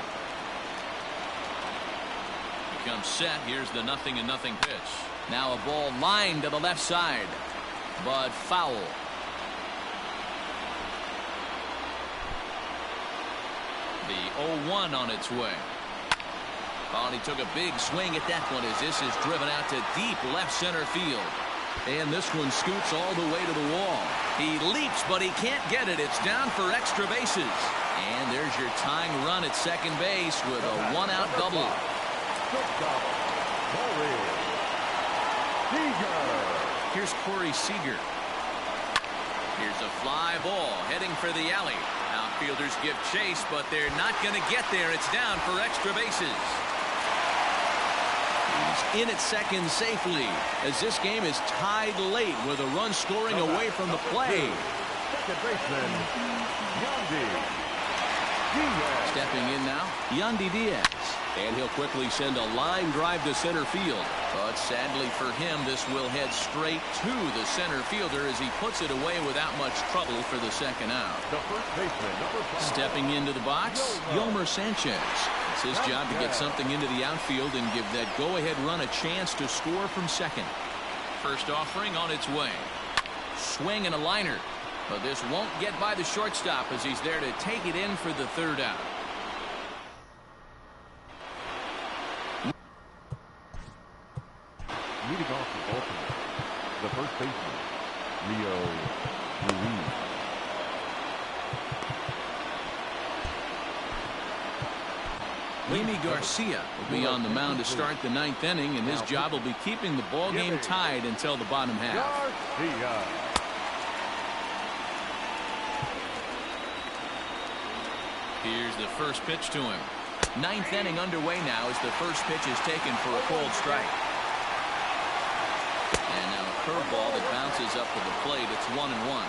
Becomes set. Here's the 0-0 pitch. Now a ball lined to the left side, but foul. The 0-1 on its way. Oh, and he took a big swing at that one as this is driven out to deep left center field. And this one scoots all the way to the wall. He leaps, but he can't get it. It's down for extra bases. And there's your tying run at second base with a one-out double. Here's Corey Seager. Here's a fly ball heading for the alley. Outfielders give chase, but they're not going to get there. It's down for extra bases. He's in at second safely as this game is tied late with a run scoring away from the play. Second baseman, Yandy Diaz. Stepping in now, Yandy Diaz. And he'll quickly send a line drive to center field. But sadly for him, this will head straight to the center fielder as he puts it away without much trouble for the second out. The first baseman, number 5. Stepping into the box, Yomer Sanchez. It's his job to get something into the outfield and give that go-ahead run a chance to score from second. First offering on its way. Swing and a liner. But this won't get by the shortstop as he's there to take it in for the third out. Leading off the Baltimore, the first baseman, Leo Ruiz. Yimi Garcia will be on the mound to start the ninth inning, and his job will be keeping the ball game tied until the bottom half. Garcia. Here's the first pitch to him. Ninth inning underway now as the first pitch is taken for a cold strike. And now a curveball that bounces up to the plate. It's 1-1.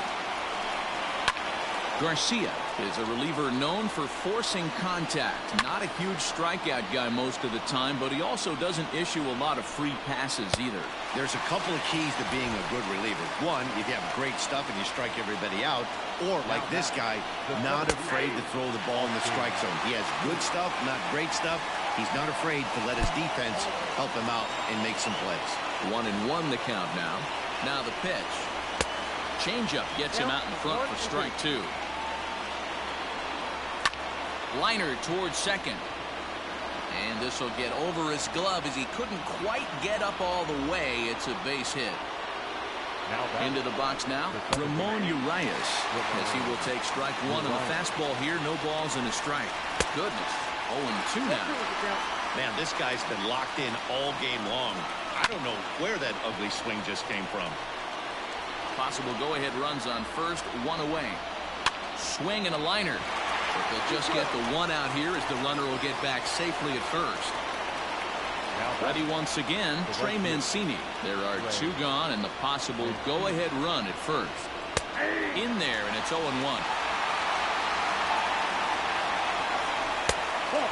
Garcia is a reliever known for forcing contact. Not a huge strikeout guy most of the time, but he also doesn't issue a lot of free passes either. There's a couple of keys to being a good reliever. One, if you have great stuff and you strike everybody out, or like this guy, not afraid to throw the ball in the strike zone. He has good stuff, not great stuff. He's not afraid to let his defense help him out and make some plays. 1-1 the count now. Now the pitch. Changeup gets him out in front for strike two. Liner towards second. And this will get over his glove as he couldn't quite get up all the way. It's a base hit. Into the box now, Ramon Urias, as he will take strike one on the fastball here. No balls and a strike. Goodness, 0-2 now. Man, this guy's been locked in all game long. I don't know where that ugly swing just came from. Possible go-ahead runs on first, one away. Swing and a liner. But they'll just get the one out here as the runner will get back safely at first. Ready once again, Trey Mancini. There are two gone and the possible go-ahead run at first. In there, and it's 0-1.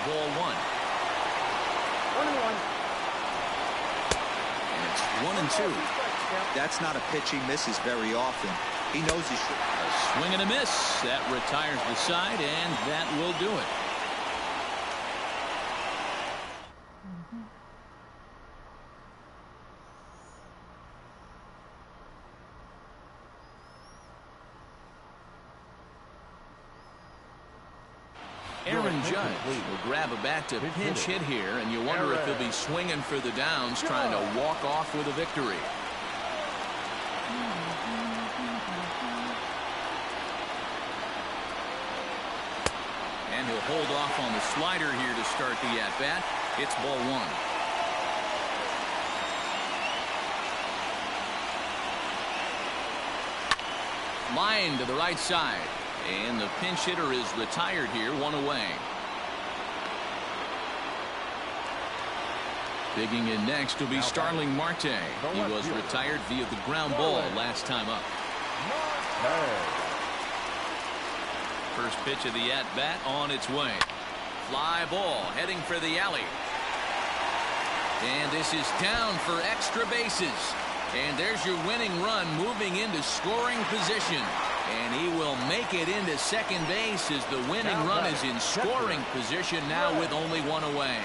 Ball one. 1-1. And it's 1-2. That's not a pitch he misses very often. He knows he should. A swing and a miss. That retires the side, and that will do it. Aaron Judge will grab a bat to pinch hit here, and you wonder if he'll be swinging for the downs, trying to walk off with a victory. And he'll hold off on the slider here to start the at-bat. It's ball one. Line to the right side. And the pinch hitter is retired here, one away. Digging in next will be Starling Marte. He was retired via the ground ball last time up. First pitch of the at-bat on its way. Fly ball heading for the alley. And this is down for extra bases. And there's your winning run moving into scoring position. And he will make it into second base as the winning run is in scoring position now with only one away.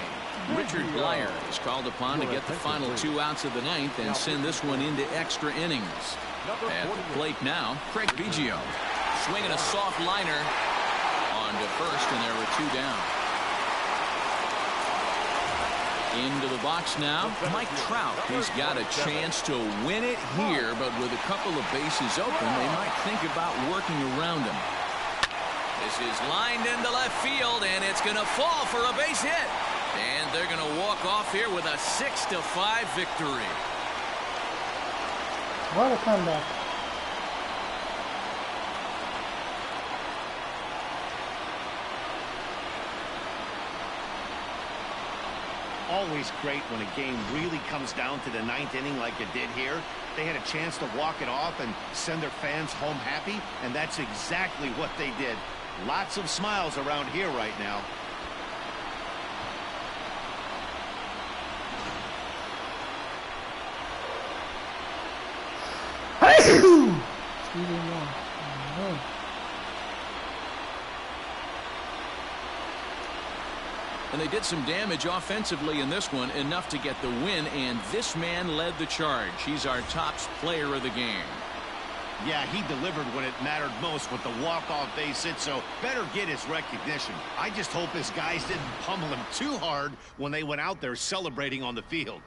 Richard Blyer is called upon to get the final two outs of the ninth and send this one into extra innings. At the plate now, Craig Biggio. Swinging a soft liner on to first, and there were two down. Into the box now, Mike Trout. He's got a chance to win it here, but with a couple of bases open, they might think about working around him. This is lined into left field, and it's going to fall for a base hit. And they're going to walk off here with a 6-5 victory. What a comeback. Always great when a game really comes down to the 9th inning like it did here. They had a chance to walk it off and send their fans home happy, and that's exactly what they did. Lots of smiles around here right now. And they did some damage offensively in this one, enough to get the win, and this man led the charge. He's our top player of the game. Yeah, he delivered when it mattered most with the walk-off base hit, so better get his recognition. I just hope his guys didn't pummel him too hard when they went out there celebrating on the field.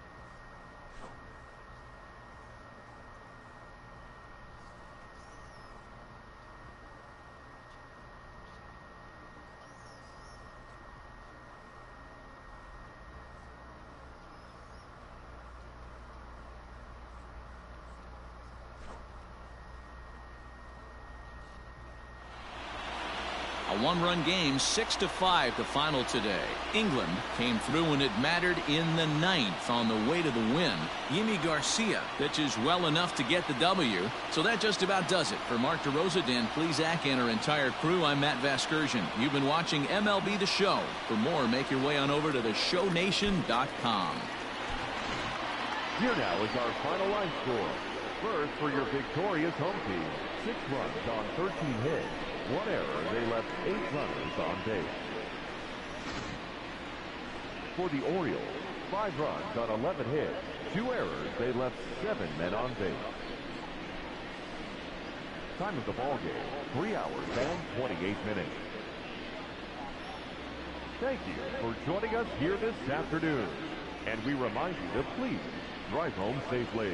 A one-run game, 6-5 the final today. England came through when it mattered in the 9th on the way to the win. Yimi Garcia pitches well enough to get the W. So that just about does it. For Mark DeRosa, Dan Plesac, and our entire crew, I'm Matt Vasgersian. You've been watching MLB The Show. For more, make your way on over to theshownation.com. Here now is our final line score. First for your victorious home team. 6 runs on 13 hits. 1 error. They left 8 runners on base. For the Orioles, 5 runs on 11 hits. 2 errors. They left 7 men on base. Time of the ball game, 3 hours and 28 minutes. Thank you for joining us here this afternoon. And we remind you to please drive home safely.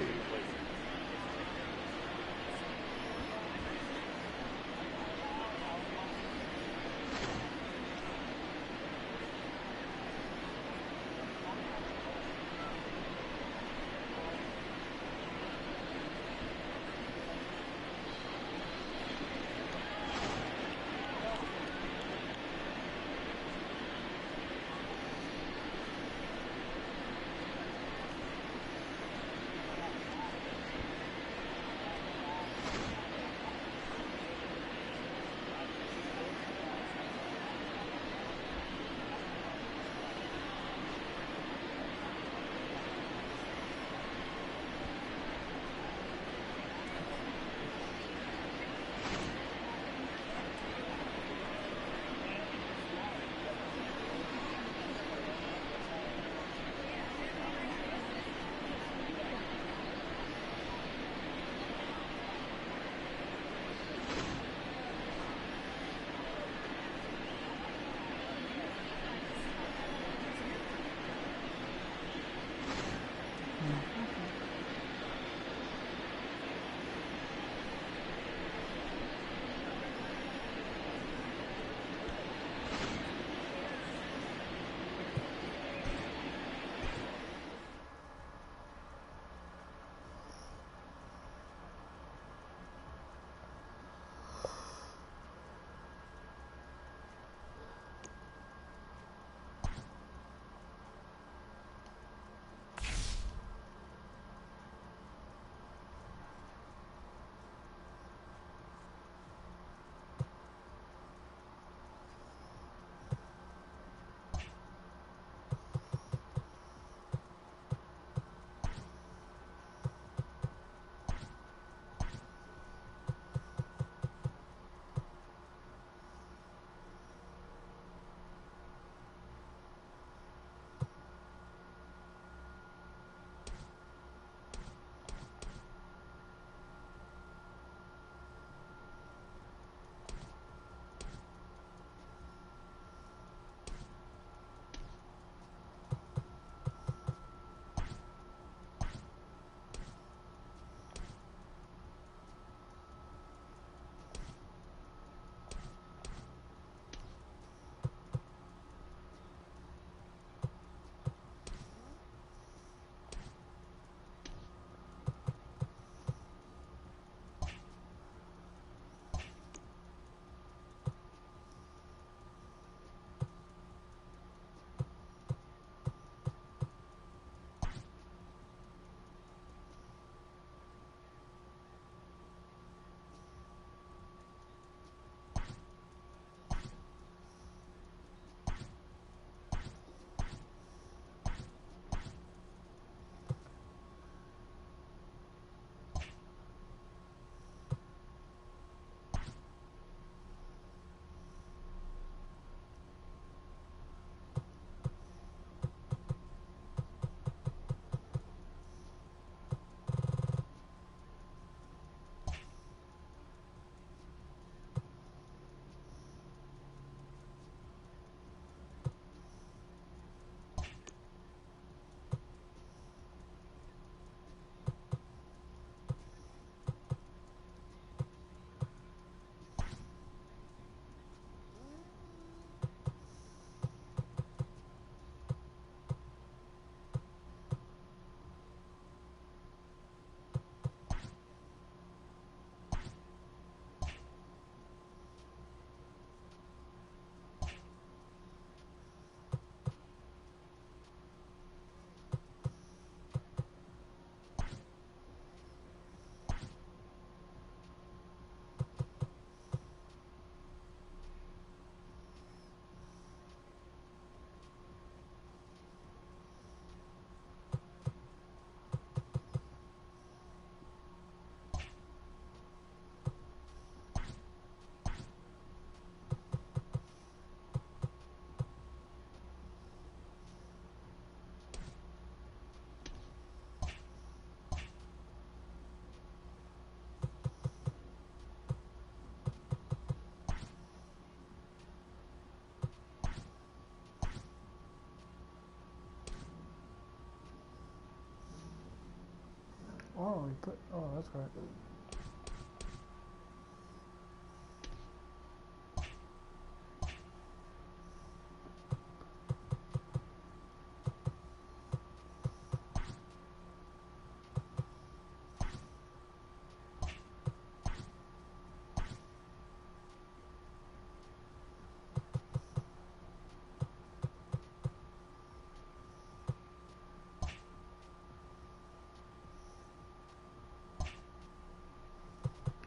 Oh, he put. Oh, that's right.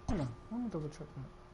Hold on, let me double check that.